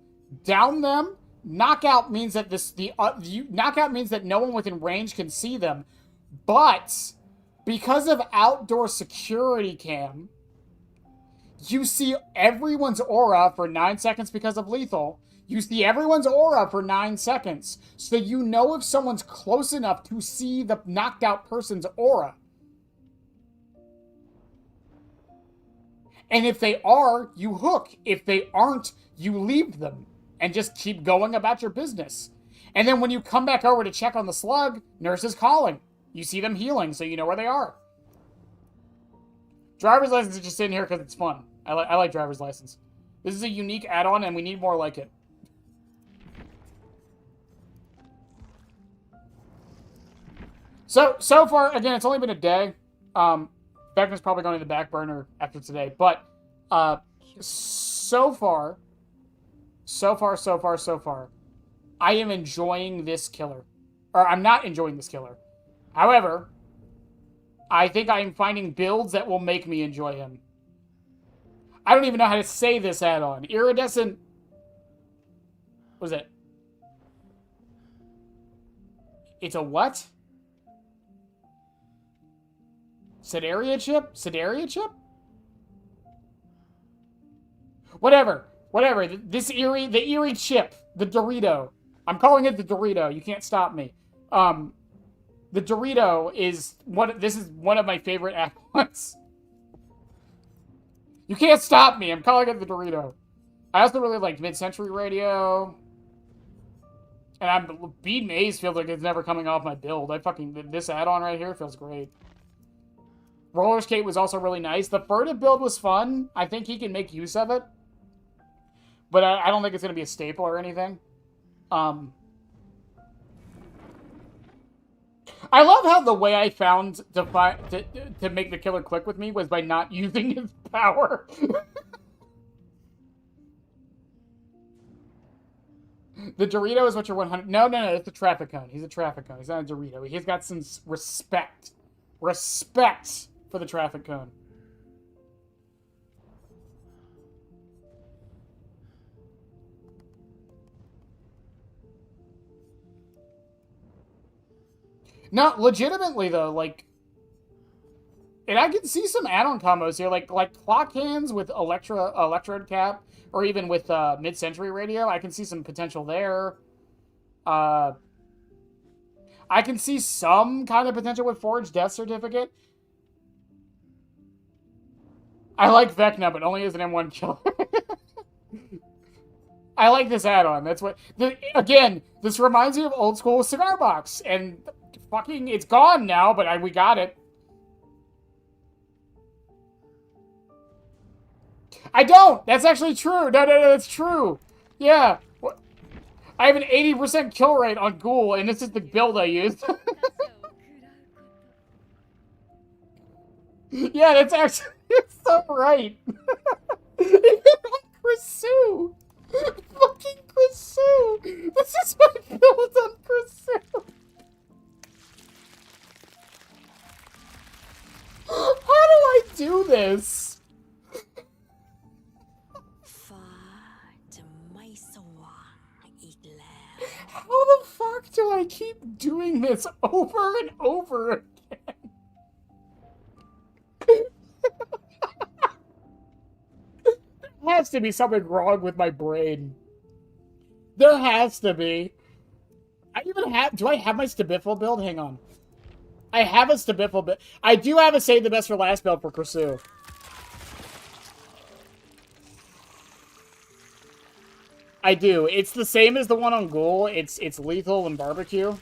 down them. Knockout means that knockout means that no one within range can see them. But because of outdoor security cam, you see everyone's aura for 9 seconds because of lethal. You see everyone's aura for 9 seconds, so you know if someone's close enough to see the knocked out person's aura. And if they are, you hook. If they aren't, you leave them and just keep going about your business. And then when you come back over to check on the slug, nurse is calling. You see them healing, so you know where they are. Driver's license is just in here because it's fun. I like driver's license. This is a unique add-on, and we need more like it. So far, again, it's only been a day. Vecna's probably going to the back burner after today. But so far, I am enjoying this killer. Or I'm not enjoying this killer. However, I think I am finding builds that will make me enjoy him. I don't even know how to say this add-on. Iridescent... What was it? It's a what? Sedaria chip? Sedaria chip? Whatever. The eerie chip. The Dorito. I'm calling it the Dorito. You can't stop me. The Dorito is this is one of my favorite add-ons. You can't stop me. I'm calling it the Dorito. I also really liked Mid-Century Radio. And Bead Maze feels like it's never coming off my build. This add-on right here feels great. Roller Skate was also really nice. The Furtive build was fun. I think he can make use of it. But I don't think it's going to be a staple or anything. I love how the way I found to make the killer click with me was by not using his power. The Dorito is what you're 100... No, it's a traffic cone. He's a traffic cone. He's not a Dorito. He's got some respect. Respect for the traffic cone. No, legitimately though, like, and I can see some add-on combos here, like clock hands with electrode cap, or even with Mid-Century Radio. I can see some potential there. I can see some kind of potential with Forged Death Certificate. I like Vecna, but only as an M1 killer. I like this add-on. That's what. Again, this reminds me of old school Cigar Box, and fucking, it's gone now, but we got it. I don't! That's actually true! No, that's true! Yeah. I have an 80% kill rate on Ghoul, and this is the build I used. Yeah, that's actually... It's so right! Even on Krisu! Fucking Krisu! This is my build on Krisu! How do I do this? How the fuck do I keep doing this over and over again? There has to be something wrong with my brain. There has to be. Do I have my Stabiffle build? Hang on. I have a Stabiffle build. I do have a Save the Best for Last build for Krisu. I do. It's the same as the one on Ghoul. It's lethal and barbecue.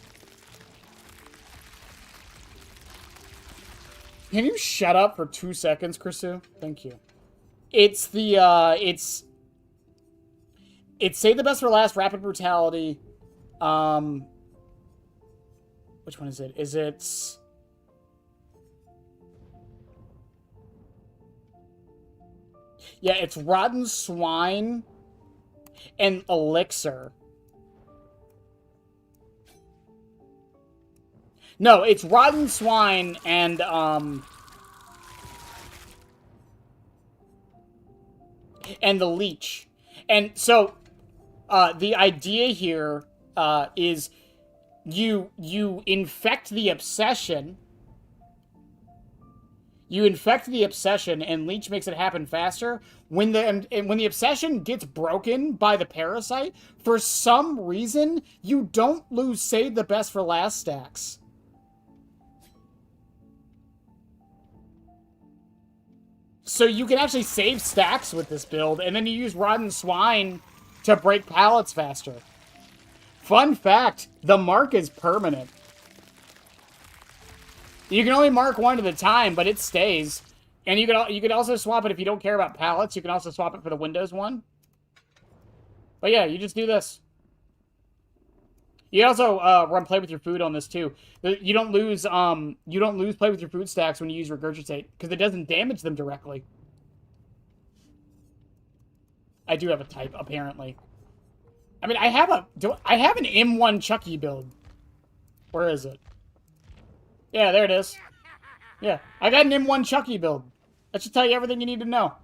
Can you shut up for 2 seconds, Krisu? Thank you. It's the It's Save the Best for Last, Rapid Brutality. Which one is it? Is it... Yeah, it's Rotten Swine and Elixir. No, it's Rotten Swine and, and the Leech. And so, the idea here, is you infect the obsession. You infect the obsession, and Leech makes it happen faster. When the obsession gets broken by the parasite, for some reason, you don't lose Save the Best for Last stacks. So you can actually save stacks with this build, and then you use Rotten Swine to break pallets faster. Fun fact, the mark is permanent. You can only mark one at a time, but it stays. And you could also swap it if you don't care about pallets. You can also swap it for the Windows one. But yeah, you just do this. You also run Play with Your Food on this too. You don't lose Play with Your Food stacks when you use Regurgitate, because it doesn't damage them directly. I do have a type, apparently. I mean, I have an M1 Chucky build. Where is it? Yeah, there it is. Yeah, I got an M1 Chucky build. That should tell you everything you need to know.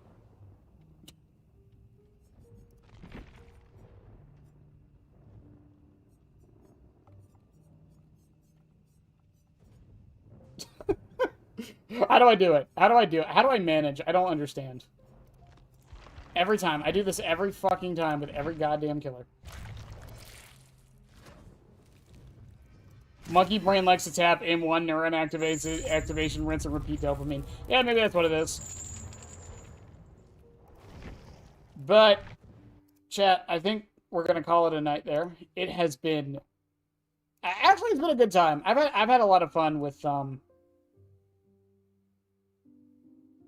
How do I do it? How do I do it? How do I manage? I don't understand. Every time. I do this every fucking time with every goddamn killer. Monkey Brain likes to tap M1 neuron activation, rinse, and repeat dopamine. Yeah, maybe that's what it is. But, chat, I think we're gonna call it a night there. It has been... Actually, it's been a good time. I've had a lot of fun with, I've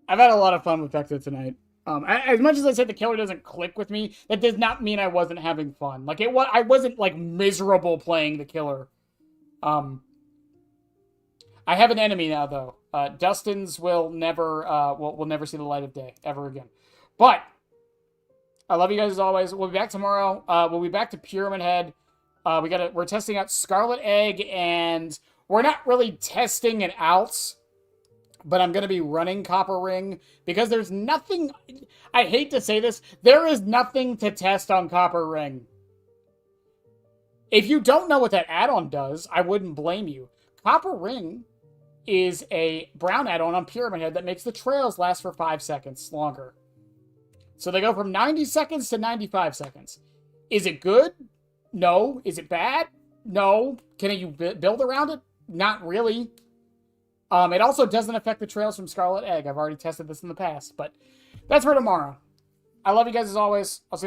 had a lot of fun with Vecna tonight. As much as I said the killer doesn't click with me, that does not mean I wasn't having fun. Like, I wasn't, like, miserable playing the killer. I have an enemy now, though. Dustin's will never see the light of day ever again. But I love you guys as always. We'll be back tomorrow. We'll be back to Pyramid Head. We're testing out Scarlet Egg, and we're not really testing it out, but I'm gonna be running Copper Ring because there's nothing. I hate to say this, there is nothing to test on Copper Ring. If you don't know what that add-on does, I wouldn't blame you. Copper Ring is a brown add-on on Pyramid Head that makes the trails last for 5 seconds longer. So they go from 90 seconds to 95 seconds. Is it good? No. Is it bad? No. Can you build around it? Not really. It also doesn't affect the trails from Scarlet Egg. I've already tested this in the past, but that's for tomorrow. I love you guys as always. I'll see you